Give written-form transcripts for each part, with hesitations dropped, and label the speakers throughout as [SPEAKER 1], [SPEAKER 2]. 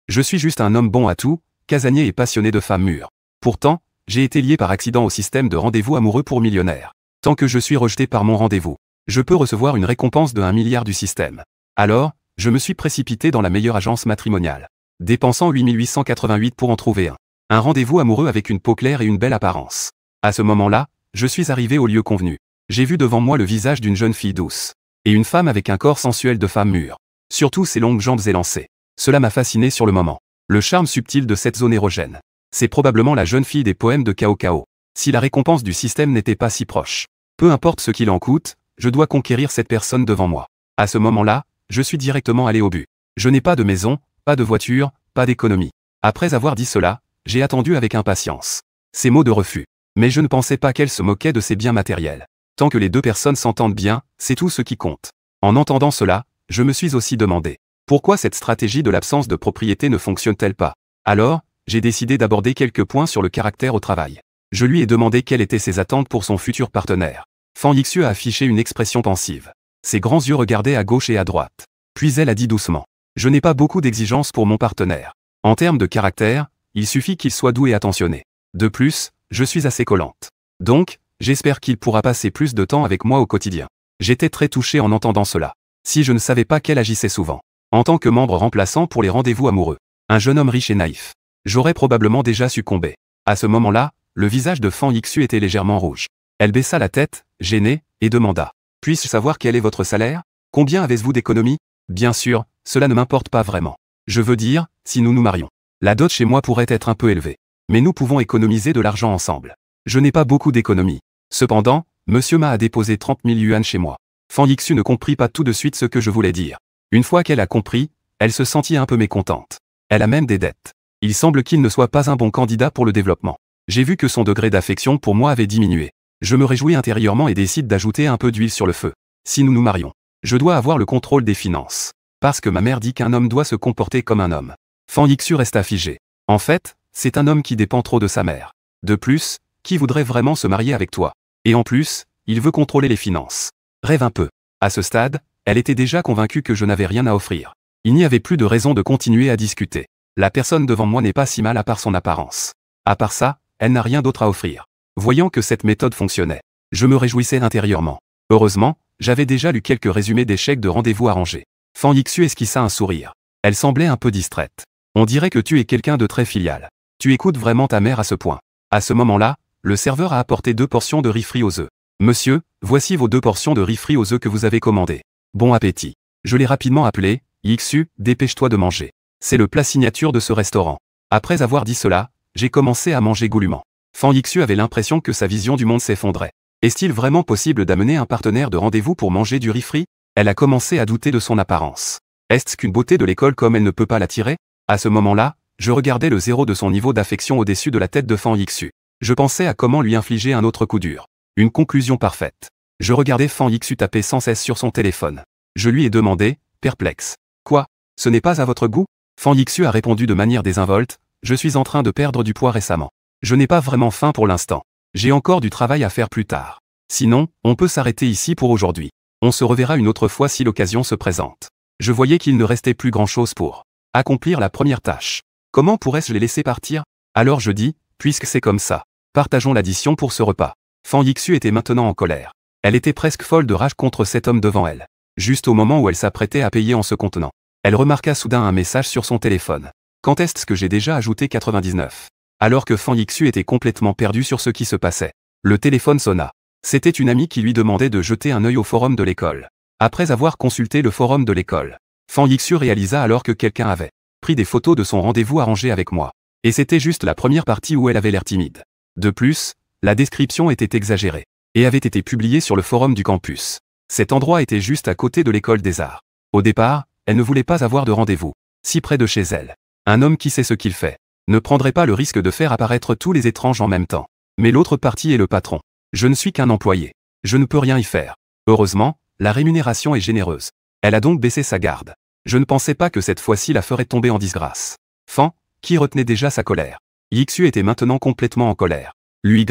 [SPEAKER 1] Je suis juste un homme bon à tout, casanier et passionné de femmes mûres. Pourtant, j'ai été lié par accident au système de rendez-vous amoureux pour millionnaires. Tant que je suis rejeté par mon rendez-vous, je peux recevoir une récompense de 1 milliard du système. Alors, je me suis précipité dans la meilleure agence matrimoniale, dépensant 8 888 pour en trouver un. Un rendez-vous amoureux avec une peau claire et une belle apparence. À ce moment-là, je suis arrivé au lieu convenu. J'ai vu devant moi le visage d'une jeune fille douce. Et une femme avec un corps sensuel de femme mûre. Surtout ses longues jambes élancées. Cela m'a fasciné sur le moment. Le charme subtil de cette zone érogène. C'est probablement la jeune fille des poèmes de Cao Cao. Si la récompense du système n'était pas si proche. Peu importe ce qu'il en coûte, je dois conquérir cette personne devant moi. À ce moment-là, je suis directement allé au but. Je n'ai pas de maison, pas de voiture, pas d'économie. Après avoir dit cela, j'ai attendu avec impatience ces mots de refus. Mais je ne pensais pas qu'elle se moquait de ses biens matériels. Tant que les deux personnes s'entendent bien, c'est tout ce qui compte. En entendant cela, je me suis aussi demandé pourquoi cette stratégie de l'absence de propriété ne fonctionne-t-elle pas. Alors, j'ai décidé d'aborder quelques points sur le caractère au travail. Je lui ai demandé quelles étaient ses attentes pour son futur partenaire. Fan Yixiu a affiché une expression pensive. Ses grands yeux regardaient à gauche et à droite. Puis elle a dit doucement « Je n'ai pas beaucoup d'exigences pour mon partenaire. En termes de caractère, il suffit qu'il soit doux et attentionné. De plus, je suis assez collante. Donc, j'espère qu'il pourra passer plus de temps avec moi au quotidien. » J'étais très touché en entendant cela. Si je ne savais pas qu'elle agissait souvent, en tant que membre remplaçant pour les rendez-vous amoureux, un jeune homme riche et naïf, j'aurais probablement déjà succombé. À ce moment-là, le visage de Fan Yixiu était légèrement rouge. Elle baissa la tête, gênée, et demanda « Puis-je savoir quel est votre salaire? Combien avez-vous d'économies? » Bien sûr, cela ne m'importe pas vraiment. Je veux dire, si nous nous marions. La dot chez moi pourrait être un peu élevée. Mais nous pouvons économiser de l'argent ensemble. Je n'ai pas beaucoup d'économies. Cependant, Monsieur Ma a déposé 30 000 yuan chez moi. Fan Yixiu ne comprit pas tout de suite ce que je voulais dire. Une fois qu'elle a compris, elle se sentit un peu mécontente. Elle a même des dettes. Il semble qu'il ne soit pas un bon candidat pour le développement. J'ai vu que son degré d'affection pour moi avait diminué. Je me réjouis intérieurement et décide d'ajouter un peu d'huile sur le feu. Si nous nous marions, je dois avoir le contrôle des finances. Parce que ma mère dit qu'un homme doit se comporter comme un homme. Fan Yixiu resta figé. En fait, c'est un homme qui dépend trop de sa mère. De plus, qui voudrait vraiment se marier avec toi? Et en plus, il veut contrôler les finances. Rêve un peu. À ce stade, elle était déjà convaincue que je n'avais rien à offrir. Il n'y avait plus de raison de continuer à discuter. La personne devant moi n'est pas si mal à part son apparence. À part ça, elle n'a rien d'autre à offrir. Voyant que cette méthode fonctionnait, je me réjouissais intérieurement. Heureusement, j'avais déjà lu quelques résumés d'échecs de rendez-vous arrangés. Fan Yixiu esquissa un sourire. Elle semblait un peu distraite. On dirait que tu es quelqu'un de très filial. Tu écoutes vraiment ta mère à ce point. À ce moment-là, le serveur a apporté 2 portions de riz frit aux œufs. Monsieur, voici vos 2 portions de riz frit aux œufs que vous avez commandées. Bon appétit. Je l'ai rapidement appelé, Yixiu, dépêche-toi de manger. C'est le plat signature de ce restaurant. Après avoir dit cela, j'ai commencé à manger goulûment. Fan Yixiu avait l'impression que sa vision du monde s'effondrait. Est-il vraiment possible d'amener un partenaire de rendez-vous pour manger du riz frit? Elle a commencé à douter de son apparence. Est-ce qu'une beauté de l'école comme elle ne peut pas l'attirer? À ce moment-là, je regardais le zéro de son niveau d'affection au-dessus de la tête de Fan Yixiu. Je pensais à comment lui infliger un autre coup dur. Une conclusion parfaite. Je regardais Fan Yixiu taper sans cesse sur son téléphone. Je lui ai demandé, perplexe. Quoi? Ce n'est pas à votre goût? Fan Yixiu a répondu de manière désinvolte, je suis en train de perdre du poids récemment. Je n'ai pas vraiment faim pour l'instant. J'ai encore du travail à faire plus tard. Sinon, on peut s'arrêter ici pour aujourd'hui. On se reverra une autre fois si l'occasion se présente. Je voyais qu'il ne restait plus grand-chose pour accomplir la première tâche. Comment pourrais-je les laisser partir? Alors je dis, puisque c'est comme ça, partageons l'addition pour ce repas. Fan Yixiu était maintenant en colère. Elle était presque folle de rage contre cet homme devant elle. Juste au moment où elle s'apprêtait à payer en se contenant, elle remarqua soudain un message sur son téléphone. Quand est-ce que j'ai déjà ajouté 99? Alors que Fan Yixiu était complètement perdu sur ce qui se passait. Le téléphone sonna. C'était une amie qui lui demandait de jeter un œil au forum de l'école. Après avoir consulté le forum de l'école, Fan Yixiu réalisa alors que quelqu'un avait pris des photos de son rendez-vous arrangé avec moi. Et c'était juste la première partie où elle avait l'air timide. De plus, la description était exagérée et avait été publiée sur le forum du campus. Cet endroit était juste à côté de l'école des arts. Au départ, elle ne voulait pas avoir de rendez-vous si près de chez elle. Un homme qui sait ce qu'il fait ne prendrait pas le risque de faire apparaître tous les étranges en même temps. Mais l'autre partie est le patron. Je ne suis qu'un employé. Je ne peux rien y faire. Heureusement, la rémunération est généreuse. Elle a donc baissé sa garde. Je ne pensais pas que cette fois-ci la ferait tomber en disgrâce. Fan, qui retenait déjà sa colère. Yixiu était maintenant complètement en colère. Lui,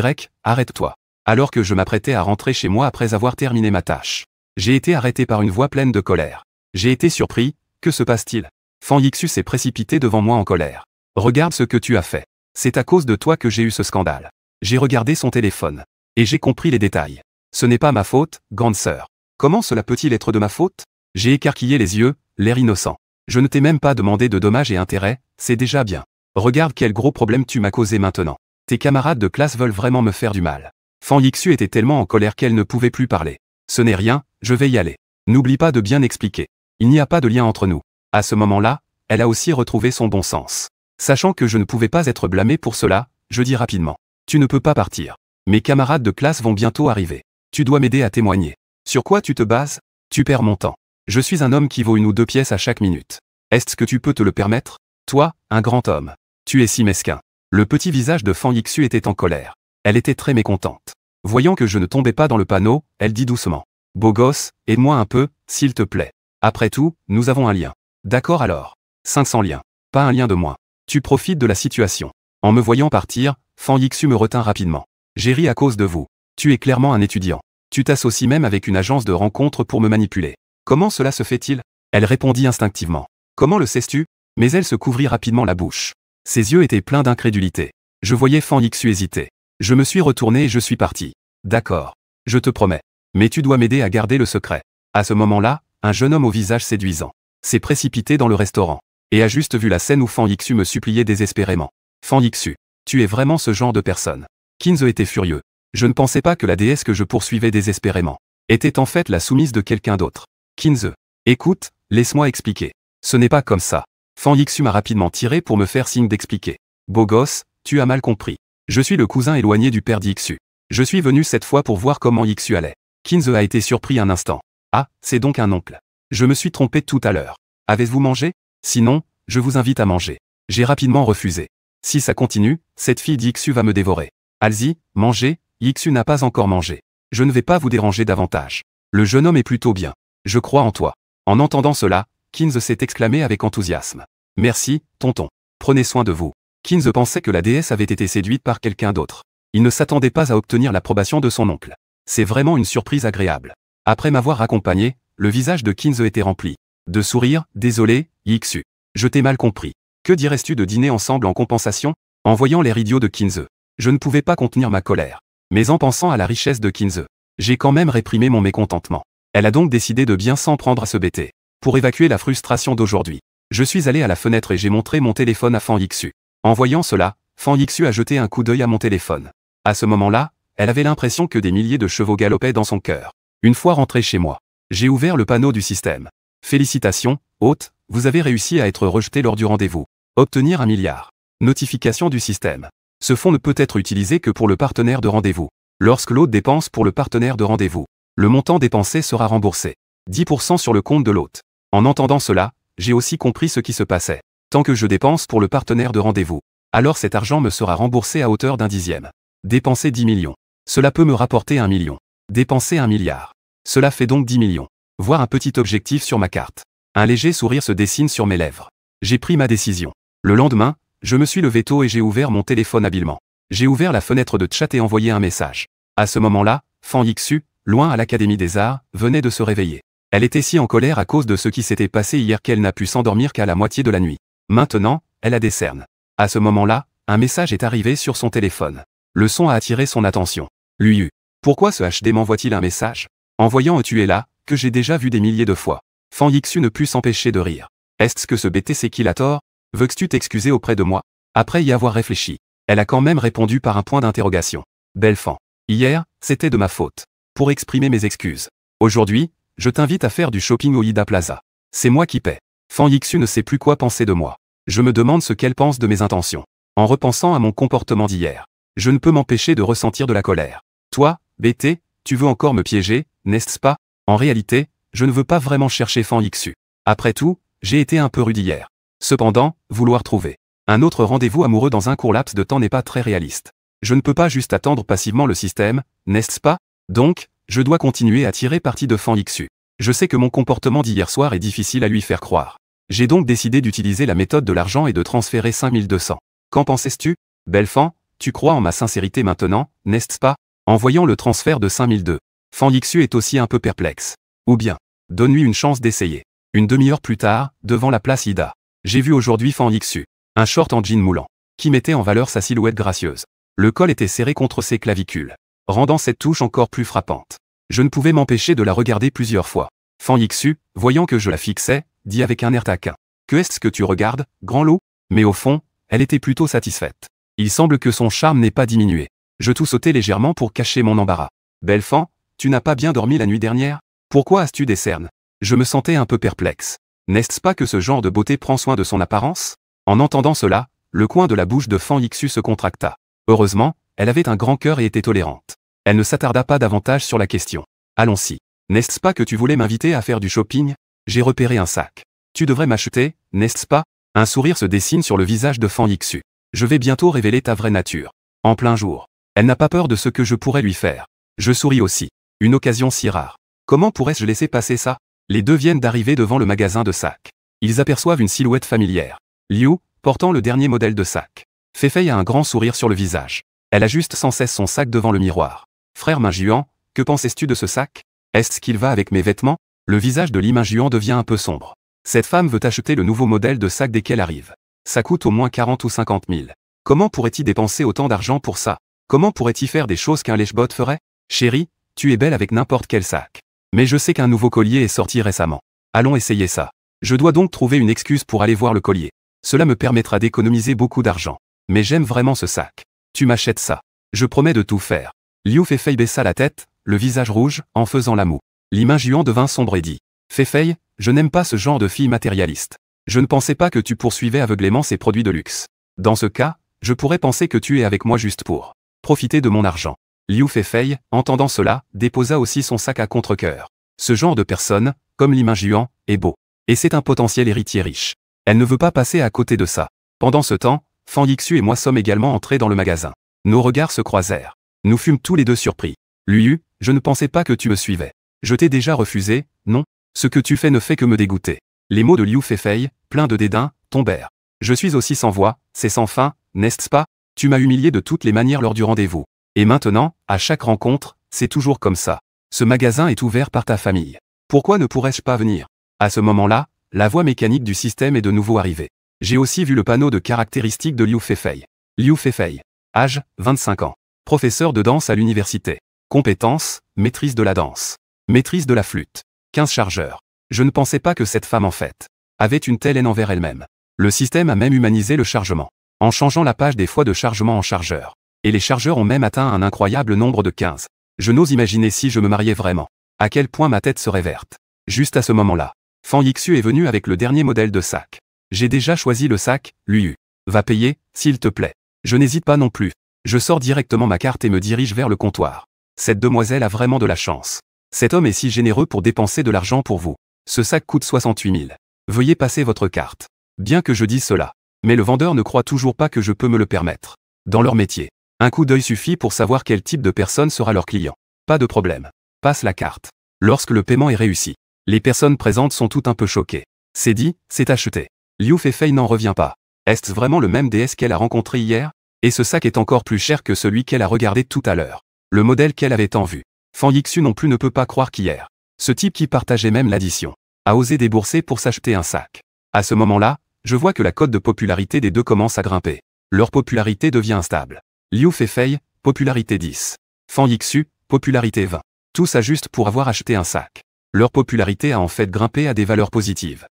[SPEAKER 1] arrête-toi. Alors que je m'apprêtais à rentrer chez moi après avoir terminé ma tâche, j'ai été arrêté par une voix pleine de colère. J'ai été surpris, que se passe-t-il? Fan Yixu s'est précipité devant moi en colère. Regarde ce que tu as fait. C'est à cause de toi que j'ai eu ce scandale. J'ai regardé son téléphone. Et j'ai compris les détails. Ce n'est pas ma faute, grande sœur. Comment cela peut-il être de ma faute? J'ai écarquillé les yeux, l'air innocent. Je ne t'ai même pas demandé de dommages et intérêts, c'est déjà bien. Regarde quel gros problème tu m'as causé maintenant. Tes camarades de classe veulent vraiment me faire du mal. Fan Yixu était tellement en colère qu'elle ne pouvait plus parler. Ce n'est rien, je vais y aller. N'oublie pas de bien expliquer. Il n'y a pas de lien entre nous. À ce moment-là, elle a aussi retrouvé son bon sens. Sachant que je ne pouvais pas être blâmé pour cela, je dis rapidement. Tu ne peux pas partir. Mes camarades de classe vont bientôt arriver. Tu dois m'aider à témoigner. Sur quoi tu te bases? Tu perds mon temps. Je suis un homme qui vaut 1 ou 2 pièces à chaque minute. Est-ce que tu peux te le permettre? Toi, un grand homme. Tu es si mesquin. Le petit visage de Fan Yixu était en colère. Elle était très mécontente. Voyant que je ne tombais pas dans le panneau, elle dit doucement. Beau gosse, aide-moi un peu, s'il te plaît. Après tout, nous avons un lien. D'accord alors. 500 liens. Pas un lien de moins. Tu profites de la situation. En me voyant partir, Fan Yixu me retint rapidement. J'ai ri à cause de vous. Tu es clairement un étudiant. Tu t'associes même avec une agence de rencontres pour me manipuler. Comment cela se fait-il? Elle répondit instinctivement. Comment le sais-tu? Mais elle se couvrit rapidement la bouche. Ses yeux étaient pleins d'incrédulité. Je voyais Fan Yixu hésiter. Je me suis retourné et je suis parti. D'accord. Je te promets. Mais tu dois m'aider à garder le secret. À ce moment-là, un jeune homme au visage séduisant s'est précipité dans le restaurant et a juste vu la scène où Fan Yixu me suppliait désespérément. Fan Yixu, tu es vraiment ce genre de personne. Kinze était furieux. Je ne pensais pas que la déesse que je poursuivais désespérément était en fait la soumise de quelqu'un d'autre. Kinze, écoute, laisse-moi expliquer. Ce n'est pas comme ça. Fan Yixu m'a rapidement tiré pour me faire signe d'expliquer. Beau gosse, tu as mal compris. Je suis le cousin éloigné du père d'Yixu. Je suis venu cette fois pour voir comment Yixu allait. Kinze a été surpris un instant. Ah, c'est donc un oncle. Je me suis trompé tout à l'heure. Avez-vous mangé? Sinon, je vous invite à manger. J'ai rapidement refusé. Si ça continue, cette fille d'Yixu va me dévorer. Allez-y, mangez, Yixu n'a pas encore mangé. Je ne vais pas vous déranger davantage. Le jeune homme est plutôt bien. Je crois en toi. En entendant cela, Kinze s'est exclamé avec enthousiasme. Merci, tonton. Prenez soin de vous. Kinze pensait que la déesse avait été séduite par quelqu'un d'autre. Il ne s'attendait pas à obtenir l'approbation de son oncle. C'est vraiment une surprise agréable. Après m'avoir accompagné, le visage de Kinze était rempli de sourires. Désolé, Yixu. Je t'ai mal compris. Que dirais-tu de dîner ensemble en compensation? En voyant l'air idiot de Kinze, je ne pouvais pas contenir ma colère. Mais en pensant à la richesse de Kinze, j'ai quand même réprimé mon mécontentement. Elle a donc décidé de bien s'en prendre à ce bêté. Pour évacuer la frustration d'aujourd'hui, je suis allé à la fenêtre et j'ai montré mon téléphone à Fan Yixu. En voyant cela, Fan Yixu a jeté un coup d'œil à mon téléphone. À ce moment-là, elle avait l'impression que des milliers de chevaux galopaient dans son cœur. Une fois rentré chez moi, j'ai ouvert le panneau du système. Félicitations, hôte, vous avez réussi à être rejeté lors du rendez-vous. Obtenir 1 milliard. Notification du système. Ce fonds ne peut être utilisé que pour le partenaire de rendez-vous. Lorsque l'hôte dépense pour le partenaire de rendez-vous, le montant dépensé sera remboursé. 10% sur le compte de l'hôte. En entendant cela, j'ai aussi compris ce qui se passait. Tant que je dépense pour le partenaire de rendez-vous, alors cet argent me sera remboursé à hauteur d'un dixième. Dépenser 10 millions. Cela peut me rapporter 1 million. Dépenser 1 milliard. Cela fait donc 10 millions. Voir un petit objectif sur ma carte. Un léger sourire se dessine sur mes lèvres. J'ai pris ma décision. Le lendemain, je me suis levé tôt et j'ai ouvert mon téléphone habilement. J'ai ouvert la fenêtre de chat et envoyé un message. À ce moment-là, Fan Yixu, loin à l'Académie des Arts, venait de se réveiller. Elle était si en colère à cause de ce qui s'était passé hier qu'elle n'a pu s'endormir qu'à la moitié de la nuit. Maintenant, elle a des cernes. À ce moment-là, un message est arrivé sur son téléphone. Le son a attiré son attention. Lui. Pourquoi ce HD m'envoie-t-il un message? En voyant tu es là, que j'ai déjà vu des milliers de fois. Fan Yixu ne put s'empêcher de rire. Est-ce que ce bêté c'est qu'il a tort? Veux-tu t'excuser auprès de moi? Après y avoir réfléchi, elle a quand même répondu par un point d'interrogation. Belle fan. Hier, c'était de ma faute. Pour exprimer mes excuses. Aujourd'hui, je t'invite à faire du shopping au Ida Plaza. C'est moi qui paie. Fan Yixu ne sait plus quoi penser de moi. Je me demande ce qu'elle pense de mes intentions. En repensant à mon comportement d'hier, je ne peux m'empêcher de ressentir de la colère. Toi, bêté, tu veux encore me piéger, n'est-ce pas? En réalité, je ne veux pas vraiment chercher Fan Yixu. Après tout, j'ai été un peu rude hier. Cependant, vouloir trouver un autre rendez-vous amoureux dans un court laps de temps n'est pas très réaliste. Je ne peux pas juste attendre passivement le système, n'est-ce pas? Donc, je dois continuer à tirer parti de Fan Yixu. Je sais que mon comportement d'hier soir est difficile à lui faire croire. J'ai donc décidé d'utiliser la méthode de l'argent et de transférer 5200. Qu'en pensais-tu? Belle fan, tu crois en ma sincérité maintenant, n'est-ce pas? En voyant le transfert de 5002, Fan Yixu est aussi un peu perplexe. Ou bien, donne-lui une chance d'essayer. Une demi-heure plus tard, devant la place Ida. J'ai vu aujourd'hui Fan Yixu, un short en jean moulant, qui mettait en valeur sa silhouette gracieuse. Le col était serré contre ses clavicules, rendant cette touche encore plus frappante. Je ne pouvais m'empêcher de la regarder plusieurs fois. Fan Yixu, voyant que je la fixais, dit avec un air taquin. Que est-ce que tu regardes, grand loup? Mais au fond, elle était plutôt satisfaite. Il semble que son charme n'ait pas diminué. Je sautai légèrement pour cacher mon embarras. Belle Fan, tu n'as pas bien dormi la nuit dernière? Pourquoi as-tu des cernes? Je me sentais un peu perplexe. N'est-ce pas que ce genre de beauté prend soin de son apparence? En entendant cela, le coin de la bouche de Fan Yixu se contracta. Heureusement, elle avait un grand cœur et était tolérante. Elle ne s'attarda pas davantage sur la question. Allons-y. N'est-ce pas que tu voulais m'inviter à faire du shopping? J'ai repéré un sac. Tu devrais m'acheter, n'est-ce pas? Un sourire se dessine sur le visage de Fan Yixu. Je vais bientôt révéler ta vraie nature. En plein jour. Elle n'a pas peur de ce que je pourrais lui faire. Je souris aussi. Une occasion si rare. Comment pourrais-je laisser passer ça? Les deux viennent d'arriver devant le magasin de sacs. Ils aperçoivent une silhouette familière. Liu, portant le dernier modèle de sac. Feifei a un grand sourire sur le visage. Elle ajuste sans cesse son sac devant le miroir. Frère Minjuan, que pensais-tu de ce sac? Est-ce qu'il va avec mes vêtements? Le visage de Li Minjuan devient un peu sombre. Cette femme veut acheter le nouveau modèle de sac dès qu'elle arrive. Ça coûte au moins 40 ou 50 000. Comment pourrait-il dépenser autant d'argent pour ça? Comment pourrait-il faire des choses qu'un lèche-botte ferait? Chérie, tu es belle avec n'importe quel sac. Mais je sais qu'un nouveau collier est sorti récemment. Allons essayer ça. Je dois donc trouver une excuse pour aller voir le collier. Cela me permettra d'économiser beaucoup d'argent. Mais j'aime vraiment ce sac. Tu m'achètes ça. Je promets de tout faire. Liu Feifei baissa la tête, le visage rouge, en faisant la moue. Li Minjuan devint sombre et dit. Feifei, je n'aime pas ce genre de fille matérialiste. Je ne pensais pas que tu poursuivais aveuglément ces produits de luxe. Dans ce cas, je pourrais penser que tu es avec moi juste pour profiter de mon argent. Liu Feifei, entendant cela, déposa aussi son sac à contre-cœur. Ce genre de personne, comme Li Minjuan, est beau. Et c'est un potentiel héritier riche. Elle ne veut pas passer à côté de ça. Pendant ce temps, Fan Yixu et moi sommes également entrés dans le magasin. Nos regards se croisèrent. Nous fûmes tous les deux surpris. Liu, je ne pensais pas que tu me suivais. Je t'ai déjà refusé, non? Ce que tu fais ne fait que me dégoûter. Les mots de Liu Feifei, pleins de dédain, tombèrent. Je suis aussi sans voix, c'est sans fin, n'est-ce pas? Tu m'as humilié de toutes les manières lors du rendez-vous. Et maintenant, à chaque rencontre, c'est toujours comme ça. Ce magasin est ouvert par ta famille. Pourquoi ne pourrais-je pas venir? À ce moment-là, la voix mécanique du système est de nouveau arrivée. J'ai aussi vu le panneau de caractéristiques de Liu Feifei. Liu Feifei. Âge, 25 ans. Professeur de danse à l'université. Compétences, maîtrise de la danse. Maîtrise de la flûte. 15 chargeurs. Je ne pensais pas que cette femme en fait avait une telle haine envers elle-même. Le système a même humanisé le chargement, en changeant la page des fois de chargement en chargeur. Et les chargeurs ont même atteint un incroyable nombre de 15. Je n'ose imaginer si je me mariais vraiment. À quel point ma tête serait verte. Juste à ce moment-là, Fan Yixu est venu avec le dernier modèle de sac. J'ai déjà choisi le sac, Liu. Va payer, s'il te plaît. Je n'hésite pas non plus. Je sors directement ma carte et me dirige vers le comptoir. Cette demoiselle a vraiment de la chance. Cet homme est si généreux pour dépenser de l'argent pour vous. Ce sac coûte 68 000. Veuillez passer votre carte. Bien que je dise cela. Mais le vendeur ne croit toujours pas que je peux me le permettre. Dans leur métier, un coup d'œil suffit pour savoir quel type de personne sera leur client. Pas de problème. Passe la carte. Lorsque le paiement est réussi, les personnes présentes sont toutes un peu choquées. C'est dit, c'est acheté. Liu Feifei n'en revient pas. Est-ce vraiment le même DS qu'elle a rencontré hier? Et ce sac est encore plus cher que celui qu'elle a regardé tout à l'heure. Le modèle qu'elle avait tant vu. Fan Yixu non plus ne peut pas croire qu'hier, ce type qui partageait même l'addition, a osé débourser pour s'acheter un sac. À ce moment-là, je vois que la cote de popularité des deux commence à grimper. Leur popularité devient instable. Liu Feifei, popularité 10. Fan Yixu, popularité 20. Tout s'ajuste pour avoir acheté un sac. Leur popularité a en fait grimpé à des valeurs positives.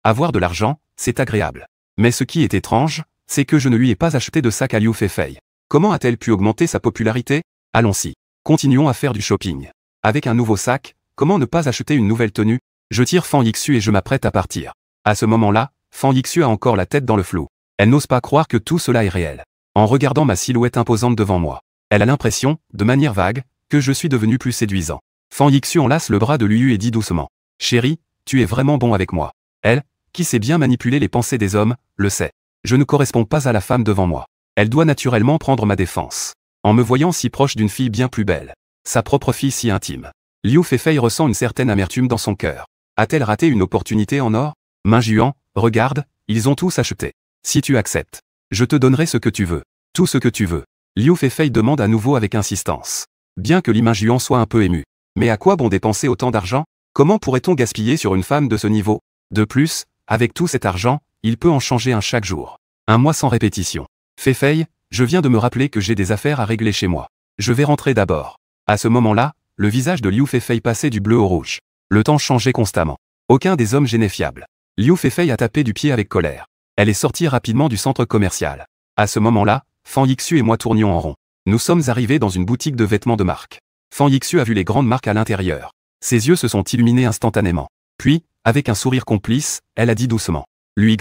[SPEAKER 1] Avoir de l'argent, c'est agréable. Mais ce qui est étrange, c'est que je ne lui ai pas acheté de sac à Liu Feifei. Comment a-t-elle pu augmenter sa popularité? Allons-y. Continuons à faire du shopping. Avec un nouveau sac, comment ne pas acheter une nouvelle tenue? Je tire Fan Yixu et je m'apprête à partir. À ce moment-là, Fan Yixu a encore la tête dans le flou. Elle n'ose pas croire que tout cela est réel. En regardant ma silhouette imposante devant moi, elle a l'impression, de manière vague, que je suis devenu plus séduisant. Fan Yixu enlace le bras de Liu et dit doucement. Chérie, tu es vraiment bon avec moi. Elle, qui sait bien manipuler les pensées des hommes, le sait. Je ne corresponds pas à la femme devant moi. Elle doit naturellement prendre ma défense. En me voyant si proche d'une fille bien plus belle. Sa propre fille si intime. Liu Feifei ressent une certaine amertume dans son cœur. A-t-elle raté une opportunité en or? Minjuan, regarde, ils ont tous acheté. Si tu acceptes, je te donnerai ce que tu veux. Tout ce que tu veux. Liu Feifei demande à nouveau avec insistance. Bien que Li Minjuan soit un peu ému. Mais à quoi bon dépenser autant d'argent? Comment pourrait-on gaspiller sur une femme de ce niveau? De plus, avec tout cet argent, il peut en changer un chaque jour. Un mois sans répétition. Feifei, je viens de me rappeler que j'ai des affaires à régler chez moi. Je vais rentrer d'abord. À ce moment-là, le visage de Liu Feifei passait du bleu au rouge. Le temps changeait constamment. Aucun des hommes gênait fiable. Liu Feifei a tapé du pied avec colère. Elle est sortie rapidement du centre commercial. À ce moment-là, Fan Yixu et moi tournions en rond. Nous sommes arrivés dans une boutique de vêtements de marque. Fan Yixu a vu les grandes marques à l'intérieur. Ses yeux se sont illuminés instantanément. Puis, avec un sourire complice, elle a dit doucement. Lui,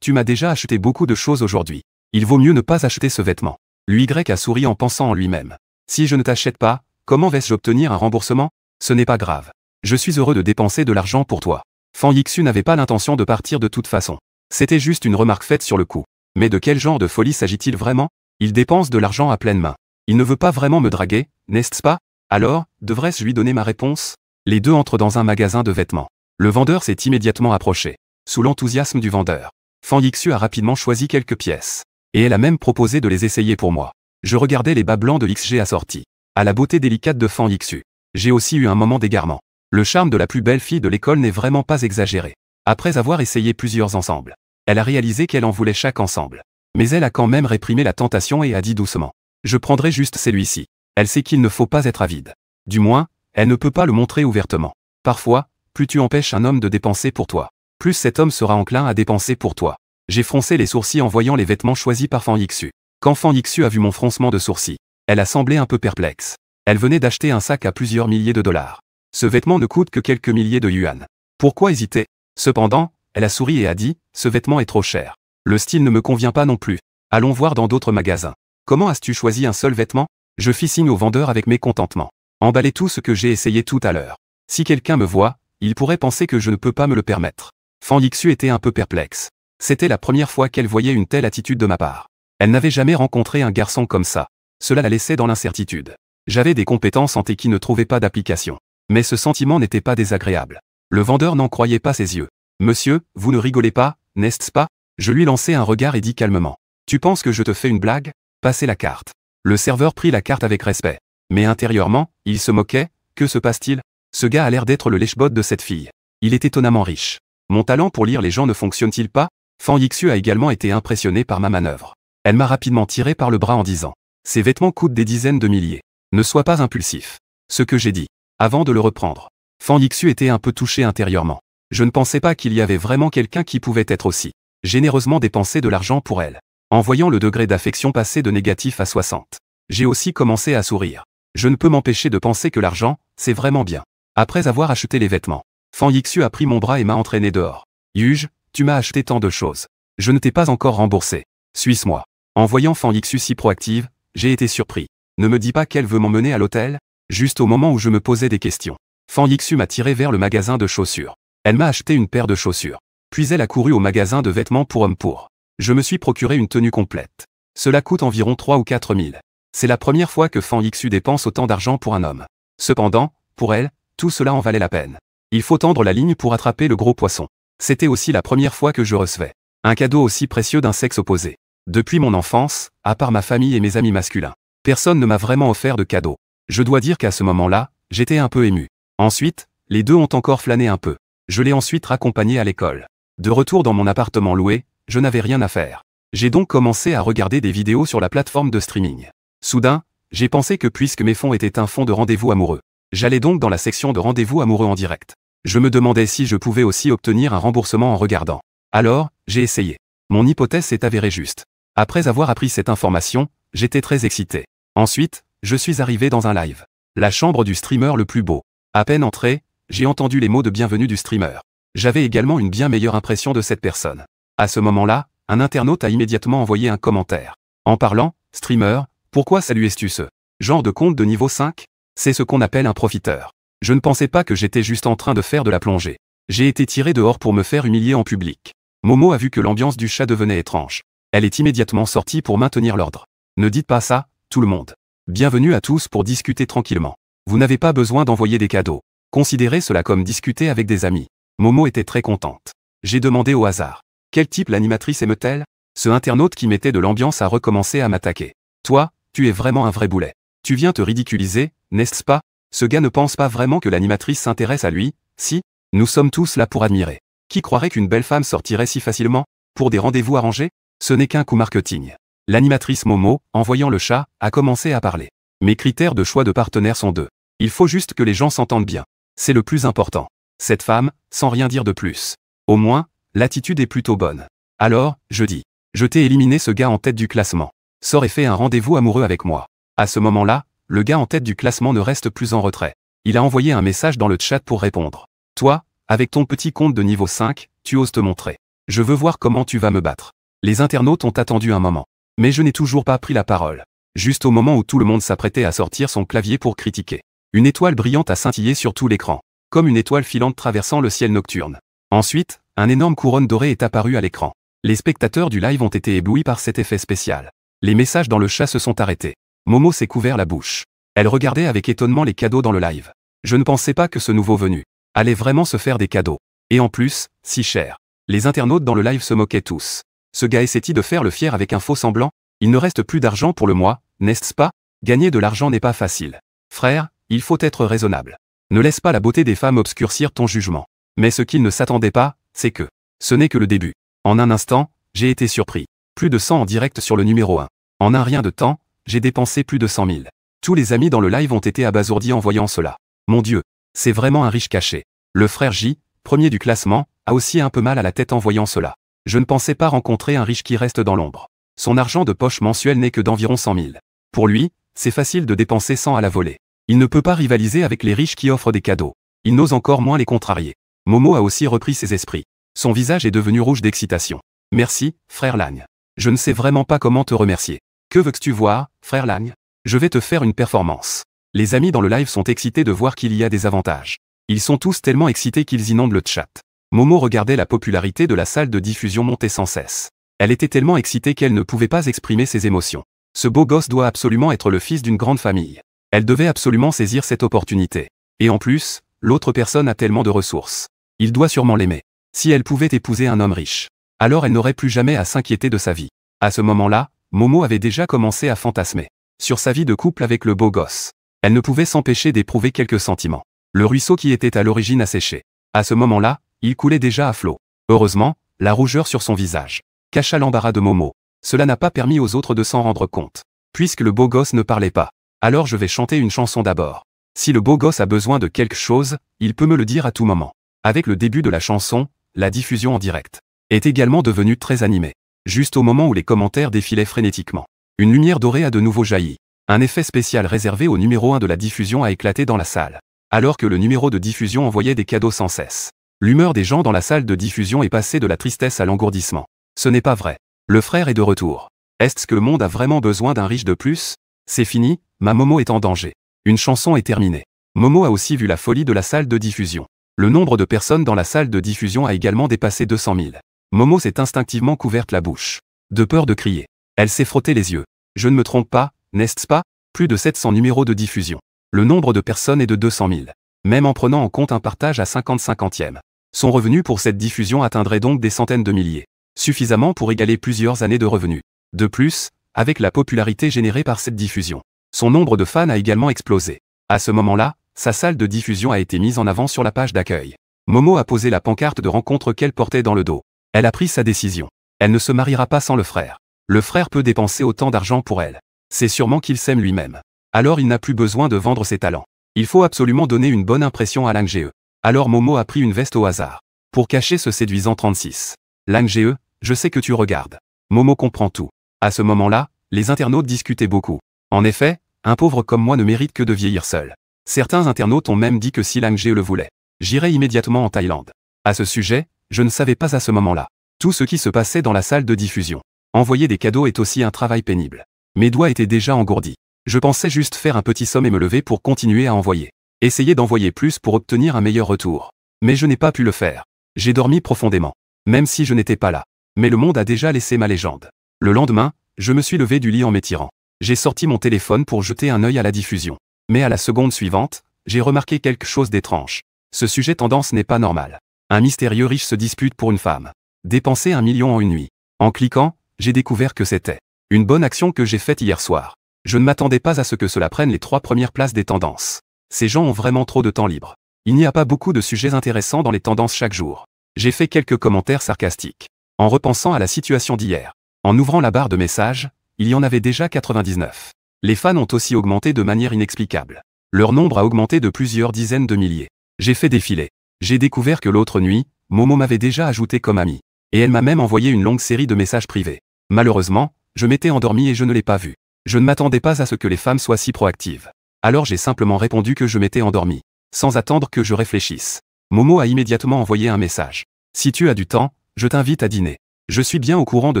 [SPEAKER 1] tu m'as déjà acheté beaucoup de choses aujourd'hui. Il vaut mieux ne pas acheter ce vêtement. Lui a souri en pensant en lui-même. Si je ne t'achète pas, comment vais-je obtenir un remboursement? Ce n'est pas grave. Je suis heureux de dépenser de l'argent pour toi. Fan Yixu n'avait pas l'intention de partir de toute façon. C'était juste une remarque faite sur le coup. Mais de quel genre de folie s'agit-il vraiment? Il dépense de l'argent à pleine main. Il ne veut pas vraiment me draguer, n'est-ce pas? Alors, devrais-je lui donner ma réponse? Les deux entrent dans un magasin de vêtements. Le vendeur s'est immédiatement approché. Sous l'enthousiasme du vendeur, Fan Yixu a rapidement choisi quelques pièces. Et elle a même proposé de les essayer pour moi. Je regardais les bas blancs de XG assortis. À la beauté délicate de Fan Yixu. J'ai aussi eu un moment d'égarement. Le charme de la plus belle fille de l'école n'est vraiment pas exagéré. Après avoir essayé plusieurs ensembles, elle a réalisé qu'elle en voulait chaque ensemble. Mais elle a quand même réprimé la tentation et a dit doucement. Je prendrai juste celui-ci. Elle sait qu'il ne faut pas être avide. Du moins, elle ne peut pas le montrer ouvertement. Parfois, plus tu empêches un homme de dépenser pour toi, plus cet homme sera enclin à dépenser pour toi. J'ai froncé les sourcils en voyant les vêtements choisis par Fan Yixu. Quand Fan Yixu a vu mon froncement de sourcils, elle a semblé un peu perplexe. Elle venait d'acheter un sac à plusieurs milliers de dollars. Ce vêtement ne coûte que quelques milliers de yuan. Pourquoi hésiter? Cependant, elle a souri et a dit, ce vêtement est trop cher. Le style ne me convient pas non plus. Allons voir dans d'autres magasins. Comment as-tu choisi un seul vêtement? Je fis signe au vendeur avec mécontentement. Emballez tout ce que j'ai essayé tout à l'heure. Si quelqu'un me voit, il pourrait penser que je ne peux pas me le permettre. Fan Yixu était un peu perplexe. C'était la première fois qu'elle voyait une telle attitude de ma part. Elle n'avait jamais rencontré un garçon comme ça. Cela la laissait dans l'incertitude. J'avais des compétences en qui ne trouvaient pas d'application. Mais ce sentiment n'était pas désagréable. Le vendeur n'en croyait pas ses yeux. Monsieur, vous ne rigolez pas, n'est-ce pas? Je lui lançai un regard et dis calmement. Tu penses que je te fais une blague? Passez la carte. Le serveur prit la carte avec respect. Mais intérieurement, il se moquait. Que se passe-t-il? Ce gars a l'air d'être le lèche-bot de cette fille. Il est étonnamment riche. Mon talent pour lire les gens ne fonctionne-t-il pas? Fan Yixu a également été impressionné par ma manœuvre. Elle m'a rapidement tiré par le bras en disant. Ces vêtements coûtent des dizaines de milliers. Ne sois pas impulsif. Ce que j'ai dit. Avant de le reprendre. Fan Yixu était un peu touché intérieurement. Je ne pensais pas qu'il y avait vraiment quelqu'un qui pouvait être aussi généreusement dépensé de l'argent pour elle. En voyant le degré d'affection passer de négatif à 60, j'ai aussi commencé à sourire. Je ne peux m'empêcher de penser que l'argent, c'est vraiment bien. Après avoir acheté les vêtements, Fan Yixu a pris mon bras et m'a entraîné dehors. Yuge, tu m'as acheté tant de choses. Je ne t'ai pas encore remboursé. Suis-moi. En voyant Fan Yixu si proactive, j'ai été surpris. Ne me dis pas qu'elle veut m'emmener à l'hôtel? Juste au moment où je me posais des questions, Fan Yixu m'a tiré vers le magasin de chaussures. Elle m'a acheté une paire de chaussures. Puis elle a couru au magasin de vêtements pour hommes pour. Je me suis procuré une tenue complète. Cela coûte environ 3 ou 4 000. C'est la première fois que Fan Yixu dépense autant d'argent pour un homme. Cependant, pour elle, tout cela en valait la peine. Il faut tendre la ligne pour attraper le gros poisson. C'était aussi la première fois que je recevais un cadeau aussi précieux d'un sexe opposé. Depuis mon enfance, à part ma famille et mes amis masculins, personne ne m'a vraiment offert de cadeau. Je dois dire qu'à ce moment-là, j'étais un peu ému. Ensuite, les deux ont encore flâné un peu. Je l'ai ensuite raccompagné à l'école. De retour dans mon appartement loué, je n'avais rien à faire. J'ai donc commencé à regarder des vidéos sur la plateforme de streaming. Soudain, j'ai pensé que puisque mes fonds étaient un fonds de rendez-vous amoureux, j'allais donc dans la section de rendez-vous amoureux en direct. Je me demandais si je pouvais aussi obtenir un remboursement en regardant. Alors, j'ai essayé. Mon hypothèse s'est avérée juste. Après avoir appris cette information, j'étais très excité. Ensuite, je suis arrivé dans un live. La chambre du streamer le plus beau. À peine entré, j'ai entendu les mots de bienvenue du streamer. J'avais également une bien meilleure impression de cette personne. À ce moment-là, un internaute a immédiatement envoyé un commentaire. En parlant, streamer, pourquoi salues-tu ce genre de compte de niveau 5? C'est ce qu'on appelle un profiteur. Je ne pensais pas que j'étais juste en train de faire de la plongée. J'ai été tiré dehors pour me faire humilier en public. Momo a vu que l'ambiance du chat devenait étrange. Elle est immédiatement sortie pour maintenir l'ordre. Ne dites pas ça, tout le monde. Bienvenue à tous pour discuter tranquillement. Vous n'avez pas besoin d'envoyer des cadeaux. Considérez cela comme discuter avec des amis. Momo était très contente. J'ai demandé au hasard. Quel type l'animatrice aime-t-elle? Ce internaute qui mettait de l'ambiance a recommencé à m'attaquer. Toi, tu es vraiment un vrai boulet. Tu viens te ridiculiser, n'est-ce pas? Ce gars ne pense pas vraiment que l'animatrice s'intéresse à lui, si? Nous sommes tous là pour admirer. Qui croirait qu'une belle femme sortirait si facilement? Pour des rendez-vous arrangés? Ce n'est qu'un coup marketing. L'animatrice Momo, en voyant le chat, a commencé à parler. Mes critères de choix de partenaire sont deux. Il faut juste que les gens s'entendent bien. C'est le plus important. Cette femme, sans rien dire de plus. Au moins, l'attitude est plutôt bonne. Alors, je dis. Je t'ai éliminé ce gars en tête du classement. Sors et fais un rendez-vous amoureux avec moi. À ce moment-là, le gars en tête du classement ne reste plus en retrait. Il a envoyé un message dans le chat pour répondre. Toi, avec ton petit compte de niveau 5, tu oses te montrer. Je veux voir comment tu vas me battre. Les internautes ont attendu un moment. Mais je n'ai toujours pas pris la parole. Juste au moment où tout le monde s'apprêtait à sortir son clavier pour critiquer. Une étoile brillante a scintillé sur tout l'écran. Comme une étoile filante traversant le ciel nocturne. Ensuite, un énorme couronne dorée est apparu à l'écran. Les spectateurs du live ont été éblouis par cet effet spécial. Les messages dans le chat se sont arrêtés. Momo s'est couvert la bouche. Elle regardait avec étonnement les cadeaux dans le live. Je ne pensais pas que ce nouveau venu allait vraiment se faire des cadeaux. Et en plus, si cher. Les internautes dans le live se moquaient tous. Ce gars essaie-t-il de faire le fier avec un faux semblant? Il ne reste plus d'argent pour le mois, n'est-ce pas? Gagner de l'argent n'est pas facile. Frère, il faut être raisonnable. Ne laisse pas la beauté des femmes obscurcir ton jugement. Mais ce qu'il ne s'attendait pas, c'est que ce n'est que le début. En un instant, j'ai été surpris. Plus de 100 en direct sur le numéro 1. En un rien de temps, j'ai dépensé plus de 100 000. Tous les amis dans le live ont été abasourdis en voyant cela. Mon Dieu, c'est vraiment un riche caché. Le frère J, premier du classement, a aussi un peu mal à la tête en voyant cela. Je ne pensais pas rencontrer un riche qui reste dans l'ombre. Son argent de poche mensuel n'est que d'environ 100 000. Pour lui, c'est facile de dépenser 100 à la volée. Il ne peut pas rivaliser avec les riches qui offrent des cadeaux. Il n'ose encore moins les contrarier. Momo a aussi repris ses esprits. Son visage est devenu rouge d'excitation. Merci, frère Lagne. Je ne sais vraiment pas comment te remercier. Que veux-tu voir, frère Lagne? Je vais te faire une performance. Les amis dans le live sont excités de voir qu'il y a des avantages. Ils sont tous tellement excités qu'ils inondent le chat. Momo regardait la popularité de la salle de diffusion monter sans cesse. Elle était tellement excitée qu'elle ne pouvait pas exprimer ses émotions. Ce beau gosse doit absolument être le fils d'une grande famille. Elle devait absolument saisir cette opportunité. Et en plus, l'autre personne a tellement de ressources. Il doit sûrement l'aimer. Si elle pouvait épouser un homme riche, alors elle n'aurait plus jamais à s'inquiéter de sa vie. À ce moment-là, Momo avait déjà commencé à fantasmer sur sa vie de couple avec le beau gosse. Elle ne pouvait s'empêcher d'éprouver quelques sentiments. Le ruisseau qui était à l'origine a séché. À ce moment-là, il coulait déjà à flot. Heureusement, la rougeur sur son visage cacha l'embarras de Momo. Cela n'a pas permis aux autres de s'en rendre compte. Puisque le beau gosse ne parlait pas, alors je vais chanter une chanson d'abord. Si le beau gosse a besoin de quelque chose, il peut me le dire à tout moment. Avec le début de la chanson, la diffusion en direct est également devenue très animée. Juste au moment où les commentaires défilaient frénétiquement, une lumière dorée a de nouveau jailli. Un effet spécial réservé au numéro 1 de la diffusion a éclaté dans la salle. Alors que le numéro de diffusion envoyait des cadeaux sans cesse. L'humeur des gens dans la salle de diffusion est passée de la tristesse à l'engourdissement. Ce n'est pas vrai. Le frère est de retour. Est-ce que le monde a vraiment besoin d'un riche de plus? C'est fini, ma Momo est en danger. Une chanson est terminée. Momo a aussi vu la folie de la salle de diffusion. Le nombre de personnes dans la salle de diffusion a également dépassé 200 000. Momo s'est instinctivement couverte la bouche. De peur de crier. Elle s'est frotté les yeux. Je ne me trompe pas, n'est-ce pas? Plus de 700 numéros de diffusion. Le nombre de personnes est de 200 000. Même en prenant en compte un partage à 50-50e. Son revenu pour cette diffusion atteindrait donc des centaines de milliers. Suffisamment pour égaler plusieurs années de revenus. De plus, avec la popularité générée par cette diffusion, son nombre de fans a également explosé. À ce moment-là, sa salle de diffusion a été mise en avant sur la page d'accueil. Momo a posé la pancarte de rencontre qu'elle portait dans le dos. Elle a pris sa décision. Elle ne se mariera pas sans le frère. Le frère peut dépenser autant d'argent pour elle. C'est sûrement qu'il s'aime lui-même. Alors il n'a plus besoin de vendre ses talents. Il faut absolument donner une bonne impression à Lang-Ge. Alors Momo a pris une veste au hasard. Pour cacher ce séduisant 36. Lang-Ge, je sais que tu regardes. Momo comprend tout. À ce moment-là, les internautes discutaient beaucoup. En effet, un pauvre comme moi ne mérite que de vieillir seul. Certains internautes ont même dit que si Lang-Ge le voulait, j'irais immédiatement en Thaïlande. À ce sujet, je ne savais pas à ce moment-là tout ce qui se passait dans la salle de diffusion. Envoyer des cadeaux est aussi un travail pénible. Mes doigts étaient déjà engourdis. Je pensais juste faire un petit somme et me lever pour continuer à envoyer. Essayer d'envoyer plus pour obtenir un meilleur retour. Mais je n'ai pas pu le faire. J'ai dormi profondément. Même si je n'étais pas là. Mais le monde a déjà laissé ma légende. Le lendemain, je me suis levé du lit en m'étirant. J'ai sorti mon téléphone pour jeter un œil à la diffusion. Mais à la seconde suivante, j'ai remarqué quelque chose d'étrange. Ce sujet tendance n'est pas normal. Un mystérieux riche se dispute pour une femme. Dépenser 1 million en une nuit. En cliquant, j'ai découvert que c'était une bonne action que j'ai faite hier soir. Je ne m'attendais pas à ce que cela prenne les 3 premières places des tendances. Ces gens ont vraiment trop de temps libre. Il n'y a pas beaucoup de sujets intéressants dans les tendances chaque jour. J'ai fait quelques commentaires sarcastiques. en repensant à la situation d'hier. En ouvrant la barre de messages, il y en avait déjà 99. Les fans ont aussi augmenté de manière inexplicable. Leur nombre a augmenté de plusieurs dizaines de milliers. J'ai fait défiler. J'ai découvert que l'autre nuit, Momo m'avait déjà ajouté comme ami. Et elle m'a même envoyé une longue série de messages privés. Malheureusement, je m'étais endormi et je ne l'ai pas vu. Je ne m'attendais pas à ce que les femmes soient si proactives. Alors j'ai simplement répondu que je m'étais endormi, sans attendre que je réfléchisse. Momo a immédiatement envoyé un message. Si tu as du temps, je t'invite à dîner. Je suis bien au courant de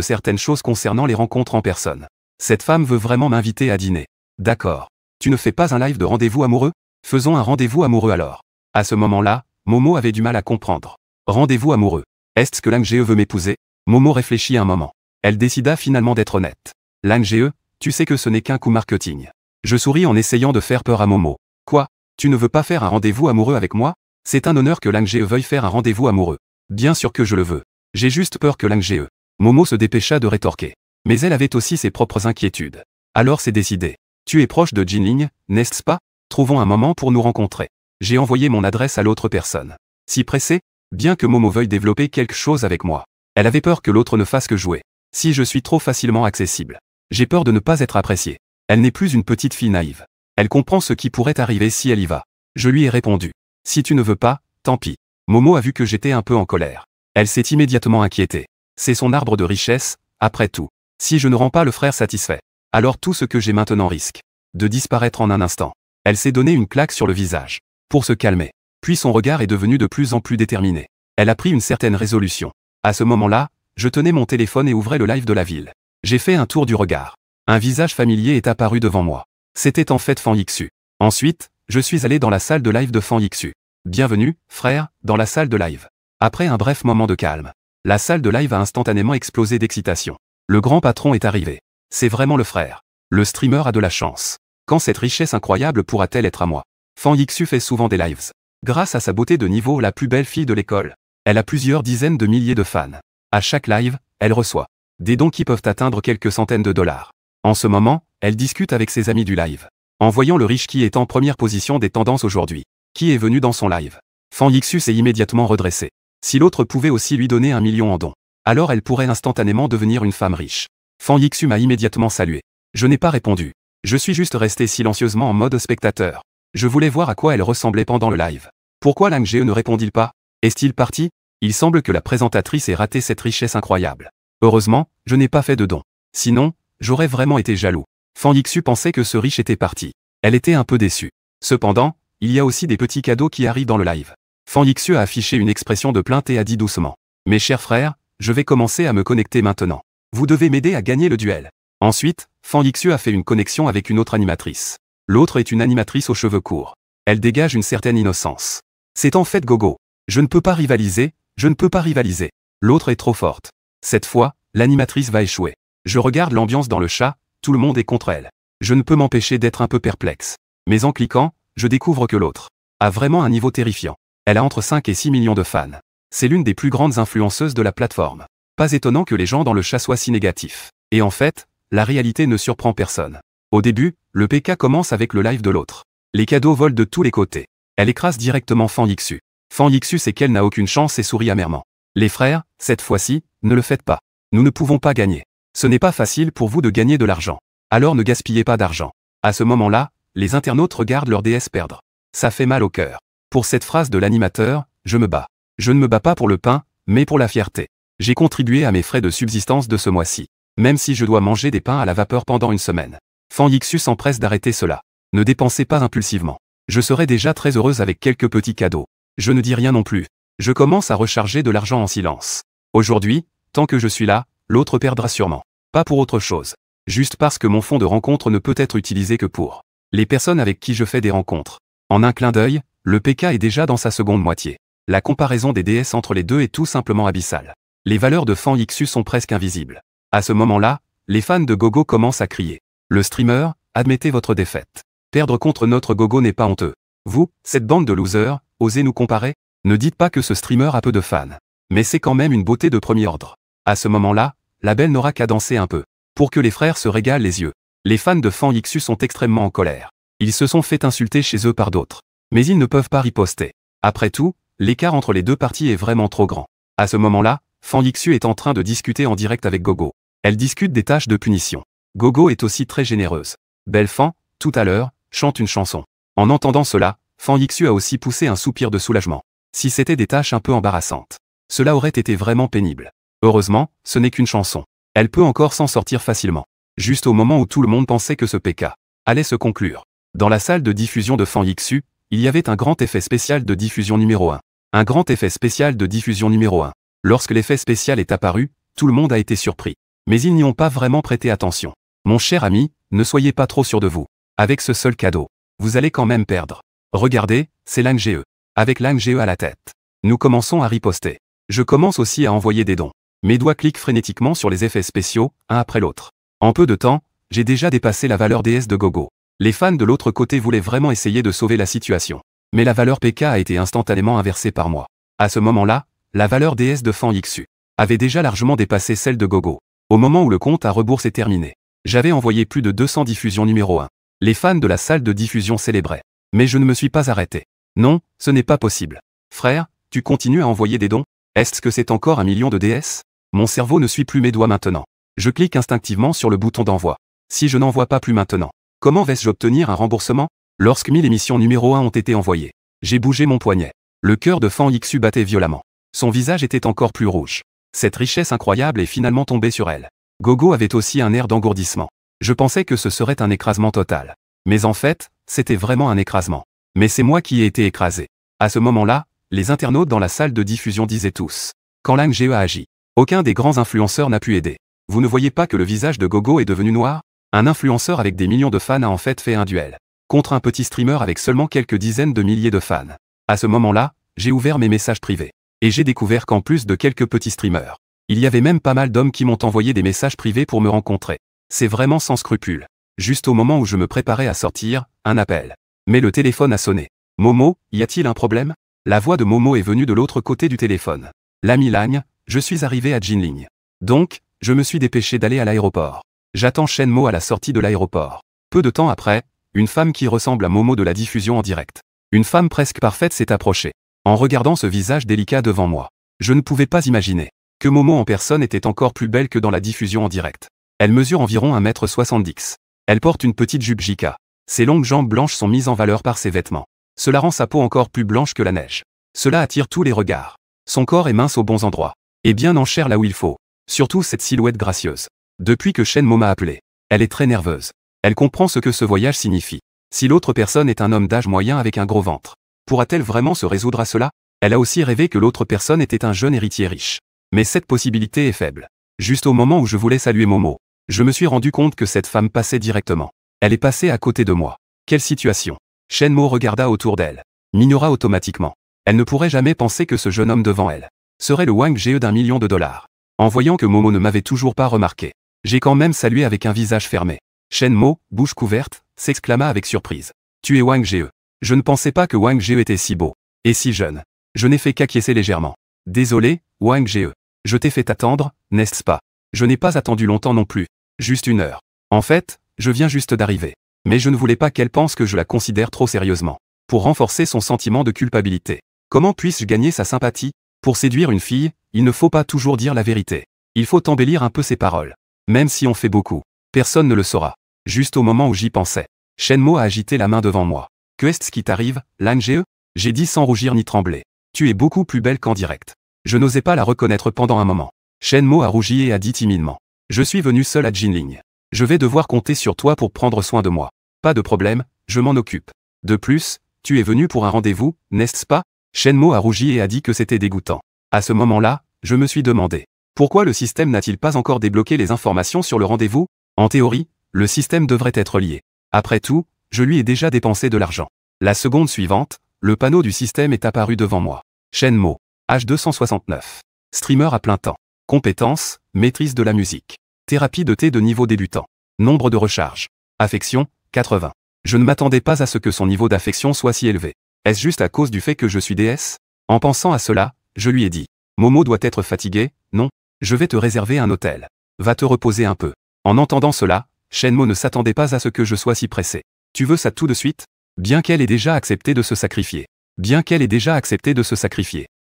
[SPEAKER 1] certaines choses concernant les rencontres en personne. Cette femme veut vraiment m'inviter à dîner. D'accord. Tu ne fais pas un live de rendez-vous amoureux? Faisons un rendez-vous amoureux alors. À ce moment-là, Momo avait du mal à comprendre. Rendez-vous amoureux. Est-ce que Lang Ge veut m'épouser? Momo réfléchit un moment. Elle décida finalement d'être honnête. Lang Ge, tu sais que ce n'est qu'un coup marketing. Je souris en essayant de faire peur à Momo. Quoi? Tu ne veux pas faire un rendez-vous amoureux avec moi? C'est un honneur que Lang Ge veuille faire un rendez-vous amoureux. Bien sûr que je le veux. J'ai juste peur que Lang Ge. Momo se dépêcha de rétorquer. Mais elle avait aussi ses propres inquiétudes. Alors c'est décidé. Tu es proche de Jinling, n'est-ce pas? Trouvons un moment pour nous rencontrer. J'ai envoyé mon adresse à l'autre personne. Si pressé, bien que Momo veuille développer quelque chose avec moi. Elle avait peur que l'autre ne fasse que jouer. Si je suis trop facilement accessible. J'ai peur de ne pas être appréciée. Elle n'est plus une petite fille naïve. Elle comprend ce qui pourrait arriver si elle y va. Je lui ai répondu. Si tu ne veux pas, tant pis. Momo a vu que j'étais un peu en colère. Elle s'est immédiatement inquiétée. C'est son arbre de richesse, après tout. Si je ne rends pas le frère satisfait, alors tout ce que j'ai maintenant risque de disparaître en un instant. Elle s'est donné une claque sur le visage. Pour se calmer. Puis son regard est devenu de plus en plus déterminé. Elle a pris une certaine résolution. À ce moment-là, je tenais mon téléphone et ouvrais le live de la ville. J'ai fait un tour du regard. Un visage familier est apparu devant moi. C'était en fait Fan Yixu. Ensuite, je suis allé dans la salle de live de Fan Yixu. Bienvenue, frère, dans la salle de live. Après un bref moment de calme, la salle de live a instantanément explosé d'excitation. Le grand patron est arrivé. C'est vraiment le frère. Le streamer a de la chance. Quand cette richesse incroyable pourra-t-elle être à moi? Fan Yixu fait souvent des lives. Grâce à sa beauté de niveau, la plus belle fille de l'école. Elle a plusieurs dizaines de milliers de fans. À chaque live, elle reçoit des dons qui peuvent atteindre quelques centaines de dollars. En ce moment, elle discute avec ses amis du live. En voyant le riche qui est en première position des tendances aujourd'hui, qui est venu dans son live, Fan Yixu s'est immédiatement redressé. Si l'autre pouvait aussi lui donner 1 million en dons, alors elle pourrait instantanément devenir une femme riche. Fan Yixu m'a immédiatement salué. Je n'ai pas répondu. Je suis juste resté silencieusement en mode spectateur. Je voulais voir à quoi elle ressemblait pendant le live. Pourquoi Lang Ge ne répondit-il pas? Est-il parti? Il semble que la présentatrice ait raté cette richesse incroyable. Heureusement, je n'ai pas fait de dons. Sinon, j'aurais vraiment été jaloux. Fan Yixu pensait que ce riche était parti. Elle était un peu déçue. Cependant, il y a aussi des petits cadeaux qui arrivent dans le live. Fan Yixu a affiché une expression de plainte et a dit doucement. Mes chers frères, je vais commencer à me connecter maintenant. Vous devez m'aider à gagner le duel. Ensuite, Fan Yixu a fait une connexion avec une autre animatrice. L'autre est une animatrice aux cheveux courts. Elle dégage une certaine innocence. C'est en fait Gogo. Je ne peux pas rivaliser, je ne peux pas rivaliser. L'autre est trop forte. Cette fois, l'animatrice va échouer. Je regarde l'ambiance dans le chat, tout le monde est contre elle. Je ne peux m'empêcher d'être un peu perplexe. Mais en cliquant, je découvre que l'autre a vraiment un niveau terrifiant. Elle a entre 5 et 6 millions de fans. C'est l'une des plus grandes influenceuses de la plateforme. Pas étonnant que les gens dans le chat soient si négatifs. Et en fait, la réalité ne surprend personne. Au début, le PK commence avec le live de l'autre. Les cadeaux volent de tous les côtés. Elle écrase directement Fan Yixu. Fan Yixu sait qu'elle n'a aucune chance et sourit amèrement. Les frères, cette fois-ci, ne le faites pas. Nous ne pouvons pas gagner. Ce n'est pas facile pour vous de gagner de l'argent. Alors ne gaspillez pas d'argent. À ce moment-là, les internautes regardent leur déesse perdre. Ça fait mal au cœur. Pour cette phrase de l'animateur, je me bats. Je ne me bats pas pour le pain, mais pour la fierté. J'ai contribué à mes frais de subsistance de ce mois-ci. Même si je dois manger des pains à la vapeur pendant une semaine. Fan Yixu s'empresse d'arrêter cela. Ne dépensez pas impulsivement. Je serai déjà très heureuse avec quelques petits cadeaux. Je ne dis rien non plus. Je commence à recharger de l'argent en silence. Aujourd'hui, tant que je suis là, l'autre perdra sûrement. Pas pour autre chose. Juste parce que mon fonds de rencontre ne peut être utilisé que pour les personnes avec qui je fais des rencontres. En un clin d'œil, le PK est déjà dans sa seconde moitié. La comparaison des DS entre les deux est tout simplement abyssale. Les valeurs de Fan Yixu sont presque invisibles. À ce moment-là, les fans de Gogo commencent à crier. Le streamer, admettez votre défaite. Perdre contre notre Gogo n'est pas honteux. Vous, cette bande de losers, osez nous comparer? Ne dites pas que ce streamer a peu de fans. Mais c'est quand même une beauté de premier ordre. À ce moment-là, la belle n'aura qu'à danser un peu. Pour que les frères se régalent les yeux. Les fans de Fan Yixu sont extrêmement en colère. Ils se sont fait insulter chez eux par d'autres. Mais ils ne peuvent pas riposter. Après tout, l'écart entre les deux parties est vraiment trop grand. À ce moment-là, Fan Yixu est en train de discuter en direct avec Gogo. Elle discute des tâches de punition. Gogo est aussi très généreuse. Belle Fan, tout à l'heure, chante une chanson. En entendant cela, Fan Yixu a aussi poussé un soupir de soulagement. Si c'était des tâches un peu embarrassantes, cela aurait été vraiment pénible. Heureusement, ce n'est qu'une chanson. Elle peut encore s'en sortir facilement. Juste au moment où tout le monde pensait que ce PK allait se conclure. Dans la salle de diffusion de Fan Yixu, il y avait un grand effet spécial de diffusion numéro 1. Un grand effet spécial de diffusion numéro 1. Lorsque l'effet spécial est apparu, tout le monde a été surpris. Mais ils n'y ont pas vraiment prêté attention. Mon cher ami, ne soyez pas trop sûr de vous. Avec ce seul cadeau, vous allez quand même perdre. Regardez, c'est Lang Ge. Avec Lang Ge à la tête. Nous commençons à riposter. Je commence aussi à envoyer des dons. Mes doigts cliquent frénétiquement sur les effets spéciaux, un après l'autre. En peu de temps, j'ai déjà dépassé la valeur DS de Gogo. Les fans de l'autre côté voulaient vraiment essayer de sauver la situation. Mais la valeur PK a été instantanément inversée par moi. À ce moment-là, la valeur DS de Fan Yixu avait déjà largement dépassé celle de Gogo. Au moment où le compte à rebours s'est terminé, j'avais envoyé plus de 200 diffusions numéro 1. Les fans de la salle de diffusion célébraient. Mais je ne me suis pas arrêté. Non, ce n'est pas possible. Frère, tu continues à envoyer des dons? Est-ce que c'est encore 1 million de DS? Mon cerveau ne suit plus mes doigts maintenant. Je clique instinctivement sur le bouton d'envoi. Si je n'envoie pas plus maintenant, comment vais-je obtenir un remboursement? Lorsque 1000 émissions numéro 1 ont été envoyées, j'ai bougé mon poignet. Le cœur de Fan Yixu battait violemment. Son visage était encore plus rouge. Cette richesse incroyable est finalement tombée sur elle. Gogo avait aussi un air d'engourdissement. Je pensais que ce serait un écrasement total. Mais en fait, c'était vraiment un écrasement. Mais c'est moi qui ai été écrasé. À ce moment-là, les internautes dans la salle de diffusion disaient tous. Quand Lang Ge a agi, aucun des grands influenceurs n'a pu aider. Vous ne voyez pas que le visage de Gogo est devenu noir? Un influenceur avec des millions de fans a en fait fait un duel contre un petit streamer avec seulement quelques dizaines de milliers de fans. À ce moment-là, j'ai ouvert mes messages privés. Et j'ai découvert qu'en plus de quelques petits streamers, il y avait même pas mal d'hommes qui m'ont envoyé des messages privés pour me rencontrer. C'est vraiment sans scrupule. Juste au moment où je me préparais à sortir, un appel. Mais le téléphone a sonné. Momo, y a-t-il un problème? La voix de Momo est venue de l'autre côté du téléphone. L'ami Lang, je suis arrivé à Jinling. Donc, je me suis dépêché d'aller à l'aéroport. J'attends Shenmo à la sortie de l'aéroport. Peu de temps après, une femme qui ressemble à Momo de la diffusion en direct. Une femme presque parfaite s'est approchée. En regardant ce visage délicat devant moi, je ne pouvais pas imaginer que Momo en personne était encore plus belle que dans la diffusion en direct. Elle mesure environ 1m70. Elle porte une petite jupe Jika. Ses longues jambes blanches sont mises en valeur par ses vêtements. Cela rend sa peau encore plus blanche que la neige. Cela attire tous les regards. Son corps est mince aux bons endroits. Et bien en chair là où il faut. Surtout cette silhouette gracieuse. Depuis que Shenmo m'a appelé, elle est très nerveuse. Elle comprend ce que ce voyage signifie. Si l'autre personne est un homme d'âge moyen avec un gros ventre, pourra-t-elle vraiment se résoudre à cela? Elle a aussi rêvé que l'autre personne était un jeune héritier riche. Mais cette possibilité est faible. Juste au moment où je voulais saluer Momo, je me suis rendu compte que cette femme passait directement. Elle est passée à côté de moi. Quelle situation? Shenmo regarda autour d'elle. M'ignora automatiquement. Elle ne pourrait jamais penser que ce jeune homme devant elle serait le Wang Ge d'1 million de dollars. En voyant que Momo ne m'avait toujours pas remarqué, j'ai quand même salué avec un visage fermé. Shenmo, bouche couverte, s'exclama avec surprise. Tu es Wang Ge. Je ne pensais pas que Wang Ge était si beau et si jeune. Je n'ai fait qu'acquiescer légèrement. Désolé, Wang Ge. Je t'ai fait attendre, n'est-ce pas? Je n'ai pas attendu longtemps non plus. Juste 1 heure. En fait, je viens juste d'arriver. Mais je ne voulais pas qu'elle pense que je la considère trop sérieusement. Pour renforcer son sentiment de culpabilité. Comment puisse-je gagner sa sympathie? Pour séduire une fille, il ne faut pas toujours dire la vérité. Il faut embellir un peu ses paroles. Même si on fait beaucoup, personne ne le saura. Juste au moment où j'y pensais, Shenmo a agité la main devant moi. Que est-ce qui t'arrive, Lang Ge? J'ai dit sans rougir ni trembler. Tu es beaucoup plus belle qu'en direct. Je n'osais pas la reconnaître pendant un moment. Shenmo a rougi et a dit timidement. Je suis venu seul à Jinling. Je vais devoir compter sur toi pour prendre soin de moi. Pas de problème, je m'en occupe. De plus, tu es venu pour un rendez-vous, n'est-ce pas? Shenmo a rougi et a dit que c'était dégoûtant. À ce moment-là, je me suis demandé. Pourquoi le système n'a-t-il pas encore débloqué les informations sur le rendez-vous? En théorie, le système devrait être lié. Après tout, je lui ai déjà dépensé de l'argent. La seconde suivante, le panneau du système est apparu devant moi. Shenmo, âge 269. Streamer à plein temps. Compétences, maîtrise de la musique. Thérapie de thé de niveau débutant. Nombre de recharges. Affection, 80. Je ne m'attendais pas à ce que son niveau d'affection soit si élevé. Est-ce juste à cause du fait que je suis déesse? En pensant à cela, je lui ai dit. Momo doit être fatiguée, non? Je vais te réserver un hôtel. Va te reposer un peu. En entendant cela, Shenmo ne s'attendait pas à ce que je sois si pressé. Tu veux ça tout de suite? Bien qu'elle ait déjà accepté de se sacrifier.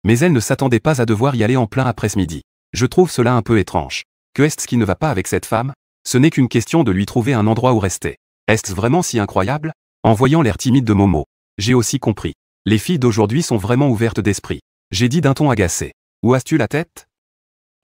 [SPEAKER 1] Mais elle ne s'attendait pas à devoir y aller en plein après-midi. Je trouve cela un peu étrange. Que est-ce qui ne va pas avec cette femme? Ce n'est qu'une question de lui trouver un endroit où rester. Est-ce vraiment si incroyable? En voyant l'air timide de Momo, j'ai aussi compris. Les filles d'aujourd'hui sont vraiment ouvertes d'esprit. J'ai dit d'un ton agacé. Où as-tu la tête?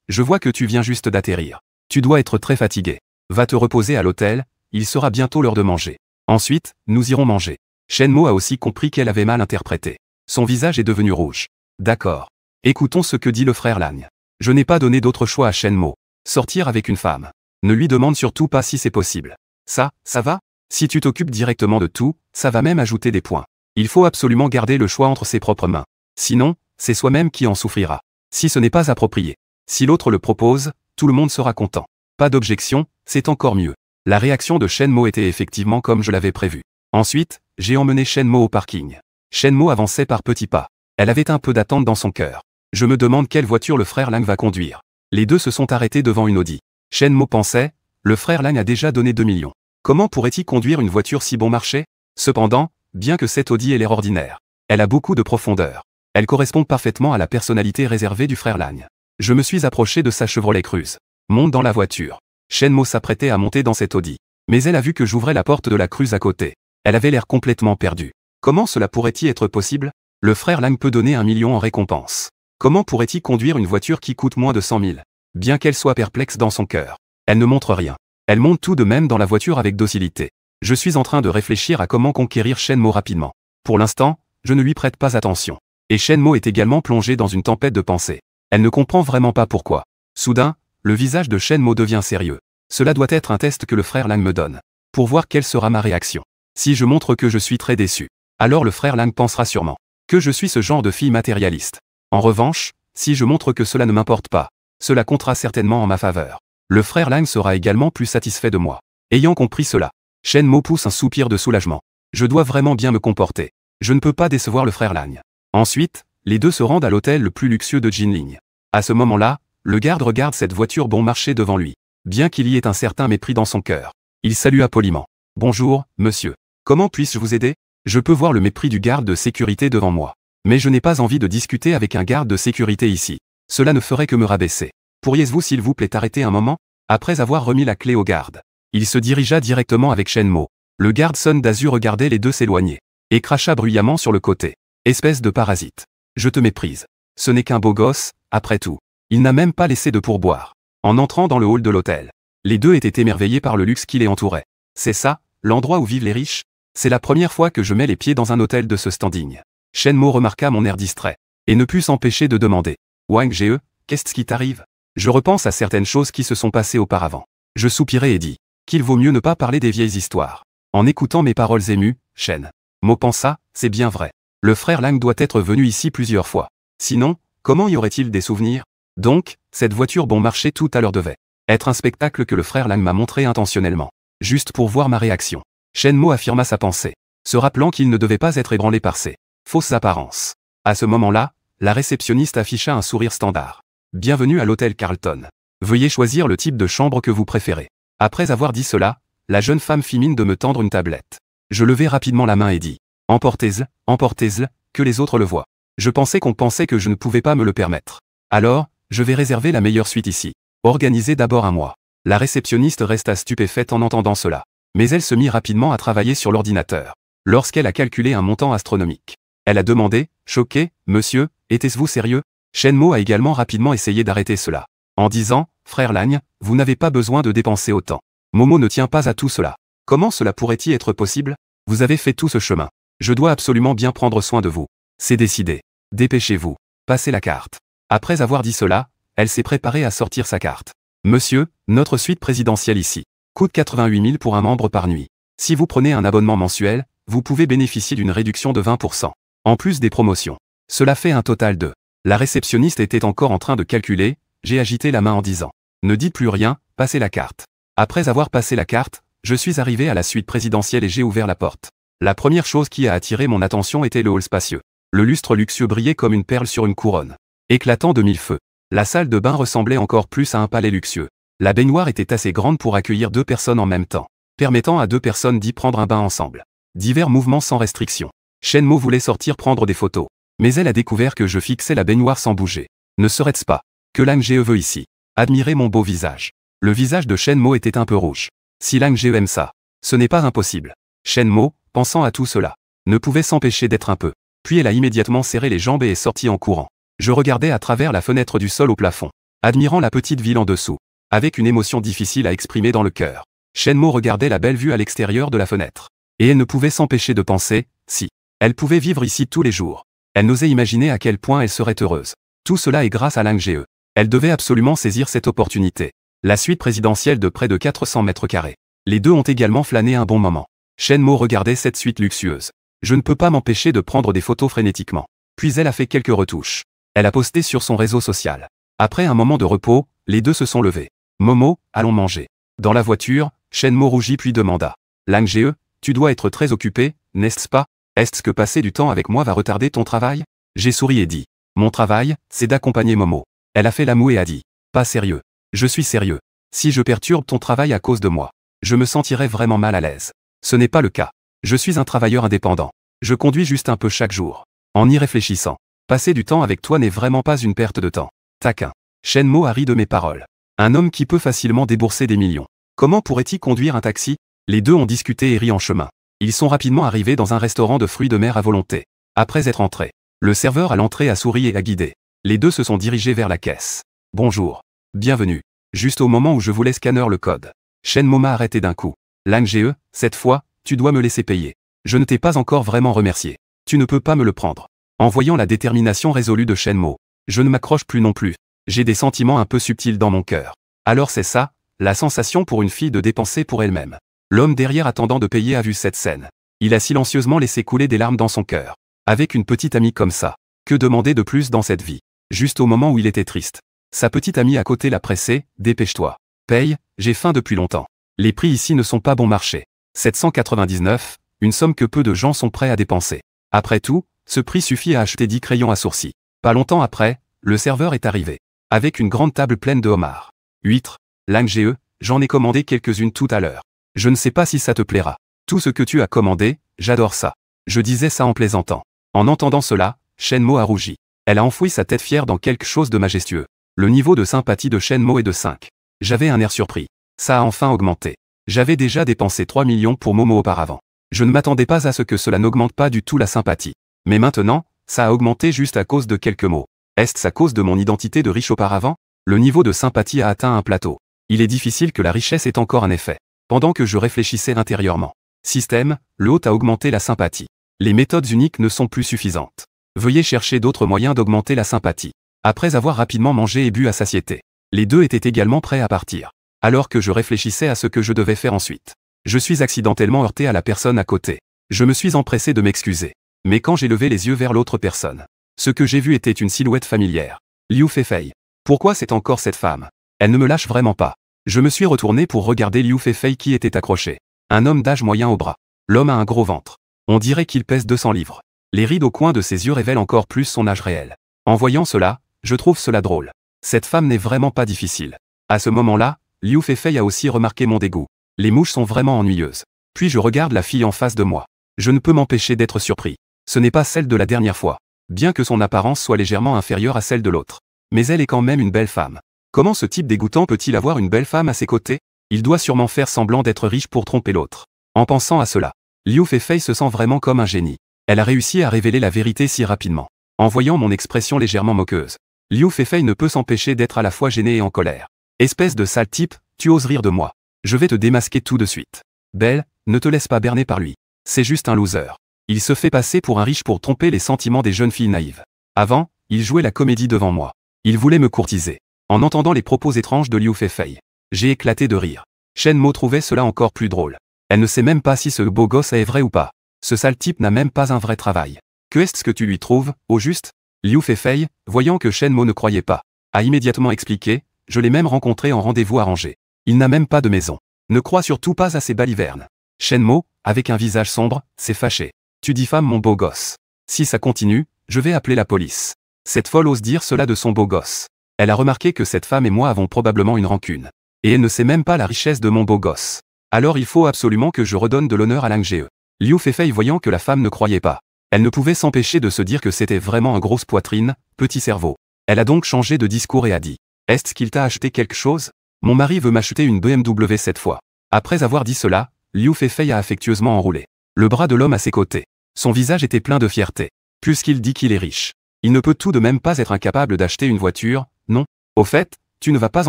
[SPEAKER 1] Je vois que tu viens juste d'atterrir. Tu dois être très fatigué. Va te reposer à l'hôtel, il sera bientôt l'heure de manger. Ensuite, nous irons manger. Shenmo a aussi compris qu'elle avait mal interprété. Son visage est devenu rouge. D'accord. Écoutons ce que dit le frère Lang. Je n'ai pas donné d'autre choix à Shenmo. Sortir avec une femme. Ne lui demande surtout pas si c'est possible. Ça va? Si tu t'occupes directement de tout, ça va même ajouter des points. Il faut absolument garder le choix entre ses propres mains. Sinon, c'est soi-même qui en souffrira. Si ce n'est pas approprié. Si l'autre le propose, tout le monde sera content. Pas d'objection, c'est encore mieux. La réaction de Shenmo était effectivement comme je l'avais prévu. Ensuite, j'ai emmené Shenmo au parking. Shenmo avançait par petits pas. Elle avait un peu d'attente dans son cœur. Je me demande quelle voiture le frère Lang va conduire. Les deux se sont arrêtés devant une Audi. Shenmo pensait, le frère Lang a déjà donné 2 millions. Comment pourrait-il conduire une voiture si bon marché? Cependant, bien que cette Audi ait l'air ordinaire, elle a beaucoup de profondeur. Elle correspond parfaitement à la personnalité réservée du frère Lang. Je me suis approché de sa Chevrolet Cruze. Monte dans la voiture. Shenmo s'apprêtait à monter dans cette Audi. Mais elle a vu que j'ouvrais la porte de la Cruze à côté. Elle avait l'air complètement perdue. Comment cela pourrait-il être possible? Le frère Lang peut donner 1 million en récompense. Comment pourrait-il conduire une voiture qui coûte moins de 100 000? Bien qu'elle soit perplexe dans son cœur. Elle ne montre rien. Elle monte tout de même dans la voiture avec docilité. Je suis en train de réfléchir à comment conquérir Shenmo rapidement. Pour l'instant, je ne lui prête pas attention. Et Shenmo est également plongée dans une tempête de pensées. Elle ne comprend vraiment pas pourquoi. Soudain, le visage de Shenmo devient sérieux. Cela doit être un test que le frère Lang me donne. Pour voir quelle sera ma réaction. Si je montre que je suis très déçu, alors le frère Lang pensera sûrement que je suis ce genre de fille matérialiste. En revanche, si je montre que cela ne m'importe pas, cela comptera certainement en ma faveur. Le frère Lang sera également plus satisfait de moi. Ayant compris cela, Shenmo pousse un soupir de soulagement. Je dois vraiment bien me comporter. Je ne peux pas décevoir le frère Lang. Ensuite, les deux se rendent à l'hôtel le plus luxueux de Jinling. À ce moment-là, le garde regarde cette voiture bon marché devant lui. Bien qu'il y ait un certain mépris dans son cœur, il salua poliment. Bonjour, monsieur. Comment puis-je vous aider? Je peux voir le mépris du garde de sécurité devant moi. Mais je n'ai pas envie de discuter avec un garde de sécurité ici. Cela ne ferait que me rabaisser. Pourriez-vous s'il vous plaît arrêter un moment? Après avoir remis la clé au garde, il se dirigea directement avec Shenmo. Le garde Sun d'Azur regardait les deux s'éloigner. Et cracha bruyamment sur le côté. Espèce de parasite. Je te méprise. Ce n'est qu'un beau gosse, après tout. Il n'a même pas laissé de pourboire. En entrant dans le hall de l'hôtel, les deux étaient émerveillés par le luxe qui les entourait. C'est ça, l'endroit où vivent les riches? C'est la première fois que je mets les pieds dans un hôtel de ce standing. Shenmo remarqua mon air distrait. Et ne put s'empêcher de demander. Wang Ge, qu'est-ce qui t'arrive? Je repense à certaines choses qui se sont passées auparavant. Je soupirai et dis qu'il vaut mieux ne pas parler des vieilles histoires. En écoutant mes paroles émues, Shenmo pensa, c'est bien vrai. Le frère Lang doit être venu ici plusieurs fois. Sinon, comment y aurait-il des souvenirs? Donc, cette voiture bon marché tout à l'heure devait être un spectacle que le frère Lang m'a montré intentionnellement. Juste pour voir ma réaction. Shenmo affirma sa pensée, se rappelant qu'il ne devait pas être ébranlé par ses fausses apparences. À ce moment-là, la réceptionniste afficha un sourire standard. Bienvenue à l'hôtel Carlton. Veuillez choisir le type de chambre que vous préférez. Après avoir dit cela, la jeune femme fit mine de me tendre une tablette. Je levai rapidement la main et dis, emportez-le, que les autres le voient. Je pensais qu'on pensait que je ne pouvais pas me le permettre. Alors, je vais réserver la meilleure suite ici. Organisez d'abord un mois. La réceptionniste resta stupéfaite en entendant cela. Mais elle se mit rapidement à travailler sur l'ordinateur. Lorsqu'elle a calculé un montant astronomique, elle a demandé, choquée, monsieur, était-ce-vous sérieux? Shenmo a également rapidement essayé d'arrêter cela. En disant, frère Lang, vous n'avez pas besoin de dépenser autant. Momo ne tient pas à tout cela. Comment cela pourrait-il être possible? Vous avez fait tout ce chemin. Je dois absolument bien prendre soin de vous. C'est décidé. Dépêchez-vous. Passez la carte. Après avoir dit cela, elle s'est préparée à sortir sa carte. Monsieur, notre suite présidentielle ici coûte 88 000 pour un membre par nuit. Si vous prenez un abonnement mensuel, vous pouvez bénéficier d'une réduction de 20%. En plus des promotions. Cela fait un total de... La réceptionniste était encore en train de calculer, j'ai agité la main en disant. Ne dites plus rien, passez la carte. Après avoir passé la carte, je suis arrivé à la suite présidentielle et j'ai ouvert la porte. La première chose qui a attiré mon attention était le hall spacieux. Le lustre luxueux brillait comme une perle sur une couronne. Éclatant de mille feux. La salle de bain ressemblait encore plus à un palais luxueux. La baignoire était assez grande pour accueillir 2 personnes en même temps, permettant à 2 personnes d'y prendre un bain ensemble. Divers mouvements sans restriction. Shenmo voulait sortir prendre des photos. Mais elle a découvert que je fixais la baignoire sans bouger. Ne serait-ce pas Que Lang Ge veut ici? Admirer mon beau visage. Le visage de Shen Mo était un peu rouge. Si Lang Ge aime ça, ce n'est pas impossible. Shen Mo, pensant à tout cela, ne pouvait s'empêcher d'être un peu. Puis elle a immédiatement serré les jambes et est sortie en courant. Je regardais à travers la fenêtre du sol au plafond, admirant la petite ville en dessous, avec une émotion difficile à exprimer dans le cœur. Shen Mo regardait la belle vue à l'extérieur de la fenêtre. Et elle ne pouvait s'empêcher de penser, si elle pouvait vivre ici tous les jours. Elle n'osait imaginer à quel point elle serait heureuse. Tout cela est grâce à Lang Ge. Elle devait absolument saisir cette opportunité. La suite présidentielle de près de 400 mètres carrés. Les deux ont également flâné un bon moment. Shen Mo regardait cette suite luxueuse. Je ne peux pas m'empêcher de prendre des photos frénétiquement. Puis elle a fait quelques retouches. Elle a posté sur son réseau social. Après un moment de repos, les deux se sont levés. Momo, allons manger. Dans la voiture, Shen Mo rougit puis demanda. Lang Ge, tu dois être très occupé, n'est-ce pas? Est-ce que passer du temps avec moi va retarder ton travail? J'ai souri et dit. Mon travail, c'est d'accompagner Momo. Elle a fait la moue et a dit. Pas sérieux. Je suis sérieux. Si je perturbe ton travail à cause de moi, je me sentirais vraiment mal à l'aise. Ce n'est pas le cas. Je suis un travailleur indépendant. Je conduis juste un peu chaque jour. En y réfléchissant. Passer du temps avec toi n'est vraiment pas une perte de temps. Taquin. Shen Mo a ri de mes paroles. Un homme qui peut facilement débourser des millions. Comment pourrait-il conduire un taxi? Les deux ont discuté et ri en chemin. Ils sont rapidement arrivés dans un restaurant de fruits de mer à volonté. Après être entrés, le serveur à l'entrée a souri et a guidé. Les deux se sont dirigés vers la caisse. Bonjour. Bienvenue. Juste au moment où je voulais scanner le code. Shen Mo m'a arrêté d'un coup. Lang Ge, cette fois, tu dois me laisser payer. Je ne t'ai pas encore vraiment remercié. Tu ne peux pas me le prendre. En voyant la détermination résolue de Shen Mo, je ne m'accroche plus non plus. J'ai des sentiments un peu subtils dans mon cœur. Alors c'est ça, la sensation pour une fille de dépenser pour elle-même. L'homme derrière attendant de payer a vu cette scène. Il a silencieusement laissé couler des larmes dans son cœur. Avec une petite amie comme ça, que demander de plus dans cette vie? Juste au moment où il était triste. Sa petite amie à côté l'a pressé, dépêche-toi. Paye, j'ai faim depuis longtemps. Les prix ici ne sont pas bon marché. 799, une somme que peu de gens sont prêts à dépenser. Après tout, ce prix suffit à acheter 10 crayons à sourcils. Pas longtemps après, le serveur est arrivé. Avec une grande table pleine de homards. Huîtres, Lang Ge, j'en ai commandé quelques-unes tout à l'heure. Je ne sais pas si ça te plaira. Tout ce que tu as commandé, j'adore ça. Je disais ça en plaisantant. En entendant cela, Shen Mo a rougi. Elle a enfoui sa tête fière dans quelque chose de majestueux. Le niveau de sympathie de Shen Mo est de 5. J'avais un air surpris. Ça a enfin augmenté. J'avais déjà dépensé 3 millions pour Momo auparavant. Je ne m'attendais pas à ce que cela n'augmente pas du tout la sympathie. Mais maintenant, ça a augmenté juste à cause de quelques mots. Est-ce à cause de mon identité de riche auparavant? Le niveau de sympathie a atteint un plateau. Il est difficile que la richesse ait encore un effet. Pendant que je réfléchissais intérieurement. Système, le haut a augmenté la sympathie. Les méthodes uniques ne sont plus suffisantes. Veuillez chercher d'autres moyens d'augmenter la sympathie. Après avoir rapidement mangé et bu à satiété, les deux étaient également prêts à partir. Alors que je réfléchissais à ce que je devais faire ensuite. Je suis accidentellement heurté à la personne à côté. Je me suis empressé de m'excuser. Mais quand j'ai levé les yeux vers l'autre personne, ce que j'ai vu était une silhouette familière. Liu Feifei. Pourquoi c'est encore cette femme? Elle ne me lâche vraiment pas. Je me suis retourné pour regarder Liu Feifei qui était accroché. Un homme d'âge moyen au bras. L'homme a un gros ventre. On dirait qu'il pèse 200 livres. Les rides au coin de ses yeux révèlent encore plus son âge réel. En voyant cela, je trouve cela drôle. Cette femme n'est vraiment pas difficile. À ce moment-là, Liu Feifei a aussi remarqué mon dégoût. Les mouches sont vraiment ennuyeuses. Puis je regarde la fille en face de moi. Je ne peux m'empêcher d'être surpris. Ce n'est pas celle de la dernière fois. Bien que son apparence soit légèrement inférieure à celle de l'autre. Mais elle est quand même une belle femme. Comment ce type dégoûtant peut-il avoir une belle femme à ses côtés? Il doit sûrement faire semblant d'être riche pour tromper l'autre. En pensant à cela, Liu Feifei se sent vraiment comme un génie. Elle a réussi à révéler la vérité si rapidement. En voyant mon expression légèrement moqueuse, Liu Feifei ne peut s'empêcher d'être à la fois gêné et en colère. Espèce de sale type, tu oses rire de moi. Je vais te démasquer tout de suite. Belle, ne te laisse pas berner par lui. C'est juste un loser. Il se fait passer pour un riche pour tromper les sentiments des jeunes filles naïves. Avant, il jouait la comédie devant moi. Il voulait me courtiser. En entendant les propos étranges de Liu Feifei, j'ai éclaté de rire. Shen Mo trouvait cela encore plus drôle. Elle ne sait même pas si ce beau gosse est vrai ou pas. Ce sale type n'a même pas un vrai travail. Que est-ce que tu lui trouves, au juste? Liu Feifei, voyant que Shen Mo ne croyait pas, a immédiatement expliqué, je l'ai même rencontré en rendez-vous arrangé. Il n'a même pas de maison. Ne crois surtout pas à ces balivernes. Shen Mo, avec un visage sombre, s'est fâché. Tu diffames mon beau gosse. Si ça continue, je vais appeler la police. Cette folle ose dire cela de son beau gosse. Elle a remarqué que cette femme et moi avons probablement une rancune. Et elle ne sait même pas la richesse de mon beau gosse. Alors il faut absolument que je redonne de l'honneur à Lang Ge. Liu Feifei voyant que la femme ne croyait pas. Elle ne pouvait s'empêcher de se dire que c'était vraiment un grosse poitrine, petit cerveau. Elle a donc changé de discours et a dit. Est-ce qu'il t'a acheté quelque chose? Mon mari veut m'acheter une BMW cette fois. Après avoir dit cela, Liu Feifei a affectueusement enroulé le bras de l'homme à ses côtés. Son visage était plein de fierté. Puisqu'il dit qu'il est riche, il ne peut tout de même pas être incapable d'acheter une voiture, non? Au fait, tu ne vas pas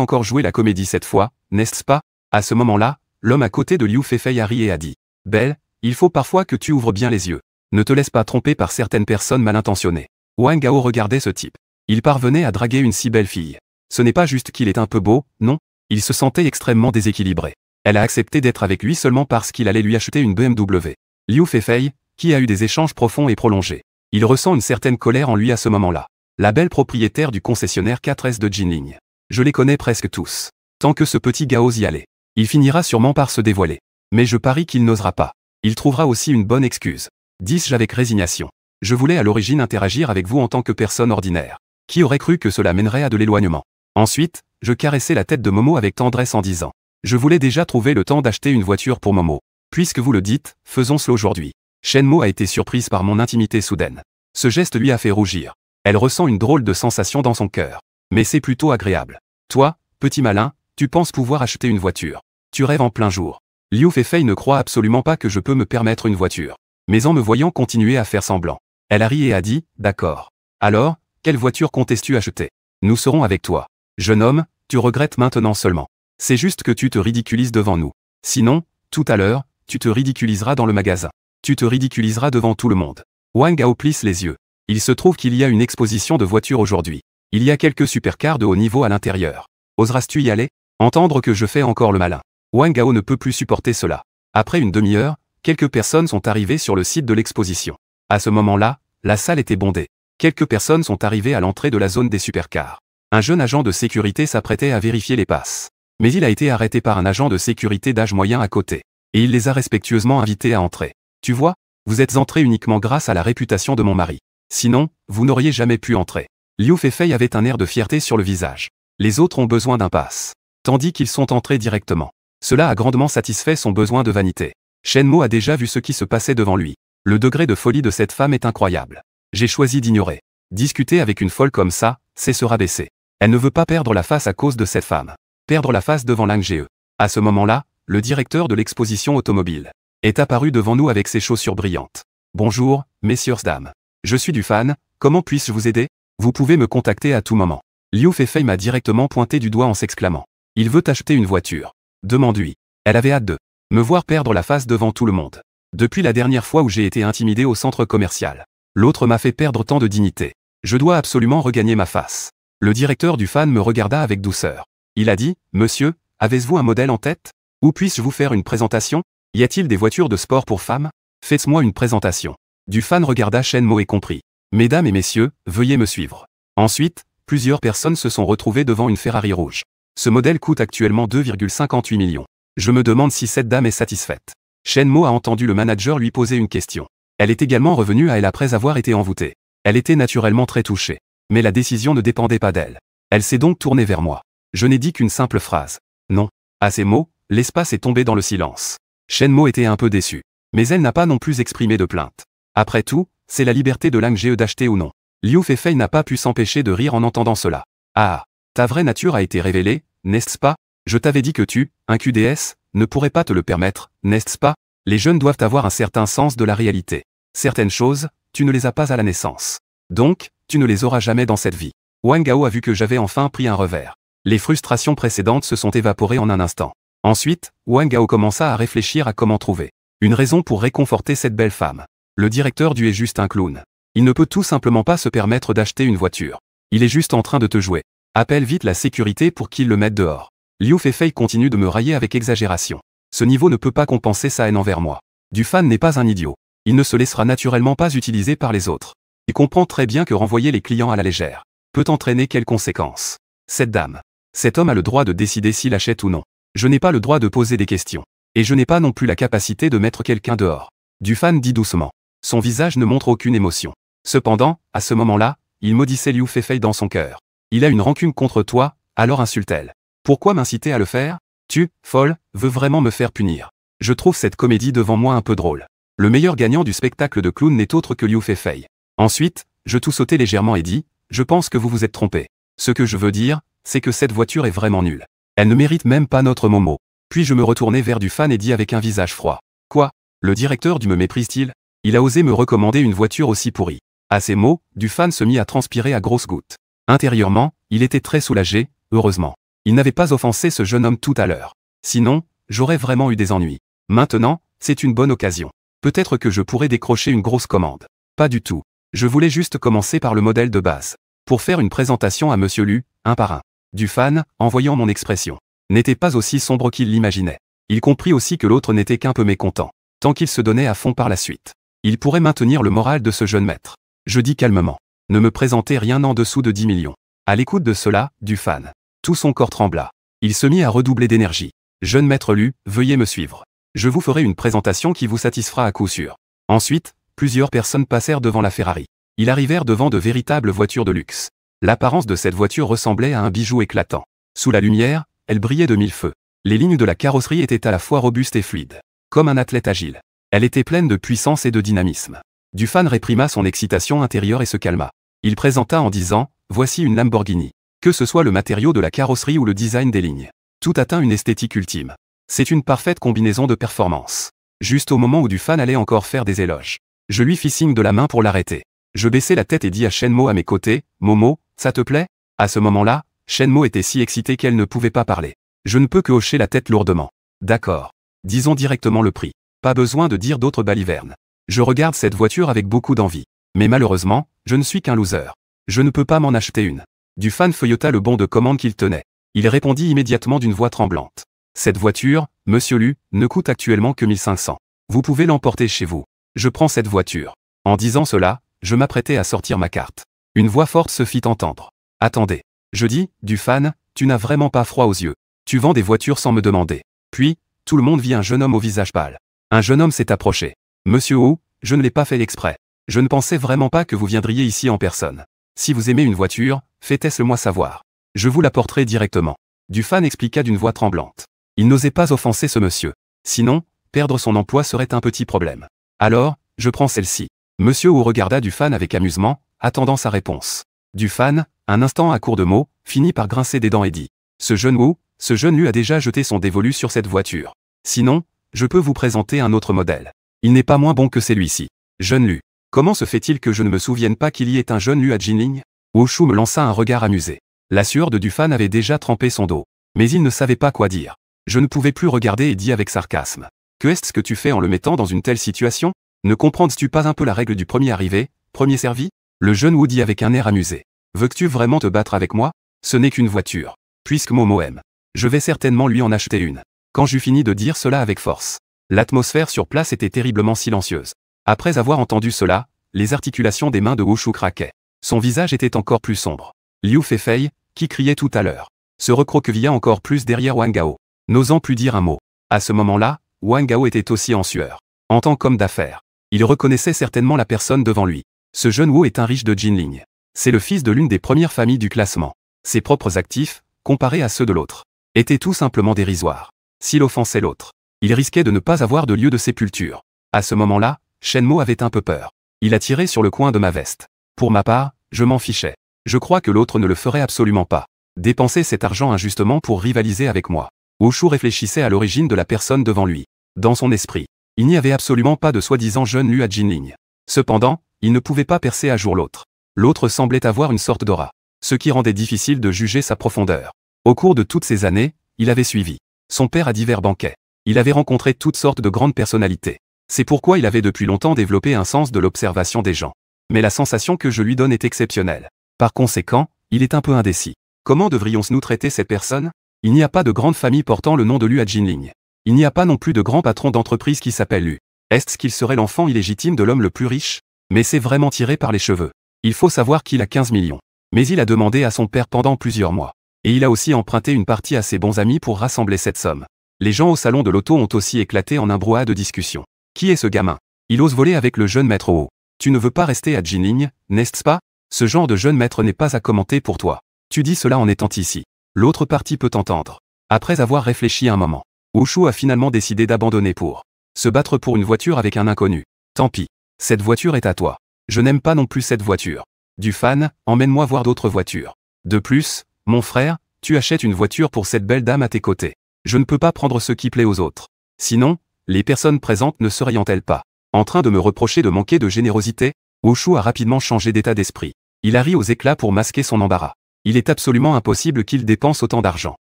[SPEAKER 1] encore jouer la comédie cette fois, n'est-ce pas? À ce moment-là, l'homme à côté de Liu Feifei a ri et a dit: Belle, il faut parfois que tu ouvres bien les yeux. Ne te laisse pas tromper par certaines personnes mal intentionnées. Wang Gao regardait ce type. Il parvenait à draguer une si belle fille. Ce n'est pas juste qu'il est un peu beau, non? Il se sentait extrêmement déséquilibré. Elle a accepté d'être avec lui seulement parce qu'il allait lui acheter une BMW. Liu Feifei, qui a eu des échanges profonds et prolongés. Il ressent une certaine colère en lui à ce moment-là. La belle propriétaire du concessionnaire 4S de Jinling. Je les connais presque tous. Tant que ce petit Gao y allait, il finira sûrement par se dévoiler. Mais je parie qu'il n'osera pas. Il trouvera aussi une bonne excuse. Dis-je avec résignation. Je voulais à l'origine interagir avec vous en tant que personne ordinaire. Qui aurait cru que cela mènerait à de l'éloignement? Ensuite, je caressais la tête de Momo avec tendresse en disant: je voulais déjà trouver le temps d'acheter une voiture pour Momo. Puisque vous le dites, faisons-le aujourd'hui. Shenmo a été surprise par mon intimité soudaine. Ce geste lui a fait rougir. Elle ressent une drôle de sensation dans son cœur. Mais c'est plutôt agréable. Toi, petit malin, tu penses pouvoir acheter une voiture. Tu rêves en plein jour. Liu Feifei ne croit absolument pas que je peux me permettre une voiture. Mais en me voyant continuer à faire semblant, elle a ri et a dit: d'accord. Alors, quelle voiture comptes-tu acheter? Nous serons avec toi. Jeune homme, tu regrettes maintenant seulement. C'est juste que tu te ridiculises devant nous. Sinon, tout à l'heure, tu te ridiculiseras dans le magasin. Tu te ridiculiseras devant tout le monde. Wang Gao plisse les yeux. Il se trouve qu'il y a une exposition de voitures aujourd'hui. Il y a quelques supercars de haut niveau à l'intérieur. Oseras-tu y aller? Entendre que je fais encore le malin. Wang Gao ne peut plus supporter cela. Après une demi-heure, quelques personnes sont arrivées sur le site de l'exposition. À ce moment-là, la salle était bondée. Quelques personnes sont arrivées à l'entrée de la zone des supercars. Un jeune agent de sécurité s'apprêtait à vérifier les passes. Mais il a été arrêté par un agent de sécurité d'âge moyen à côté. Et il les a respectueusement invités à entrer. Tu vois, vous êtes entrés uniquement grâce à la réputation de mon mari. Sinon, vous n'auriez jamais pu entrer. Liu Feifei avait un air de fierté sur le visage. Les autres ont besoin d'un pass. Tandis qu'ils sont entrés directement. Cela a grandement satisfait son besoin de vanité. Shenmo a déjà vu ce qui se passait devant lui. Le degré de folie de cette femme est incroyable. J'ai choisi d'ignorer. Discuter avec une folle comme ça, c'est se rabaisser. Elle ne veut pas perdre la face à cause de cette femme. Perdre la face devant Lang Ge. À ce moment-là, le directeur de l'exposition automobile est apparu devant nous avec ses chaussures brillantes. Bonjour, messieurs dames. Je suis du fan, comment puis-je vous aider? Vous pouvez me contacter à tout moment. Liu Feifei m'a directement pointé du doigt en s'exclamant: il veut acheter une voiture. Demande-lui. Elle avait hâte de me voir perdre la face devant tout le monde. Depuis la dernière fois où j'ai été intimidé au centre commercial, l'autre m'a fait perdre tant de dignité. Je dois absolument regagner ma face. Le directeur du fan me regarda avec douceur. Il a dit: monsieur, avez-vous un modèle en tête? Où puis-je vous faire une présentation? Y a-t-il des voitures de sport pour femmes? Faites-moi une présentation. Du fan regarda Shenmo et comprit. Mesdames et messieurs, veuillez me suivre. Ensuite, plusieurs personnes se sont retrouvées devant une Ferrari rouge. Ce modèle coûte actuellement 2,58 millions. Je me demande si cette dame est satisfaite. Shenmo a entendu le manager lui poser une question. Elle est également revenue à elle après avoir été envoûtée. Elle était naturellement très touchée. Mais la décision ne dépendait pas d'elle. Elle s'est donc tournée vers moi. Je n'ai dit qu'une simple phrase. Non. À ces mots, l'espace est tombé dans le silence. Shenmo était un peu déçue. Mais elle n'a pas non plus exprimé de plainte. Après tout, c'est la liberté de Lang Ge d'acheter ou non. Liu Feifei n'a pas pu s'empêcher de rire en entendant cela. Ah, ta vraie nature a été révélée, n'est-ce pas? Je t'avais dit que tu, un QDS, ne pourrais pas te le permettre, n'est-ce pas? Les jeunes doivent avoir un certain sens de la réalité. Certaines choses, tu ne les as pas à la naissance. Donc, tu ne les auras jamais dans cette vie. Wang Gao a vu que j'avais enfin pris un revers. Les frustrations précédentes se sont évaporées en un instant. Ensuite, Wang Gao commença à réfléchir à comment trouver une raison pour réconforter cette belle femme. Le directeur du est juste un clown. Il ne peut tout simplement pas se permettre d'acheter une voiture. Il est juste en train de te jouer. Appelle vite la sécurité pour qu'il le mette dehors. Liu Feifei continue de me railler avec exagération. Ce niveau ne peut pas compenser sa haine envers moi. Du fan n'est pas un idiot. Il ne se laissera naturellement pas utiliser par les autres. Il comprend très bien que renvoyer les clients à la légère peut entraîner quelles conséquences. Cette dame, cet homme a le droit de décider s'il achète ou non. Je n'ai pas le droit de poser des questions. Et je n'ai pas non plus la capacité de mettre quelqu'un dehors. Du fan dit doucement. Son visage ne montre aucune émotion. Cependant, à ce moment-là, il maudissait Liu Feifei dans son cœur. Il a une rancune contre toi, alors insulte-t-elle. Pourquoi m'inciter à le faire? Tu, folle, veux vraiment me faire punir. Je trouve cette comédie devant moi un peu drôle. Le meilleur gagnant du spectacle de clown n'est autre que Liu Feifei. Ensuite, je tout sautai légèrement et dis: je pense que vous vous êtes trompé. Ce que je veux dire, c'est que cette voiture est vraiment nulle. Elle ne mérite même pas notre Momo. Puis je me retournai vers Dufan et dis avec un visage froid. Quoi? Le directeur du me méprise-t-il? Il a osé me recommander une voiture aussi pourrie. À ces mots, Dufan se mit à transpirer à grosses gouttes. Intérieurement, il était très soulagé, heureusement. Il n'avait pas offensé ce jeune homme tout à l'heure. Sinon, j'aurais vraiment eu des ennuis. Maintenant, c'est une bonne occasion. Peut-être que je pourrais décrocher une grosse commande. Pas du tout. Je voulais juste commencer par le modèle de base. Pour faire une présentation à Monsieur Lu, un par un. Dufan, en voyant mon expression, n'était pas aussi sombre qu'il l'imaginait. Il comprit aussi que l'autre n'était qu'un peu mécontent. Tant qu'il se donnait à fond par la suite, il pourrait maintenir le moral de ce jeune maître. Je dis calmement. Ne me présentez rien en dessous de 10 millions. À l'écoute de cela, Dufan, tout son corps trembla. Il se mit à redoubler d'énergie. Jeune maître Lu, veuillez me suivre. Je vous ferai une présentation qui vous satisfera à coup sûr. Ensuite, plusieurs personnes passèrent devant la Ferrari. Ils arrivèrent devant de véritables voitures de luxe. L'apparence de cette voiture ressemblait à un bijou éclatant. Sous la lumière, elle brillait de mille feux. Les lignes de la carrosserie étaient à la fois robustes et fluides. Comme un athlète agile. Elle était pleine de puissance et de dynamisme. Dufan réprima son excitation intérieure et se calma. Il présenta en disant, voici une Lamborghini. Que ce soit le matériau de la carrosserie ou le design des lignes. Tout atteint une esthétique ultime. C'est une parfaite combinaison de performance. Juste au moment où Dufan allait encore faire des éloges. Je lui fis signe de la main pour l'arrêter. Je baissai la tête et dis à Shenmo à mes côtés, Momo, ça te plaît? À ce moment-là, Shenmo était si excitée qu'elle ne pouvait pas parler. Je ne peux que hocher la tête lourdement. D'accord. Disons directement le prix. Pas besoin de dire d'autres balivernes. Je regarde cette voiture avec beaucoup d'envie. Mais malheureusement, je ne suis qu'un loser. Je ne peux pas m'en acheter une. Dufan feuilleta le bon de commande qu'il tenait. Il répondit immédiatement d'une voix tremblante. Cette voiture, Monsieur Lu, ne coûte actuellement que 1500. Vous pouvez l'emporter chez vous. Je prends cette voiture. En disant cela, je m'apprêtais à sortir ma carte. Une voix forte se fit entendre. Attendez. Je dis, Dufan, tu n'as vraiment pas froid aux yeux. Tu vends des voitures sans me demander. Puis, tout le monde vit un jeune homme au visage pâle. Un jeune homme s'est approché. Monsieur Wu, je ne l'ai pas fait exprès. Je ne pensais vraiment pas que vous viendriez ici en personne. Si vous aimez une voiture, faites-le moi savoir. Je vous l'apporterai directement. Dufan expliqua d'une voix tremblante. Il n'osait pas offenser ce monsieur. Sinon, perdre son emploi serait un petit problème. Alors, je prends celle-ci. Monsieur Wu regarda Dufan avec amusement, attendant sa réponse. Dufan, un instant à court de mots, finit par grincer des dents et dit. Ce jeune Lu a déjà jeté son dévolu sur cette voiture. Sinon, je peux vous présenter un autre modèle. Il n'est pas moins bon que celui-ci. Jeune Lu. Comment se fait-il que je ne me souvienne pas qu'il y ait un jeune Lu à Jinling? Wushu me lança un regard amusé. La sueur de Dufan avait déjà trempé son dos. Mais il ne savait pas quoi dire. Je ne pouvais plus regarder et dit avec sarcasme. Que est-ce que tu fais en le mettant dans une telle situation? Ne comprends-tu pas un peu la règle du premier arrivé, premier servi? Le jeune Wu dit avec un air amusé. Veux-tu vraiment te battre avec moi? Ce n'est qu'une voiture. Puisque Momo aime. Je vais certainement lui en acheter une. Quand j'eus fini de dire cela avec force. L'atmosphère sur place était terriblement silencieuse. Après avoir entendu cela, les articulations des mains de Wushu craquaient. Son visage était encore plus sombre. Liu Feifei, qui criait tout à l'heure, se recroquevilla encore plus derrière Wang Gao, n'osant plus dire un mot. À ce moment-là, Wang Gao était aussi en sueur. En tant qu'homme d'affaires, il reconnaissait certainement la personne devant lui. Ce jeune Wu est un riche de Jinling. C'est le fils de l'une des premières familles du classement. Ses propres actifs, comparés à ceux de l'autre, étaient tout simplement dérisoires. S'il offensait l'autre, il risquait de ne pas avoir de lieu de sépulture. À ce moment-là, Shenmo avait un peu peur. Il a tiré sur le coin de ma veste. Pour ma part, je m'en fichais. Je crois que l'autre ne le ferait absolument pas. Dépenser cet argent injustement pour rivaliser avec moi. Wushu réfléchissait à l'origine de la personne devant lui. Dans son esprit, il n'y avait absolument pas de soi-disant jeune Lu à Jinling. Cependant, il ne pouvait pas percer à jour l'autre. L'autre semblait avoir une sorte d'aura, ce qui rendait difficile de juger sa profondeur. Au cours de toutes ces années, il avait suivi son père à divers banquets. Il avait rencontré toutes sortes de grandes personnalités. C'est pourquoi il avait depuis longtemps développé un sens de l'observation des gens. Mais la sensation que je lui donne est exceptionnelle. Par conséquent, il est un peu indécis. Comment devrions-nous traiter cette personne? Il n'y a pas de grande famille portant le nom de Lu à Jinling. Il n'y a pas non plus de grand patron d'entreprise qui s'appelle Lu. Est-ce qu'il serait l'enfant illégitime de l'homme le plus riche? Mais c'est vraiment tiré par les cheveux. Il faut savoir qu'il a 15 millions. Mais il a demandé à son père pendant plusieurs mois. Et il a aussi emprunté une partie à ses bons amis pour rassembler cette somme. Les gens au salon de l'auto ont aussi éclaté en un brouhaha de discussion. Qui est ce gamin? Il ose voler avec le jeune maître Ho. Tu ne veux pas rester à Jinling, n'est-ce pas? Ce genre de jeune maître n'est pas à commenter pour toi. Tu dis cela en étant ici. L'autre partie peut t'entendre. Après avoir réfléchi un moment, Wushu a finalement décidé d'abandonner pour se battre pour une voiture avec un inconnu. Tant pis. Cette voiture est à toi. Je n'aime pas non plus cette voiture. Dufan, emmène-moi voir d'autres voitures. De plus, mon frère, tu achètes une voiture pour cette belle dame à tes côtés. Je ne peux pas prendre ce qui plaît aux autres. Sinon, les personnes présentes ne seriont-elles pas en train de me reprocher de manquer de générosité? Wushu a rapidement changé d'état d'esprit. Il a ri aux éclats pour masquer son embarras. Il est absolument impossible qu'il dépense autant d'argent.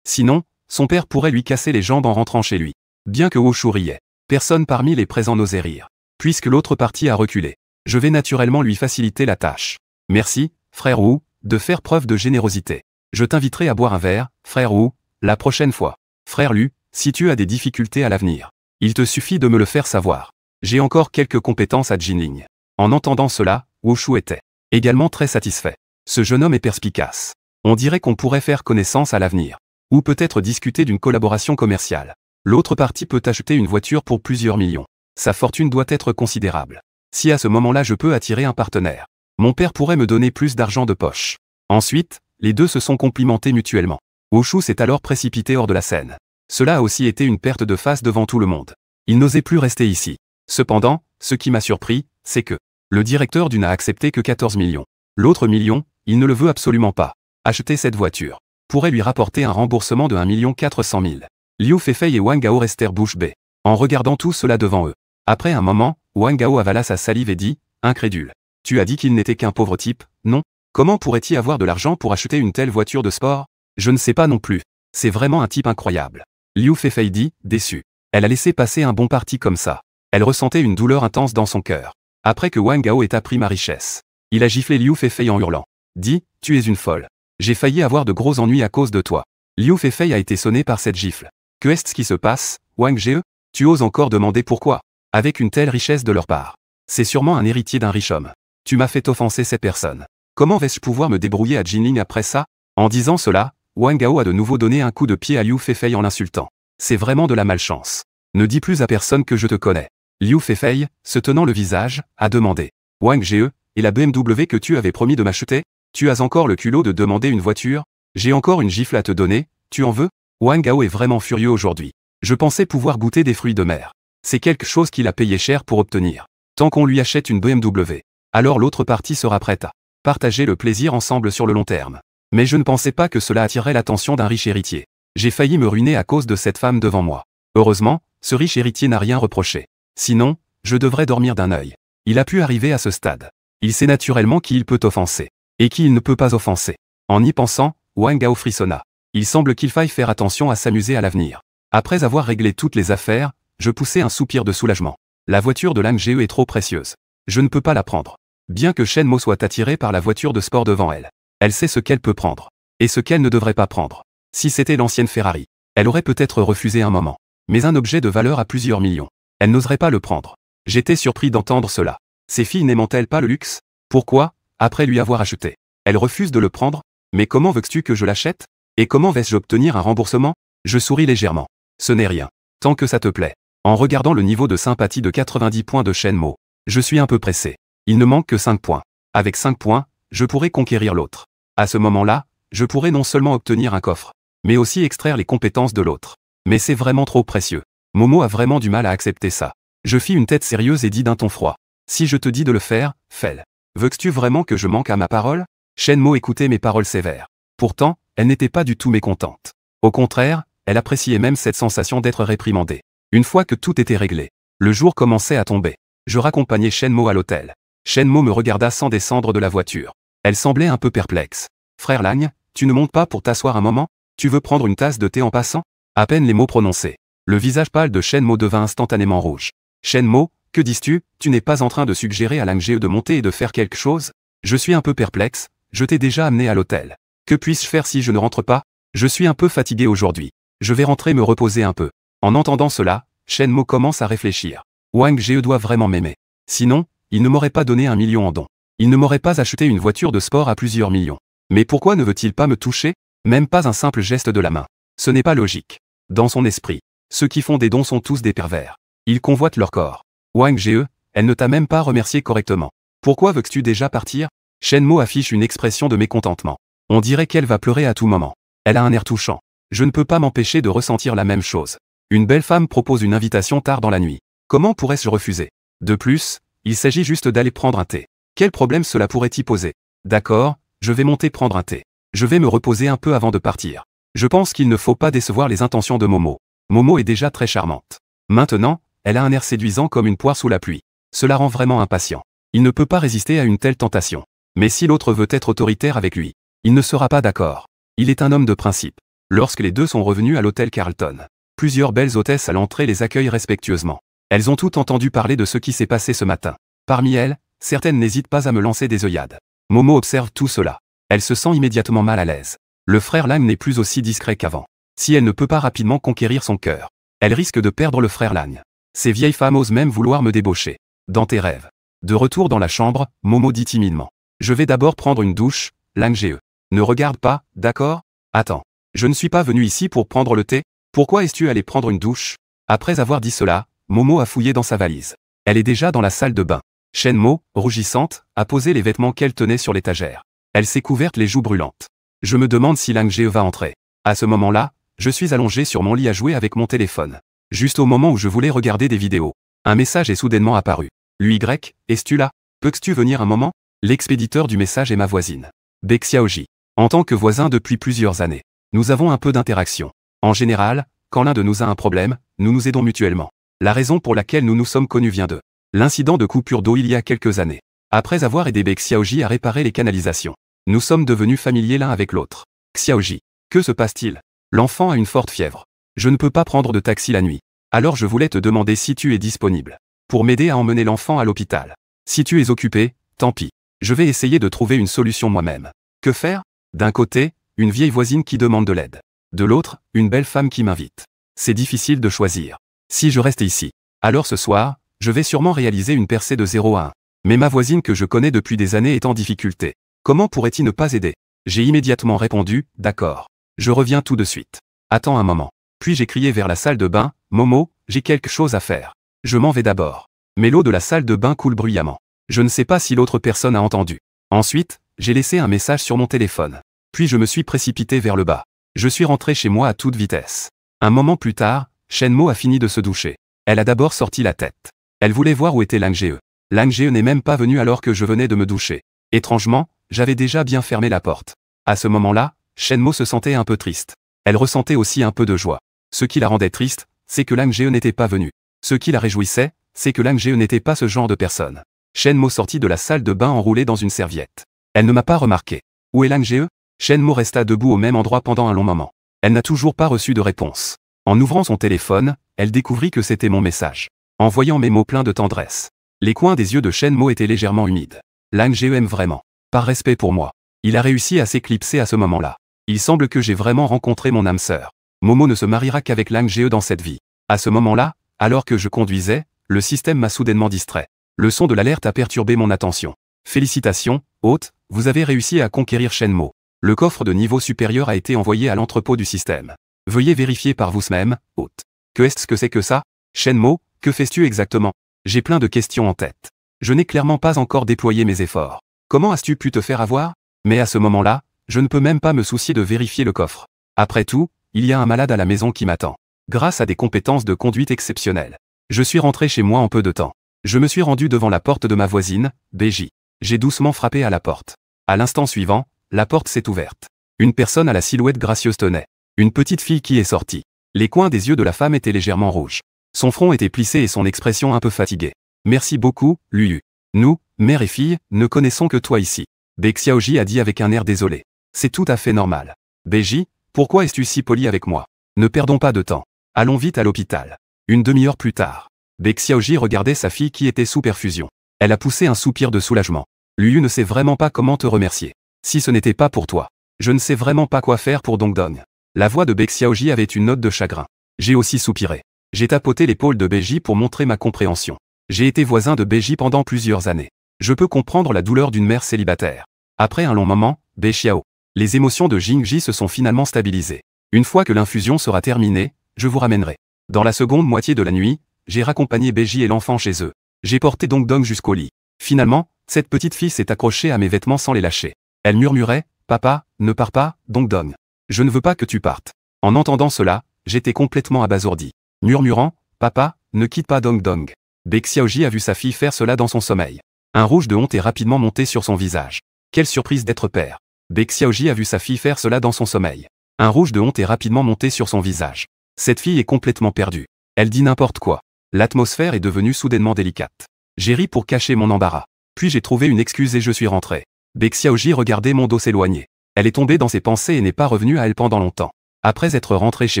[SPEAKER 1] Sinon, son père pourrait lui casser les jambes en rentrant chez lui. Bien que Wushu riait, personne parmi les présents n'osait rire. Puisque l'autre partie a reculé, je vais naturellement lui faciliter la tâche. Merci, frère Wu, de faire preuve de générosité. Je t'inviterai à boire un verre, frère Wu, la prochaine fois. Frère Lu, si tu as des difficultés à l'avenir, il te suffit de me le faire savoir. J'ai encore quelques compétences à Jinling. En entendant cela, Wushu était également très satisfait. Ce jeune homme est perspicace. On dirait qu'on pourrait faire connaissance à l'avenir. Ou peut-être discuter d'une collaboration commerciale. L'autre partie peut acheter une voiture pour plusieurs millions. Sa fortune doit être considérable. Si à ce moment-là je peux attirer un partenaire, mon père pourrait me donner plus d'argent de poche. Ensuite, les deux se sont complimentés mutuellement. Wushu s'est alors précipité hors de la scène. Cela a aussi été une perte de face devant tout le monde. Il n'osait plus rester ici. Cependant, ce qui m'a surpris, c'est que le directeur n'a accepté que 14 millions. L'autre million, il ne le veut absolument pas. Acheter cette voiture pourrait lui rapporter un remboursement de 1 400 000. Liu Feifei et Wang Gao restèrent bouche bée, en regardant tout cela devant eux. Après un moment, Wang Gao avala sa salive et dit, incrédule. Tu as dit qu'il n'était qu'un pauvre type, non? Comment pourrait-il avoir de l'argent pour acheter une telle voiture de sport? Je ne sais pas non plus. C'est vraiment un type incroyable. Liu Feifei dit, déçu. Elle a laissé passer un bon parti comme ça. Elle ressentait une douleur intense dans son cœur. Après que Wang Gao ait appris ma richesse, il a giflé Liu Feifei en hurlant. Dis, tu es une folle. J'ai failli avoir de gros ennuis à cause de toi. Liu Feifei a été sonné par cette gifle. Que est-ce qui se passe, Wang Ge? Tu oses encore demander pourquoi? Avec une telle richesse de leur part. C'est sûrement un héritier d'un riche homme. Tu m'as fait offenser cette personne. Comment vais-je pouvoir me débrouiller à Jinling après ça? En disant cela, Wang Gao a de nouveau donné un coup de pied à Liu Feifei en l'insultant. C'est vraiment de la malchance. Ne dis plus à personne que je te connais. Liu Feifei, se tenant le visage, a demandé. Wang Ge, et la BMW que tu avais promis de m'acheter? Tu as encore le culot de demander une voiture? J'ai encore une gifle à te donner, tu en veux? Wang Gao est vraiment furieux aujourd'hui. Je pensais pouvoir goûter des fruits de mer. C'est quelque chose qu'il a payé cher pour obtenir. Tant qu'on lui achète une BMW, alors l'autre partie sera prête à partager le plaisir ensemble sur le long terme. Mais je ne pensais pas que cela attirerait l'attention d'un riche héritier. J'ai failli me ruiner à cause de cette femme devant moi. Heureusement, ce riche héritier n'a rien reproché. Sinon, je devrais dormir d'un œil. Il a pu arriver à ce stade. Il sait naturellement qui il peut offenser, et qui il ne peut pas offenser. En y pensant, Wang Gao frissonna. Il semble qu'il faille faire attention à s'amuser à l'avenir. Après avoir réglé toutes les affaires, je poussai un soupir de soulagement. La voiture de Lang Ge est trop précieuse. Je ne peux pas la prendre. Bien que Shen Mo soit attirée par la voiture de sport devant elle, elle sait ce qu'elle peut prendre, et ce qu'elle ne devrait pas prendre. Si c'était l'ancienne Ferrari, elle aurait peut-être refusé un moment. Mais un objet de valeur à plusieurs millions, elle n'oserait pas le prendre. J'étais surpris d'entendre cela. Ces filles n'aiment-elles pas le luxe? Pourquoi, après lui avoir acheté, elle refuse de le prendre? Mais comment veux-tu que je l'achète? Et comment vais-je obtenir un remboursement? Je souris légèrement. Ce n'est rien. Tant que ça te plaît. En regardant le niveau de sympathie de 90 points de Shen Mo, je suis un peu pressé. Il ne manque que 5 points. Avec 5 points, je pourrais conquérir l'autre. À ce moment-là, je pourrais non seulement obtenir un coffre, mais aussi extraire les compétences de l'autre. Mais c'est vraiment trop précieux. Momo a vraiment du mal à accepter ça. Je fis une tête sérieuse et dis d'un ton froid. Si je te dis de le faire, fais-le. Veux-tu vraiment que je manque à ma parole? Shen Mo écoutait mes paroles sévères. Pourtant, elle n'était pas du tout mécontente. Au contraire, elle appréciait même cette sensation d'être réprimandée. Une fois que tout était réglé, le jour commençait à tomber. Je raccompagnai Shen Mo à l'hôtel. Shen Mo me regarda sans descendre de la voiture. Elle semblait un peu perplexe. Frère Lang, tu ne montes pas pour t'asseoir un moment? Tu veux prendre une tasse de thé en passant? À peine les mots prononcés, le visage pâle de Shen Mo devint instantanément rouge. Shen Mo, que dis-tu? Tu n'es pas en train de suggérer à Lang Ge de monter et de faire quelque chose? Je suis un peu perplexe, je t'ai déjà amené à l'hôtel. Que puis-je faire si je ne rentre pas? Je suis un peu fatigué aujourd'hui. Je vais rentrer me reposer un peu. En entendant cela, Shen Mo commence à réfléchir. Wang Ge doit vraiment m'aimer. Sinon, il ne m'aurait pas donné 1 million en don. Il ne m'aurait pas acheté une voiture de sport à plusieurs millions. Mais pourquoi ne veut-il pas me toucher? Même pas un simple geste de la main. Ce n'est pas logique. Dans son esprit, ceux qui font des dons sont tous des pervers. Ils convoitent leur corps. Wang Ge, elle ne t'a même pas remercié correctement. Pourquoi veux-tu déjà partir? Shen Mo affiche une expression de mécontentement. On dirait qu'elle va pleurer à tout moment. Elle a un air touchant. Je ne peux pas m'empêcher de ressentir la même chose. Une belle femme propose une invitation tard dans la nuit. Comment pourrais-je refuser? De plus, il s'agit juste d'aller prendre un thé. Quel problème cela pourrait y poser? D'accord, je vais monter prendre un thé. Je vais me reposer un peu avant de partir. Je pense qu'il ne faut pas décevoir les intentions de Momo. Momo est déjà très charmante. Maintenant, elle a un air séduisant comme une poire sous la pluie. Cela rend vraiment impatient. Il ne peut pas résister à une telle tentation. Mais si l'autre veut être autoritaire avec lui, il ne sera pas d'accord. Il est un homme de principe. Lorsque les deux sont revenus à l'hôtel Carlton, plusieurs belles hôtesses à l'entrée les accueillent respectueusement. Elles ont toutes entendu parler de ce qui s'est passé ce matin. Parmi elles, certaines n'hésitent pas à me lancer des œillades. Momo observe tout cela. Elle se sent immédiatement mal à l'aise. Le frère Lang n'est plus aussi discret qu'avant. Si elle ne peut pas rapidement conquérir son cœur, elle risque de perdre le frère Lang. Ces vieilles femmes osent même vouloir me débaucher. Dans tes rêves. De retour dans la chambre, Momo dit timidement. Je vais d'abord prendre une douche, Lang Ge. Ne regarde pas, d'accord? Attends. Je ne suis pas venu ici pour prendre le thé. Pourquoi es-tu allé prendre une douche? Après avoir dit cela, Momo a fouillé dans sa valise. Elle est déjà dans la salle de bain. Shenmo, rougissante, a posé les vêtements qu'elle tenait sur l'étagère. Elle s'est couverte les joues brûlantes. Je me demande si Lang Ge va entrer. À ce moment-là, je suis allongé sur mon lit à jouer avec mon téléphone. Juste au moment où je voulais regarder des vidéos, un message est soudainement apparu. Lui Y, es-tu là? Peux-tu venir un moment? L'expéditeur du message est ma voisine. Baek Xiaoji. En tant que voisin depuis plusieurs années, nous avons un peu d'interaction. En général, quand l'un de nous a un problème, nous nous aidons mutuellement. La raison pour laquelle nous nous sommes connus vient de l'incident de coupure d'eau il y a quelques années. Après avoir aidé Baek Xiaoji à réparer les canalisations, nous sommes devenus familiers l'un avec l'autre. Xiaoji. Que se passe-t-il? L'enfant a une forte fièvre. Je ne peux pas prendre de taxi la nuit. Alors je voulais te demander si tu es disponible pour m'aider à emmener l'enfant à l'hôpital. Si tu es occupé, tant pis. Je vais essayer de trouver une solution moi-même. Que faire? D'un côté, une vieille voisine qui demande de l'aide. De l'autre, une belle femme qui m'invite. C'est difficile de choisir. Si je reste ici, alors ce soir, je vais sûrement réaliser une percée de 0 à 1. Mais ma voisine que je connais depuis des années est en difficulté. Comment pourrait-il ne pas aider? J'ai immédiatement répondu, d'accord. Je reviens tout de suite. Attends un moment. Puis j'ai crié vers la salle de bain, Momo, j'ai quelque chose à faire. Je m'en vais d'abord. Mais l'eau de la salle de bain coule bruyamment. Je ne sais pas si l'autre personne a entendu. Ensuite, j'ai laissé un message sur mon téléphone. Puis je me suis précipité vers le bas. Je suis rentré chez moi à toute vitesse. Un moment plus tard, Shenmo a fini de se doucher. Elle a d'abord sorti la tête. Elle voulait voir où était Lang Ge. Lang Ge n'est même pas venu alors que je venais de me doucher. Étrangement, j'avais déjà bien fermé la porte. À ce moment-là, Shenmo se sentait un peu triste. Elle ressentait aussi un peu de joie. Ce qui la rendait triste, c'est que Lang Ge n'était pas venu. Ce qui la réjouissait, c'est que Lang Ge n'était pas ce genre de personne. Shenmo sortit de la salle de bain enroulée dans une serviette. Elle ne m'a pas remarqué. Où est Lang Ge? Shenmo resta debout au même endroit pendant un long moment. Elle n'a toujours pas reçu de réponse. En ouvrant son téléphone, elle découvrit que c'était mon message. En voyant mes mots pleins de tendresse, les coins des yeux de Shenmo étaient légèrement humides. Lang Ge aime vraiment. Par respect pour moi, il a réussi à s'éclipser à ce moment-là. Il semble que j'ai vraiment rencontré mon âme sœur. Momo ne se mariera qu'avec Lang Ge dans cette vie. À ce moment-là, alors que je conduisais, le système m'a soudainement distrait. Le son de l'alerte a perturbé mon attention. Félicitations, hôte, vous avez réussi à conquérir Shenmo. Le coffre de niveau supérieur a été envoyé à l'entrepôt du système. Veuillez vérifier par vous-même, hôte. Que est-ce que c'est que ça? Shenmo, que fais-tu exactement? J'ai plein de questions en tête. Je n'ai clairement pas encore déployé mes efforts. Comment as-tu pu te faire avoir? Mais à ce moment-là, je ne peux même pas me soucier de vérifier le coffre. Après tout, il y a un malade à la maison qui m'attend. Grâce à des compétences de conduite exceptionnelles, je suis rentré chez moi en peu de temps. Je me suis rendu devant la porte de ma voisine, Beji. J'ai doucement frappé à la porte. À l'instant suivant, la porte s'est ouverte. Une personne à la silhouette gracieuse tenait une petite fille qui est sortie. Les coins des yeux de la femme étaient légèrement rouges. Son front était plissé et son expression un peu fatiguée. Merci beaucoup, Luyu. Nous, mère et fille, ne connaissons que toi ici. Baek Xiaoji a dit avec un air désolé. C'est tout à fait normal. Beji, pourquoi es-tu si poli avec moi? Ne perdons pas de temps. Allons vite à l'hôpital. Une demi-heure plus tard. Baek Xiaoji regardait sa fille qui était sous perfusion. Elle a poussé un soupir de soulagement. Luyu ne sait vraiment pas comment te remercier. Si ce n'était pas pour toi, je ne sais vraiment pas quoi faire pour Dongdong. La voix de Baek Xiaoji avait une note de chagrin. J'ai aussi soupiré. J'ai tapoté l'épaule de Beji pour montrer ma compréhension. J'ai été voisin de Beji pendant plusieurs années. Je peux comprendre la douleur d'une mère célibataire. Après un long moment, Bexiao. Les émotions de Jingji se sont finalement stabilisées. Une fois que l'infusion sera terminée, je vous ramènerai. Dans la seconde moitié de la nuit, j'ai raccompagné Beji et l'enfant chez eux. J'ai porté Dongdong jusqu'au lit. Finalement, cette petite fille s'est accrochée à mes vêtements sans les lâcher. Elle murmurait, « Papa, ne pars pas, Dongdong. Je ne veux pas que tu partes. » En entendant cela, j'étais complètement abasourdi. Murmurant, « Papa, ne quitte pas Dongdong. » Baek Xiaoji a vu sa fille faire cela dans son sommeil. Un rouge de honte est rapidement monté sur son visage. Quelle surprise d'être père. Baek Xiaoji a vu sa fille faire cela dans son sommeil. Un rouge de honte est rapidement monté sur son visage. Cette fille est complètement perdue. Elle dit n'importe quoi. L'atmosphère est devenue soudainement délicate. J'ai ri pour cacher mon embarras. Puis j'ai trouvé une excuse et je suis rentré. Baek Xiaoji regardait mon dos s'éloigner. Elle est tombée dans ses pensées et n'est pas revenue à elle pendant longtemps. Après être rentré chez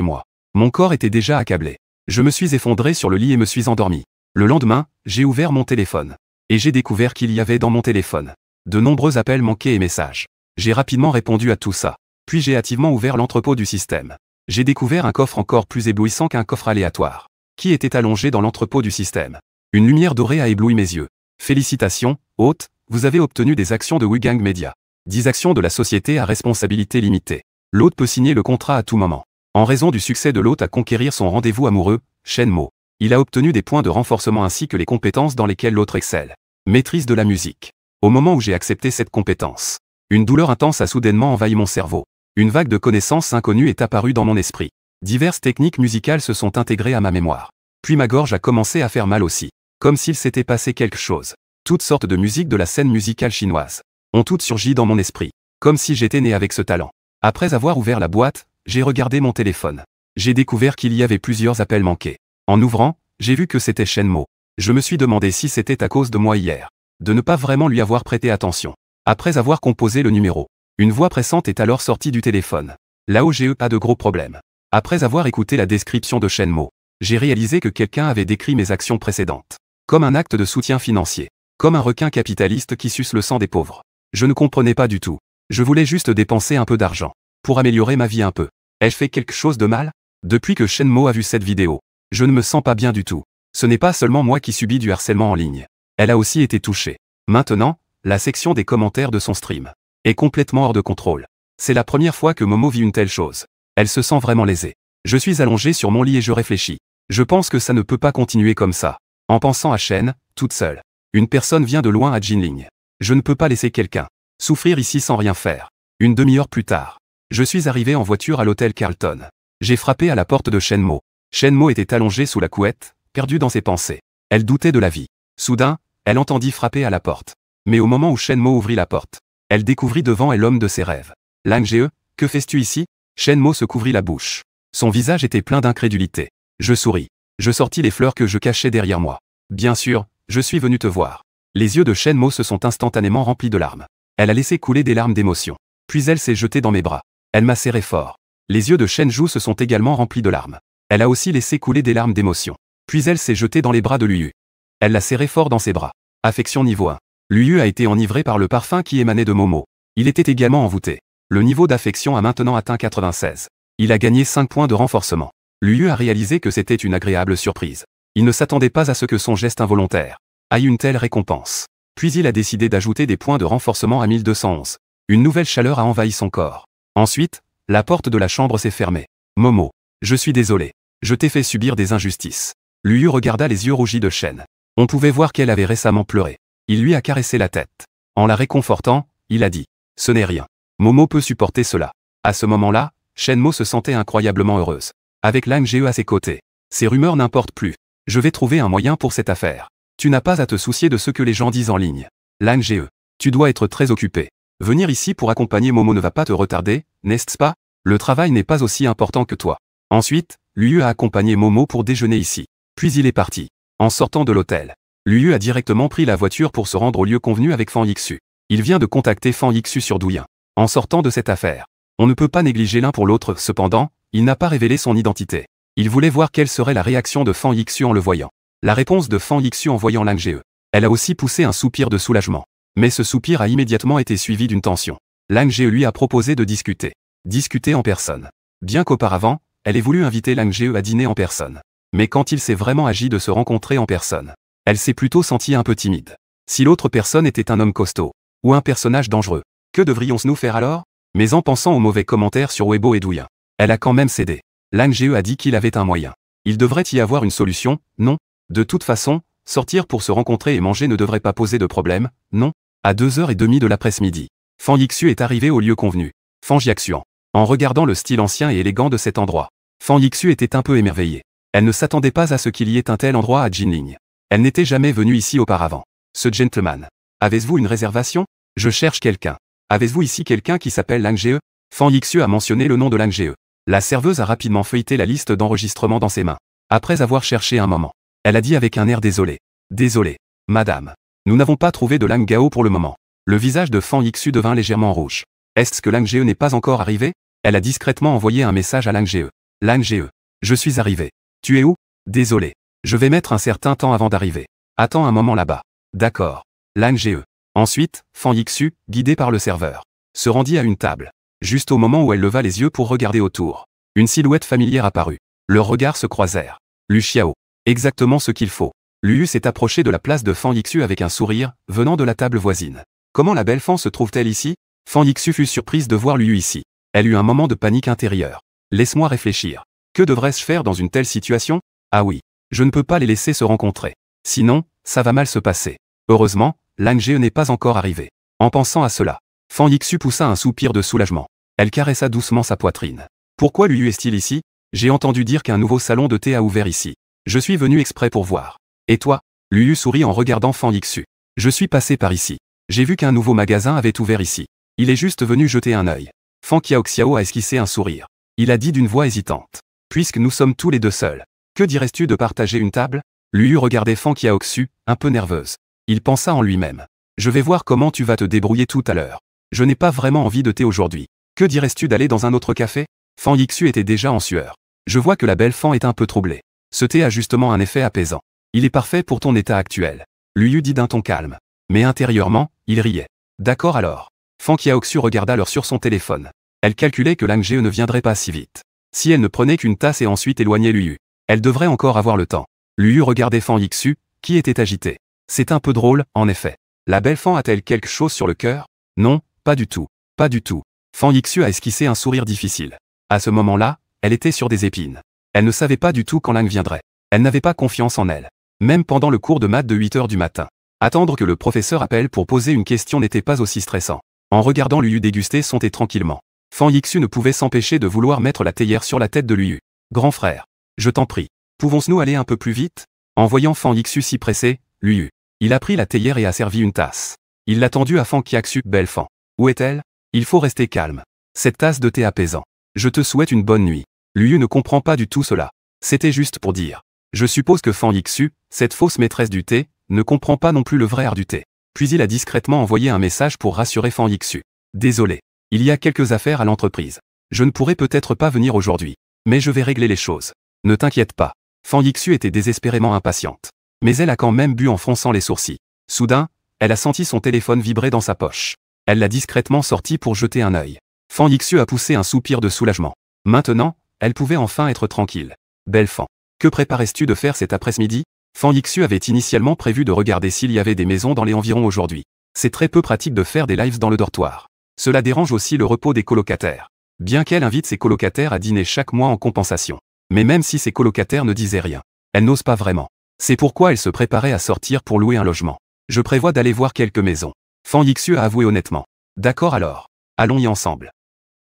[SPEAKER 1] moi, mon corps était déjà accablé. Je me suis effondré sur le lit et me suis endormi. Le lendemain, j'ai ouvert mon téléphone. Et j'ai découvert qu'il y avait dans mon téléphone de nombreux appels manqués et messages. J'ai rapidement répondu à tout ça. Puis j'ai hâtivement ouvert l'entrepôt du système. J'ai découvert un coffre encore plus éblouissant qu'un coffre aléatoire, qui était allongé dans l'entrepôt du système. Une lumière dorée a ébloui mes yeux. Félicitations, hôte, vous avez obtenu des actions de Wigang Media. 10 actions de la société à responsabilité limitée. L'hôte peut signer le contrat à tout moment. En raison du succès de l'hôte à conquérir son rendez-vous amoureux, Shen Mo, il a obtenu des points de renforcement ainsi que les compétences dans lesquelles l'autre excelle. Maîtrise de la musique. Au moment où j'ai accepté cette compétence, une douleur intense a soudainement envahi mon cerveau. Une vague de connaissances inconnues est apparue dans mon esprit. Diverses techniques musicales se sont intégrées à ma mémoire. Puis ma gorge a commencé à faire mal aussi. Comme s'il s'était passé quelque chose. Toutes sortes de musiques de la scène musicale chinoise ont toutes surgi dans mon esprit. Comme si j'étais né avec ce talent. Après avoir ouvert la boîte, j'ai regardé mon téléphone. J'ai découvert qu'il y avait plusieurs appels manqués. En ouvrant, j'ai vu que c'était Shen Mo. Je me suis demandé si c'était à cause de moi hier. De ne pas vraiment lui avoir prêté attention. Après avoir composé le numéro, une voix pressante est alors sortie du téléphone. Là-haut j'ai eu pas de gros problèmes. Après avoir écouté la description de Shen Mo, j'ai réalisé que quelqu'un avait décrit mes actions précédentes comme un acte de soutien financier. Comme un requin capitaliste qui suce le sang des pauvres. Je ne comprenais pas du tout. Je voulais juste dépenser un peu d'argent. Pour améliorer ma vie un peu. Ai-je fait quelque chose de mal? Depuis que Shen Mo a vu cette vidéo, je ne me sens pas bien du tout. Ce n'est pas seulement moi qui subis du harcèlement en ligne. Elle a aussi été touchée. Maintenant, la section des commentaires de son stream est complètement hors de contrôle. C'est la première fois que Momo vit une telle chose. Elle se sent vraiment lésée. Je suis allongé sur mon lit et je réfléchis. Je pense que ça ne peut pas continuer comme ça. En pensant à Shen, toute seule. Une personne vient de loin à Jinling. Je ne peux pas laisser quelqu'un souffrir ici sans rien faire. Une demi-heure plus tard, je suis arrivé en voiture à l'hôtel Carlton. J'ai frappé à la porte de Shen Mo. Shen Mo était allongée sous la couette, perdue dans ses pensées. Elle doutait de la vie. Soudain, elle entendit frapper à la porte. Mais au moment où Shen Mo ouvrit la porte, elle découvrit devant elle l'homme de ses rêves. Lang Ge, que fais-tu ici? Shen Mo se couvrit la bouche. Son visage était plein d'incrédulité. Je souris. Je sortis les fleurs que je cachais derrière moi. Bien sûr, je suis venu te voir. Les yeux de Shen Mo se sont instantanément remplis de larmes. Elle a laissé couler des larmes d'émotion. Puis elle s'est jetée dans mes bras. Elle m'a serré fort. Les yeux de Shen Zhu se sont également remplis de larmes. Elle a aussi laissé couler des larmes d'émotion. Puis elle s'est jetée dans les bras de Liu Yu. Elle l'a serré fort dans ses bras. Affection niveau 1. Liu Yu a été enivré par le parfum qui émanait de Momo. Il était également envoûté. Le niveau d'affection a maintenant atteint 96. Il a gagné 5 points de renforcement. Liu Yu a réalisé que c'était une agréable surprise. Il ne s'attendait pas à ce que son geste involontaire aille une telle récompense. Puis il a décidé d'ajouter des points de renforcement à 1211. Une nouvelle chaleur a envahi son corps. Ensuite, la porte de la chambre s'est fermée. Momo, je suis désolé. Je t'ai fait subir des injustices. Liu Yu regarda les yeux rougis de Shen. On pouvait voir qu'elle avait récemment pleuré. Il lui a caressé la tête. En la réconfortant, il a dit « Ce n'est rien. Momo peut supporter cela. » À ce moment-là, Shen Mo se sentait incroyablement heureuse. Avec Lang Ge à ses côtés. Ces rumeurs n'importent plus. Je vais trouver un moyen pour cette affaire. Tu n'as pas à te soucier de ce que les gens disent en ligne. Lang Ge, tu dois être très occupé. Venir ici pour accompagner Momo ne va pas te retarder, n'est-ce pas? Le travail n'est pas aussi important que toi. Ensuite, Liu Yu a accompagné Momo pour déjeuner ici. Puis il est parti. En sortant de l'hôtel, Liu Yu a directement pris la voiture pour se rendre au lieu convenu avec Fan Yixu. Il vient de contacter Fan Yixu sur Douyin. En sortant de cette affaire, on ne peut pas négliger l'un pour l'autre, cependant, il n'a pas révélé son identité. Il voulait voir quelle serait la réaction de Fan Yixu en le voyant. La réponse de Fan Yixu en voyant Lang Ge. Elle a aussi poussé un soupir de soulagement. Mais ce soupir a immédiatement été suivi d'une tension. Lang Ge lui a proposé de discuter. Discuter en personne. Bien qu'auparavant, elle ait voulu inviter Lang Ge à dîner en personne. Mais quand il s'est vraiment agi de se rencontrer en personne, elle s'est plutôt sentie un peu timide. Si l'autre personne était un homme costaud, ou un personnage dangereux, que devrions-nous faire alors? Mais en pensant aux mauvais commentaires sur Weibo et Douyin, elle a quand même cédé. Lang Ge a dit qu'il avait un moyen. Il devrait y avoir une solution, non? De toute façon, sortir pour se rencontrer et manger ne devrait pas poser de problème, non? À 2h30 de l'après-midi, Fan Yixu est arrivé au lieu convenu. Fan Jiaxuan. En regardant le style ancien et élégant de cet endroit, Fan Yixu était un peu émerveillée. Elle ne s'attendait pas à ce qu'il y ait un tel endroit à Jinling. Elle n'était jamais venue ici auparavant. Ce gentleman. Avez-vous une réservation? Je cherche quelqu'un. Avez-vous ici quelqu'un qui s'appelle Lang Ge? Fan Yixu a mentionné le nom de Lang Ge. La serveuse a rapidement feuilleté la liste d'enregistrement dans ses mains. Après avoir cherché un moment, elle a dit avec un air désolé. Désolé, madame. Nous n'avons pas trouvé de Lang Gao pour le moment. Le visage de Fan Yixu devint légèrement rouge. Est-ce que Lang Ge n'est pas encore arrivé? Elle a discrètement envoyé un message à Lang Ge. Lang Ge, je suis arrivé. Tu es où? Désolé. Je vais mettre un certain temps avant d'arriver. Attends un moment là-bas. D'accord. Lang Ge. Ensuite, Fan Yixu, guidé par le serveur, se rendit à une table. Juste au moment où elle leva les yeux pour regarder autour, une silhouette familière apparut. Leurs regards se croisèrent. Lu Xiao. Exactement ce qu'il faut. Lu Yu s'est approché de la place de Fan Yixu avec un sourire, venant de la table voisine. Comment la belle Fan se trouve-t-elle ici? Fan Yixu fut surprise de voir Lu Yu ici. Elle eut un moment de panique intérieure. Laisse-moi réfléchir. Que devrais-je faire dans une telle situation? Ah oui. Je ne peux pas les laisser se rencontrer. Sinon, ça va mal se passer. Heureusement, Lang Ge n'est pas encore arrivé. En pensant à cela, Fan Yixu poussa un soupir de soulagement. Elle caressa doucement sa poitrine. Pourquoi Lu Yu est-il ici? J'ai entendu dire qu'un nouveau salon de thé a ouvert ici. Je suis venu exprès pour voir. Et toi? Lu Yu sourit en regardant Fan Yixu. Je suis passé par ici. J'ai vu qu'un nouveau magasin avait ouvert ici. Il est juste venu jeter un œil. Fan Qiaoxiao a esquissé un sourire. Il a dit d'une voix hésitante. Puisque nous sommes tous les deux seuls, que dirais-tu de partager une table? Lu Yu regardait Fan Qiaoxiu, un peu nerveuse. Il pensa en lui-même. Je vais voir comment tu vas te débrouiller tout à l'heure. Je n'ai pas vraiment envie de thé aujourd'hui. Que dirais-tu d'aller dans un autre café? Fan Yixu était déjà en sueur. Je vois que la belle Fan est un peu troublée. Ce thé a justement un effet apaisant. Il est parfait pour ton état actuel. Lu Yu dit d'un ton calme. Mais intérieurement, il riait. D'accord alors. Fan Qiaoxiu regarda l'heure sur son téléphone. Elle calculait que Lang Ge ne viendrait pas si vite. Si elle ne prenait qu'une tasse et ensuite éloignait Lu Yu, elle devrait encore avoir le temps. Lu Yu regardait Fan Yixu, qui était agité. C'est un peu drôle, en effet. La belle Fan a-t-elle quelque chose sur le cœur? Non, pas du tout. Pas du tout. Fan Yixu a esquissé un sourire difficile. À ce moment-là, elle était sur des épines. Elle ne savait pas du tout quand Lang viendrait. Elle n'avait pas confiance en elle. Même pendant le cours de maths de 8 heures du matin. Attendre que le professeur appelle pour poser une question n'était pas aussi stressant. En regardant Lu Yu déguster son thé tranquillement, Fan Yixu ne pouvait s'empêcher de vouloir mettre la théière sur la tête de Lu Yu. Grand frère, je t'en prie. Pouvons-nous aller un peu plus vite? En voyant Fan Yixu si pressé, Lu Yu, il a pris la théière et a servi une tasse. Il l'a tendue à Fan Qiaoxiu. Belle Fan. Où est-elle? Il faut rester calme. Cette tasse de thé apaisant. Je te souhaite une bonne nuit. Lu Yu ne comprend pas du tout cela. C'était juste pour dire. Je suppose que Fan Yixu, cette fausse maîtresse du thé, ne comprend pas non plus le vrai art du thé. Puis il a discrètement envoyé un message pour rassurer Fan Yixu. Désolé. Il y a quelques affaires à l'entreprise. Je ne pourrai peut-être pas venir aujourd'hui. Mais je vais régler les choses. Ne t'inquiète pas. Fan Yixu était désespérément impatiente. Mais elle a quand même bu en fronçant les sourcils. Soudain, elle a senti son téléphone vibrer dans sa poche. Elle l'a discrètement sorti pour jeter un œil. Fan Yixu a poussé un soupir de soulagement. Maintenant, elle pouvait enfin être tranquille. Belle Fan. Que préparais-tu de faire cet après-midi? Fan Yixu avait initialement prévu de regarder s'il y avait des maisons dans les environs aujourd'hui. C'est très peu pratique de faire des lives dans le dortoir. Cela dérange aussi le repos des colocataires. Bien qu'elle invite ses colocataires à dîner chaque mois en compensation. Mais même si ses colocataires ne disaient rien, elle n'ose pas vraiment. C'est pourquoi elle se préparait à sortir pour louer un logement. Je prévois d'aller voir quelques maisons. Fan Yixu a avoué honnêtement. D'accord alors. Allons-y ensemble.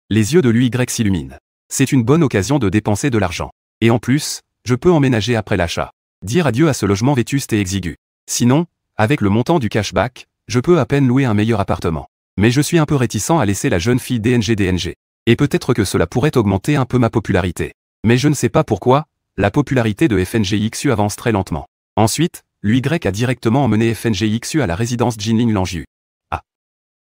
[SPEAKER 1] Les yeux de Lu Y s'illuminent. C'est une bonne occasion de dépenser de l'argent. Et en plus, je peux emménager après l'achat. Dire adieu à ce logement vétuste et exigu. Sinon, avec le montant du cashback, je peux à peine louer un meilleur appartement. Mais je suis un peu réticent à laisser la jeune fille DNG. Et peut-être que cela pourrait augmenter un peu ma popularité. Mais je ne sais pas pourquoi, la popularité de FNGXU avance très lentement. Ensuite, Lu Y a directement emmené FNGXU à la résidence Jinling Langju. Ah.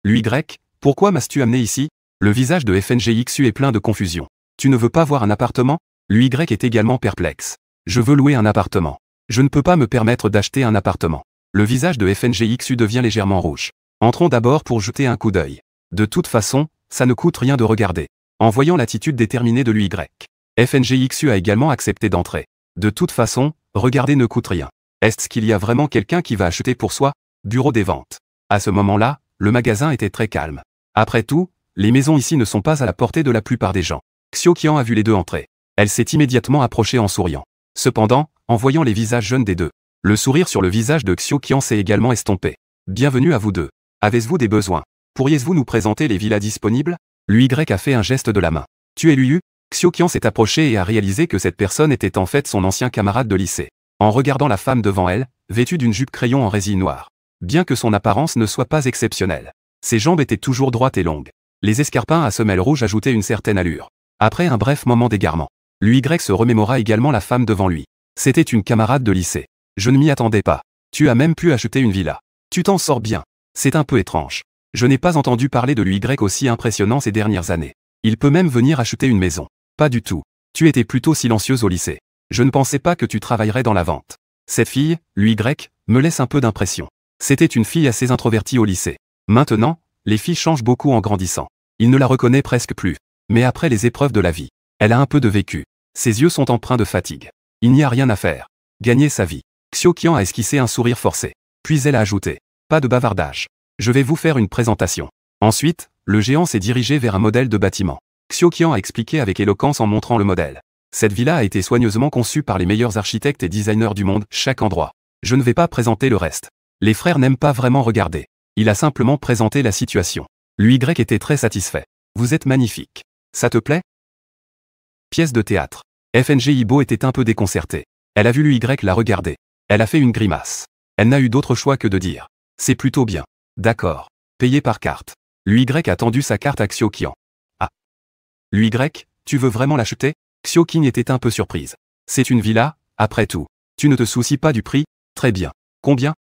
[SPEAKER 1] Lu Y, pourquoi m'as-tu amené ici? Le visage de FNGXU est plein de confusion. Tu ne veux pas voir un appartement? Lu Y est également perplexe. Je veux louer un appartement. Je ne peux pas me permettre d'acheter un appartement. Le visage de FNGXU devient légèrement rouge. Entrons d'abord pour jeter un coup d'œil. De toute façon, ça ne coûte rien de regarder. En voyant l'attitude déterminée de Lu Y, FNGXU a également accepté d'entrer. De toute façon, regarder ne coûte rien. Est-ce qu'il y a vraiment quelqu'un qui va acheter pour soi? Bureau des ventes. À ce moment-là, le magasin était très calme. Après tout, les maisons ici ne sont pas à la portée de la plupart des gens. Xiao Qian a vu les deux entrer. Elle s'est immédiatement approchée en souriant. Cependant, en voyant les visages jeunes des deux, le sourire sur le visage de Xiao Qian s'est également estompé. Bienvenue à vous deux. Avez-vous des besoins? Pourriez-vous nous présenter les villas disponibles? Lu Y a fait un geste de la main. Tu es Lu Yu? Xiao Qian s'est approché et a réalisé que cette personne était en fait son ancien camarade de lycée. En regardant la femme devant elle, vêtue d'une jupe crayon en résille noire. Bien que son apparence ne soit pas exceptionnelle, ses jambes étaient toujours droites et longues. Les escarpins à semelles rouges ajoutaient une certaine allure. Après un bref moment d'égarement, l'UY se remémora également la femme devant lui. C'était une camarade de lycée. Je ne m'y attendais pas. Tu as même pu acheter une villa. Tu t'en sors bien. C'est un peu étrange. Je n'ai pas entendu parler de l'UY aussi impressionnant ces dernières années. Il peut même venir acheter une maison. Pas du tout. Tu étais plutôt silencieuse au lycée. Je ne pensais pas que tu travaillerais dans la vente. Cette fille, l'UY, me laisse un peu d'impression. C'était une fille assez introvertie au lycée. Maintenant, les filles changent beaucoup en grandissant. Il ne la reconnaît presque plus. Mais après les épreuves de la vie, elle a un peu de vécu. Ses yeux sont empreints de fatigue. Il n'y a rien à faire. Gagner sa vie. Xiao Qian a esquissé un sourire forcé. Puis elle a ajouté. Pas de bavardage. Je vais vous faire une présentation. Ensuite, le géant s'est dirigé vers un modèle de bâtiment. Xiao Qian a expliqué avec éloquence en montrant le modèle. Cette villa a été soigneusement conçue par les meilleurs architectes et designers du monde, chaque endroit. Je ne vais pas présenter le reste. Les frères n'aiment pas vraiment regarder. Il a simplement présenté la situation. L'UY était très satisfait. Vous êtes magnifique. Ça te plaît? Pièce de théâtre. FNG Ibo était un peu déconcertée. Elle a vu l'UY la regarder. Elle a fait une grimace. Elle n'a eu d'autre choix que de dire. C'est plutôt bien. D'accord. Payé par carte. L'UY a tendu sa carte à Xiao Qian. Ah. L'UY, tu veux vraiment l'acheter? Xiao Qing était un peu surprise. C'est une villa, après tout. Tu ne te soucies pas du prix? Très bien. Combien?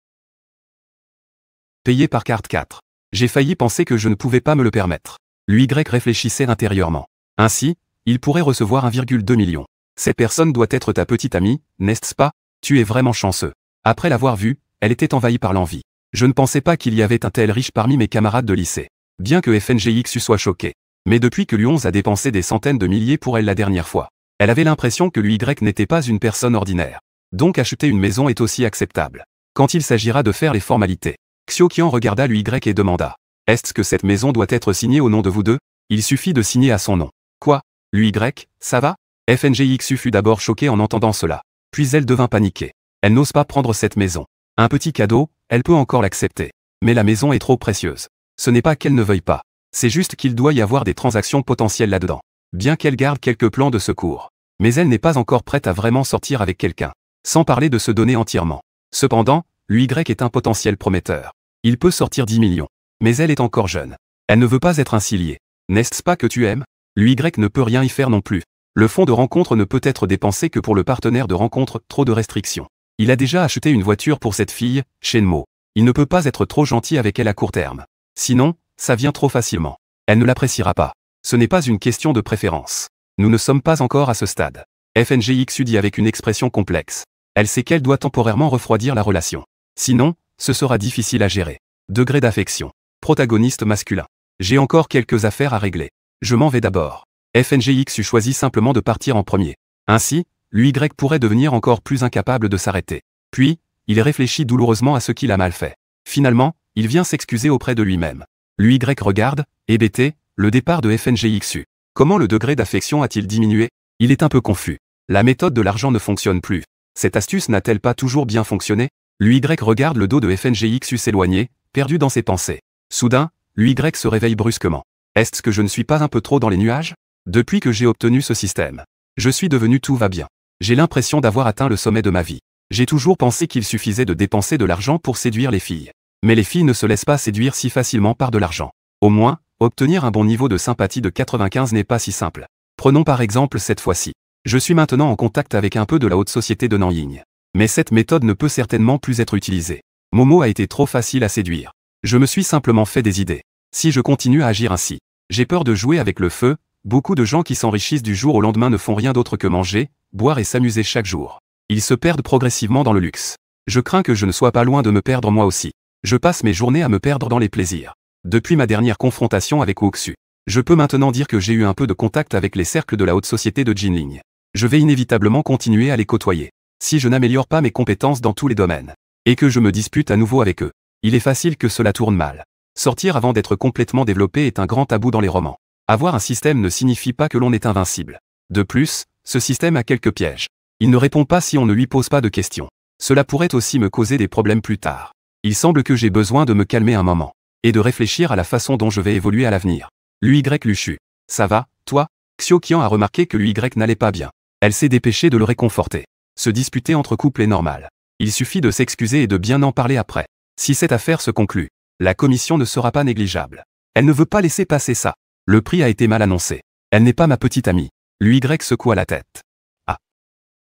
[SPEAKER 1] Payé par carte 4. J'ai failli penser que je ne pouvais pas me le permettre. L'UY réfléchissait intérieurement. Ainsi, il pourrait recevoir 1,2 million. Cette personne doit être ta petite amie, n'est-ce pas? Tu es vraiment chanceux. Après l'avoir vue, elle était envahie par l'envie. Je ne pensais pas qu'il y avait un tel riche parmi mes camarades de lycée. Bien que FNGX soit choqué. Mais depuis que Lui 11 a dépensé des centaines de milliers pour elle la dernière fois, elle avait l'impression que l'UY n'était pas une personne ordinaire. Donc acheter une maison est aussi acceptable. Quand il s'agira de faire les formalités, Xiao Qian regarda l'UY et demanda. Est-ce que cette maison doit être signée au nom de vous deux? Il suffit de signer à son nom. Quoi? L'UY, ça va? FNGX fut d'abord choquée en entendant cela. Puis elle devint paniquée. Elle n'ose pas prendre cette maison. Un petit cadeau, elle peut encore l'accepter. Mais la maison est trop précieuse. Ce n'est pas qu'elle ne veuille pas. C'est juste qu'il doit y avoir des transactions potentielles là-dedans. Bien qu'elle garde quelques plans de secours. Mais elle n'est pas encore prête à vraiment sortir avec quelqu'un. Sans parler de se donner entièrement. Cependant, l'UY est un potentiel prometteur. Il peut sortir 10 millions. Mais elle est encore jeune. Elle ne veut pas être ainsi liée. N'est-ce pas que tu aimes? L'UY ne peut rien y faire non plus. Le fonds de rencontre ne peut être dépensé que pour le partenaire de rencontre, trop de restrictions. Il a déjà acheté une voiture pour cette fille, Shenmo. Il ne peut pas être trop gentil avec elle à court terme. Sinon, ça vient trop facilement. Elle ne l'appréciera pas. Ce n'est pas une question de préférence. Nous ne sommes pas encore à ce stade. FNGX dit avec une expression complexe. Elle sait qu'elle doit temporairement refroidir la relation. Sinon, ce sera difficile à gérer. Degré d'affection. Protagoniste masculin. J'ai encore quelques affaires à régler. Je m'en vais d'abord. FNGX choisit simplement de partir en premier. Ainsi, l'UY pourrait devenir encore plus incapable de s'arrêter. Puis, il réfléchit douloureusement à ce qu'il a mal fait. Finalement, il vient s'excuser auprès de lui-même. L'UY regarde, hébété, le départ de FNGXU. Comment le degré d'affection a-t-il diminué? Il est un peu confus. La méthode de l'argent ne fonctionne plus. Cette astuce n'a-t-elle pas toujours bien fonctionné? L'UY regarde le dos de FNGXU s'éloigner, perdu dans ses pensées. Soudain, l'UY se réveille brusquement. Est-ce que je ne suis pas un peu trop dans les nuages? Depuis que j'ai obtenu ce système, je suis devenu tout va bien. J'ai l'impression d'avoir atteint le sommet de ma vie. J'ai toujours pensé qu'il suffisait de dépenser de l'argent pour séduire les filles. Mais les filles ne se laissent pas séduire si facilement par de l'argent. Au moins, obtenir un bon niveau de sympathie de 95 n'est pas si simple. Prenons par exemple cette fois-ci. Je suis maintenant en contact avec un peu de la haute société de Nanjing. Mais cette méthode ne peut certainement plus être utilisée. Momo a été trop facile à séduire. Je me suis simplement fait des idées. Si je continue à agir ainsi, j'ai peur de jouer avec le feu. Beaucoup de gens qui s'enrichissent du jour au lendemain ne font rien d'autre que manger, boire et s'amuser chaque jour. Ils se perdent progressivement dans le luxe. Je crains que je ne sois pas loin de me perdre moi aussi. Je passe mes journées à me perdre dans les plaisirs. Depuis ma dernière confrontation avec Wuxu, je peux maintenant dire que j'ai eu un peu de contact avec les cercles de la haute société de Jinling. Je vais inévitablement continuer à les côtoyer. Si je n'améliore pas mes compétences dans tous les domaines, et que je me dispute à nouveau avec eux, il est facile que cela tourne mal. Sortir avant d'être complètement développé est un grand tabou dans les romans. Avoir un système ne signifie pas que l'on est invincible. De plus, ce système a quelques pièges. Il ne répond pas si on ne lui pose pas de questions. Cela pourrait aussi me causer des problèmes plus tard. Il semble que j'ai besoin de me calmer un moment, et de réfléchir à la façon dont je vais évoluer à l'avenir. L'UY Luchu. Ça va, toi? Xiao Qian a remarqué que l'UY n'allait pas bien. Elle s'est dépêchée de le réconforter. Se disputer entre couples est normal. Il suffit de s'excuser et de bien en parler après. Si cette affaire se conclut, la commission ne sera pas négligeable. Elle ne veut pas laisser passer ça. Le prix a été mal annoncé. Elle n'est pas ma petite amie. L'UY secoua la tête. Ah.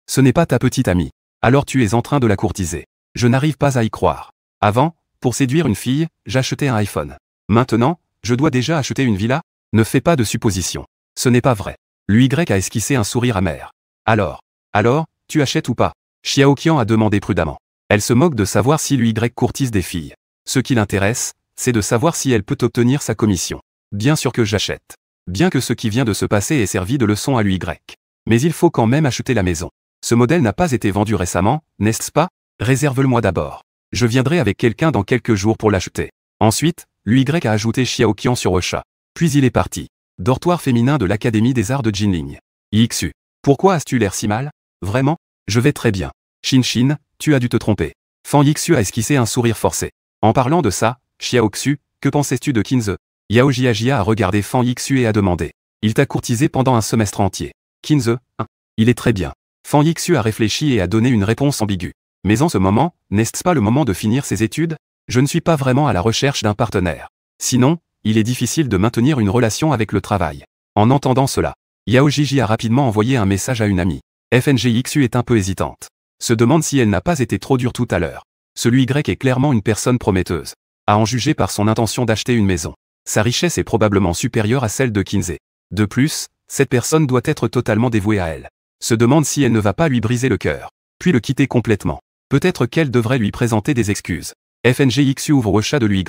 [SPEAKER 1] Ce n'est pas ta petite amie. Alors tu es en train de la courtiser. Je n'arrive pas à y croire. Avant, pour séduire une fille, j'achetais un iPhone. Maintenant, je dois déjà acheter une villa? Ne fais pas de suppositions. Ce n'est pas vrai. L'UY a esquissé un sourire amer. Alors, tu achètes ou pas? Xiao Qian a demandé prudemment. Elle se moque de savoir si l'UY courtise des filles. Ce qui l'intéresse, c'est de savoir si elle peut obtenir sa commission. Bien sûr que j'achète. Bien que ce qui vient de se passer ait servi de leçon à l'UY. Mais il faut quand même acheter la maison. Ce modèle n'a pas été vendu récemment, n'est-ce pas? Réserve-le-moi d'abord. Je viendrai avec quelqu'un dans quelques jours pour l'acheter. Ensuite, l'UY a ajouté Xiao Qian sur Ocha. Puis il est parti. Dortoir féminin de l'Académie des Arts de Jinling. Yixu. Pourquoi as-tu l'air si mal? Vraiment? Je vais très bien. Shin, tu as dû te tromper. Fan Yixu a esquissé un sourire forcé. En parlant de ça, Xiao Xu, que pensais-tu de Kinze? Yao Jiajia a regardé Fan Yixu et a demandé. Il t'a courtisé pendant un semestre entier. Kinze, hein? Il est très bien. Fan Yixu a réfléchi et a donné une réponse ambiguë. Mais en ce moment, n'est-ce pas le moment de finir ses études? Je ne suis pas vraiment à la recherche d'un partenaire. Sinon, il est difficile de maintenir une relation avec le travail. En entendant cela, Yao Jiji a rapidement envoyé un message à une amie. FNGXU est un peu hésitante. Se demande si elle n'a pas été trop dure tout à l'heure. Celui Y est clairement une personne prometteuse. À en juger par son intention d'acheter une maison. Sa richesse est probablement supérieure à celle de Kinze. De plus, cette personne doit être totalement dévouée à elle. Se demande si elle ne va pas lui briser le cœur. Puis le quitter complètement. Peut-être qu'elle devrait lui présenter des excuses. FNGXU ouvre le chat de l'UY.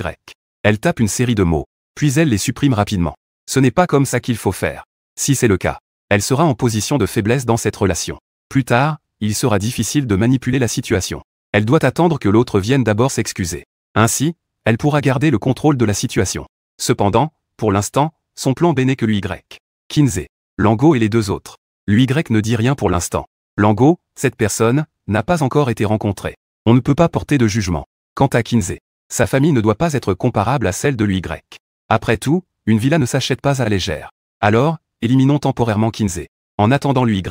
[SPEAKER 1] Elle tape une série de mots. Puis elle les supprime rapidement. Ce n'est pas comme ça qu'il faut faire. Si c'est le cas, elle sera en position de faiblesse dans cette relation. Plus tard, il sera difficile de manipuler la situation. Elle doit attendre que l'autre vienne d'abord s'excuser. Ainsi, elle pourra garder le contrôle de la situation. Cependant, pour l'instant, son plan B n'est que l'UY. Kinze, Lango et les deux autres. L'UY ne dit rien pour l'instant. Lango, cette personne, n'a pas encore été rencontrée. On ne peut pas porter de jugement. Quant à Kinze, sa famille ne doit pas être comparable à celle de l'UY. Après tout, une villa ne s'achète pas à la légère. Alors, éliminons temporairement Kinze. En attendant l'UY.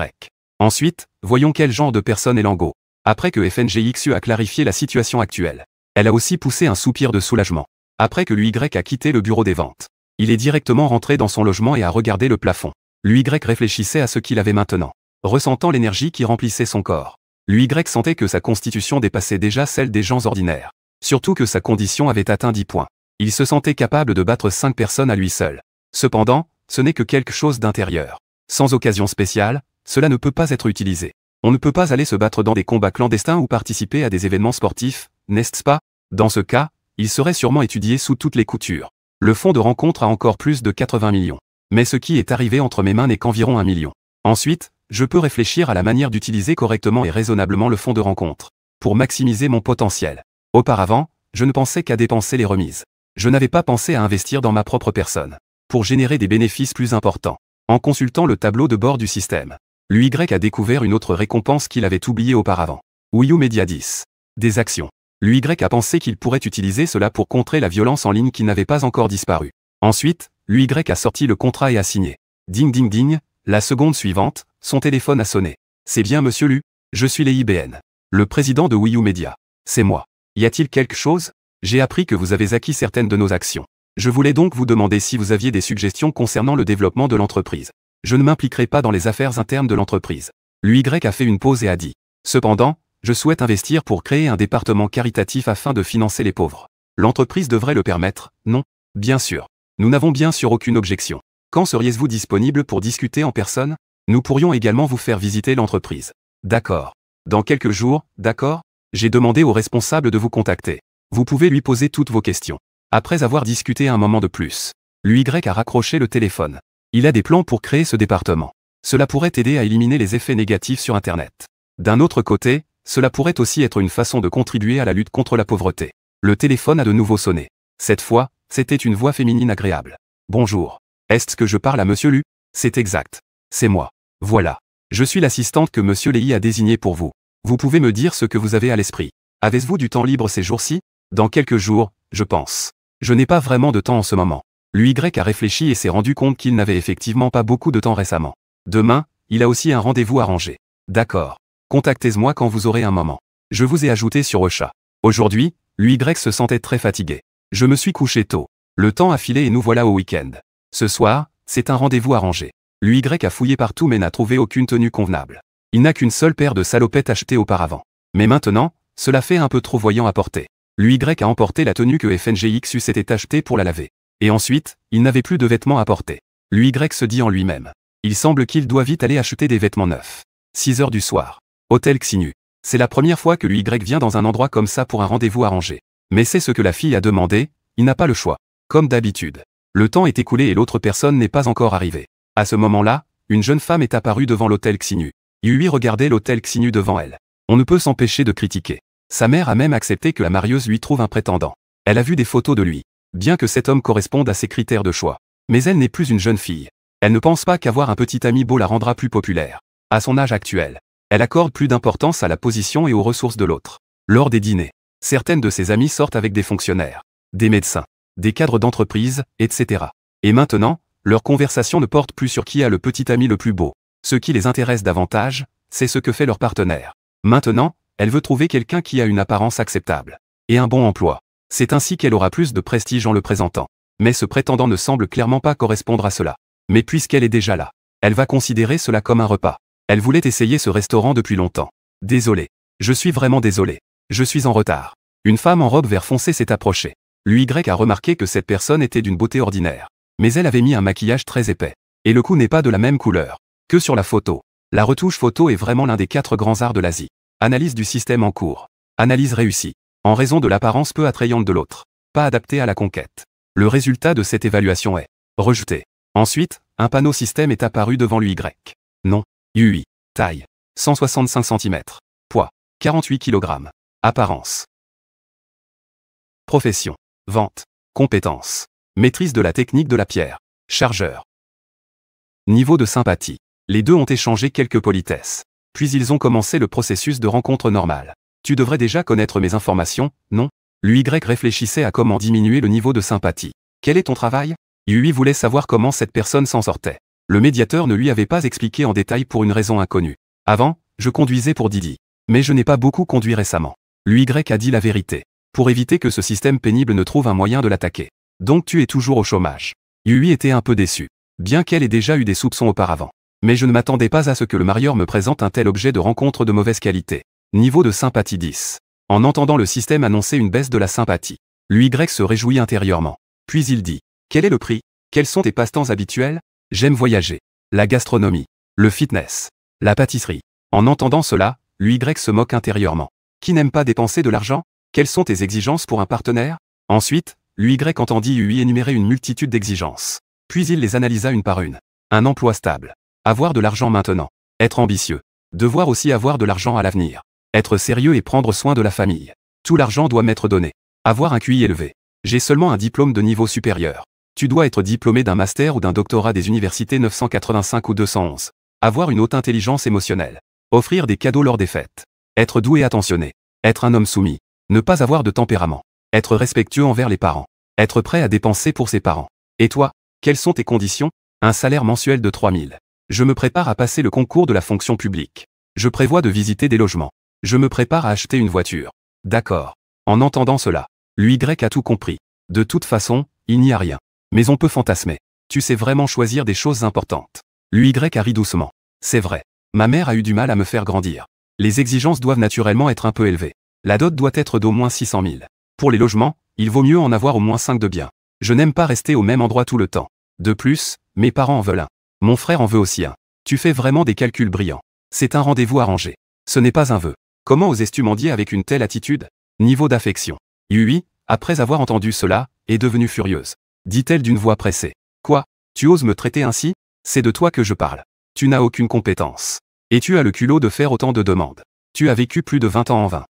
[SPEAKER 1] Ensuite, voyons quel genre de personne est Lango. Après que FNGXU a clarifié la situation actuelle, elle a aussi poussé un soupir de soulagement. Après que l'UY a quitté le bureau des ventes, il est directement rentré dans son logement et a regardé le plafond. L'UY réfléchissait à ce qu'il avait maintenant, ressentant l'énergie qui remplissait son corps. L'UY sentait que sa constitution dépassait déjà celle des gens ordinaires. Surtout que sa condition avait atteint 10 points. Il se sentait capable de battre 5 personnes à lui seul. Cependant, ce n'est que quelque chose d'intérieur. Sans occasion spéciale, cela ne peut pas être utilisé. On ne peut pas aller se battre dans des combats clandestins ou participer à des événements sportifs, n'est-ce pas? Dans ce cas, il serait sûrement étudié sous toutes les coutures. Le fonds de rencontre a encore plus de 80 millions. Mais ce qui est arrivé entre mes mains n'est qu'environ 1 million. Ensuite, je peux réfléchir à la manière d'utiliser correctement et raisonnablement le fonds de rencontre, pour maximiser mon potentiel. Auparavant, je ne pensais qu'à dépenser les remises. Je n'avais pas pensé à investir dans ma propre personne, pour générer des bénéfices plus importants. En consultant le tableau de bord du système, l'UY a découvert une autre récompense qu'il avait oubliée auparavant. Wiyu Media 10. Des actions. L'UY a pensé qu'il pourrait utiliser cela pour contrer la violence en ligne qui n'avait pas encore disparu. Ensuite, l'UY a sorti le contrat et a signé. Ding ding ding, la seconde suivante, son téléphone a sonné. C'est bien monsieur Lu, je suis l'IBN. Le président de Wiyu Media. C'est moi. Y a-t-il quelque chose? J'ai appris que vous avez acquis certaines de nos actions. Je voulais donc vous demander si vous aviez des suggestions concernant le développement de l'entreprise. Je ne m'impliquerai pas dans les affaires internes de l'entreprise. L'UY a fait une pause et a dit. Cependant, je souhaite investir pour créer un département caritatif afin de financer les pauvres. L'entreprise devrait le permettre, non? Bien sûr. Nous n'avons bien sûr aucune objection. Quand seriez-vous disponible pour discuter en personne? Nous pourrions également vous faire visiter l'entreprise. D'accord. Dans quelques jours, d'accord? J'ai demandé au responsable de vous contacter. Vous pouvez lui poser toutes vos questions. Après avoir discuté un moment de plus, l'UY a raccroché le téléphone. Il a des plans pour créer ce département. Cela pourrait aider à éliminer les effets négatifs sur Internet. D'un autre côté, cela pourrait aussi être une façon de contribuer à la lutte contre la pauvreté. Le téléphone a de nouveau sonné. Cette fois, c'était une voix féminine agréable. Bonjour. Est-ce que je parle à monsieur Lu? C'est exact. C'est moi. Voilà. Je suis l'assistante que monsieur Lei a désignée pour vous. Vous pouvez me dire ce que vous avez à l'esprit. Avez-vous du temps libre ces jours-ci? Dans quelques jours, je pense. Je n'ai pas vraiment de temps en ce moment. L'UY a réfléchi et s'est rendu compte qu'il n'avait effectivement pas beaucoup de temps récemment. Demain, il a aussi un rendez-vous arrangé. D'accord. Contactez-moi quand vous aurez un moment. Je vous ai ajouté sur Ocha. Aujourd'hui, l'UY se sentait très fatigué. Je me suis couché tôt. Le temps a filé et nous voilà au week-end. Ce soir, c'est un rendez-vous arrangé. Lui Y a fouillé partout mais n'a trouvé aucune tenue convenable. Il n'a qu'une seule paire de salopettes achetées auparavant. Mais maintenant, cela fait un peu trop voyant à porter. Lui Y a emporté la tenue que FNGXU s'était achetée pour la laver. Et ensuite, il n'avait plus de vêtements à porter. Lui Y se dit en lui-même. Il semble qu'il doit vite aller acheter des vêtements neufs. 6 heures du soir. Hôtel Xinu. C'est la première fois que lui Y vient dans un endroit comme ça pour un rendez-vous arrangé. Mais c'est ce que la fille a demandé, il n'a pas le choix. Comme d'habitude. Le temps est écoulé et l'autre personne n'est pas encore arrivée. À ce moment-là, une jeune femme est apparue devant l'hôtel Xinu. Yui regardait l'hôtel Xinu devant elle. On ne peut s'empêcher de critiquer. Sa mère a même accepté que la marieuse lui trouve un prétendant. Elle a vu des photos de lui. Bien que cet homme corresponde à ses critères de choix. Mais elle n'est plus une jeune fille. Elle ne pense pas qu'avoir un petit ami beau la rendra plus populaire. À son âge actuel, elle accorde plus d'importance à la position et aux ressources de l'autre. Lors des dîners, certaines de ses amies sortent avec des fonctionnaires, des médecins, des cadres d'entreprise, etc. Et maintenant, leur conversation ne porte plus sur qui a le petit ami le plus beau. Ce qui les intéresse davantage, c'est ce que fait leur partenaire. Maintenant, elle veut trouver quelqu'un qui a une apparence acceptable et un bon emploi. C'est ainsi qu'elle aura plus de prestige en le présentant. Mais ce prétendant ne semble clairement pas correspondre à cela. Mais puisqu'elle est déjà là, elle va considérer cela comme un repas. Elle voulait essayer ce restaurant depuis longtemps. Désolé. Je suis vraiment désolé. Je suis en retard. Une femme en robe vert foncé s'est approchée. Lui Y a remarqué que cette personne était d'une beauté ordinaire. Mais elle avait mis un maquillage très épais. Et le cou n'est pas de la même couleur que sur la photo. La retouche photo est vraiment l'un des 4 grands arts de l'Asie. Analyse du système en cours. Analyse réussie. En raison de l'apparence peu attrayante de l'autre. Pas adaptée à la conquête. Le résultat de cette évaluation est rejeté. Ensuite, un panneau système est apparu devant lui Y. Nom. UI. Taille. 165 cm. Poids. 48 kg. Apparence. Profession. Vente. Compétences. Maîtrise de la technique de la pierre. Chargeur. Niveau de sympathie. Les deux ont échangé quelques politesses. Puis ils ont commencé le processus de rencontre normale. Tu devrais déjà connaître mes informations, non? Lui Y réfléchissait à comment diminuer le niveau de sympathie. Quel est ton travail? Yui voulait savoir comment cette personne s'en sortait. Le médiateur ne lui avait pas expliqué en détail pour une raison inconnue. Avant, je conduisais pour Didi. Mais je n'ai pas beaucoup conduit récemment. Lui Y a dit la vérité. Pour éviter que ce système pénible ne trouve un moyen de l'attaquer. Donc tu es toujours au chômage. Yui était un peu déçu. Bien qu'elle ait déjà eu des soupçons auparavant. Mais je ne m'attendais pas à ce que le marieur me présente un tel objet de rencontre de mauvaise qualité. Niveau de sympathie 10. En entendant le système annoncer une baisse de la sympathie, lui Y se réjouit intérieurement. Puis il dit. Quel est le prix? Quels sont tes passe-temps habituels? J'aime voyager. La gastronomie. Le fitness. La pâtisserie. En entendant cela, lui Y se moque intérieurement. Qui n'aime pas dépenser de l'argent? Quelles sont tes exigences pour un partenaire? Ensuite, lui Y entendit lui énumérer une multitude d'exigences. Puis il les analysa une par une. Un emploi stable. Avoir de l'argent maintenant. Être ambitieux. Devoir aussi avoir de l'argent à l'avenir. Être sérieux et prendre soin de la famille. Tout l'argent doit m'être donné. Avoir un QI élevé. J'ai seulement un diplôme de niveau supérieur. Tu dois être diplômé d'un master ou d'un doctorat des universités 985 ou 211. Avoir une haute intelligence émotionnelle. Offrir des cadeaux lors des fêtes. Être doux et attentionné. Être un homme soumis. Ne pas avoir de tempérament. Être respectueux envers les parents. Être prêt à dépenser pour ses parents. Et toi, quelles sont tes conditions? Un salaire mensuel de 3000. Je me prépare à passer le concours de la fonction publique. Je prévois de visiter des logements. Je me prépare à acheter une voiture. D'accord. En entendant cela, lui Y a tout compris. De toute façon, il n'y a rien. Mais on peut fantasmer. Tu sais vraiment choisir des choses importantes. Lui Y a ri doucement. C'est vrai. Ma mère a eu du mal à me faire grandir. Les exigences doivent naturellement être un peu élevées. La dot doit être d'au moins 600 000. Pour les logements, il vaut mieux en avoir au moins 5 de biens. Je n'aime pas rester au même endroit tout le temps. De plus, mes parents en veulent un. Mon frère en veut aussi un. Tu fais vraiment des calculs brillants. C'est un rendez-vous arrangé. Ce n'est pas un vœu. Comment osais-tu mendier avec une telle attitude? Niveau d'affection. Yui, après avoir entendu cela, est devenue furieuse. Dit-elle d'une voix pressée. Quoi? Tu oses me traiter ainsi? C'est de toi que je parle. Tu n'as aucune compétence. Et tu as le culot de faire autant de demandes. Tu as vécu plus de 20 ans en vain.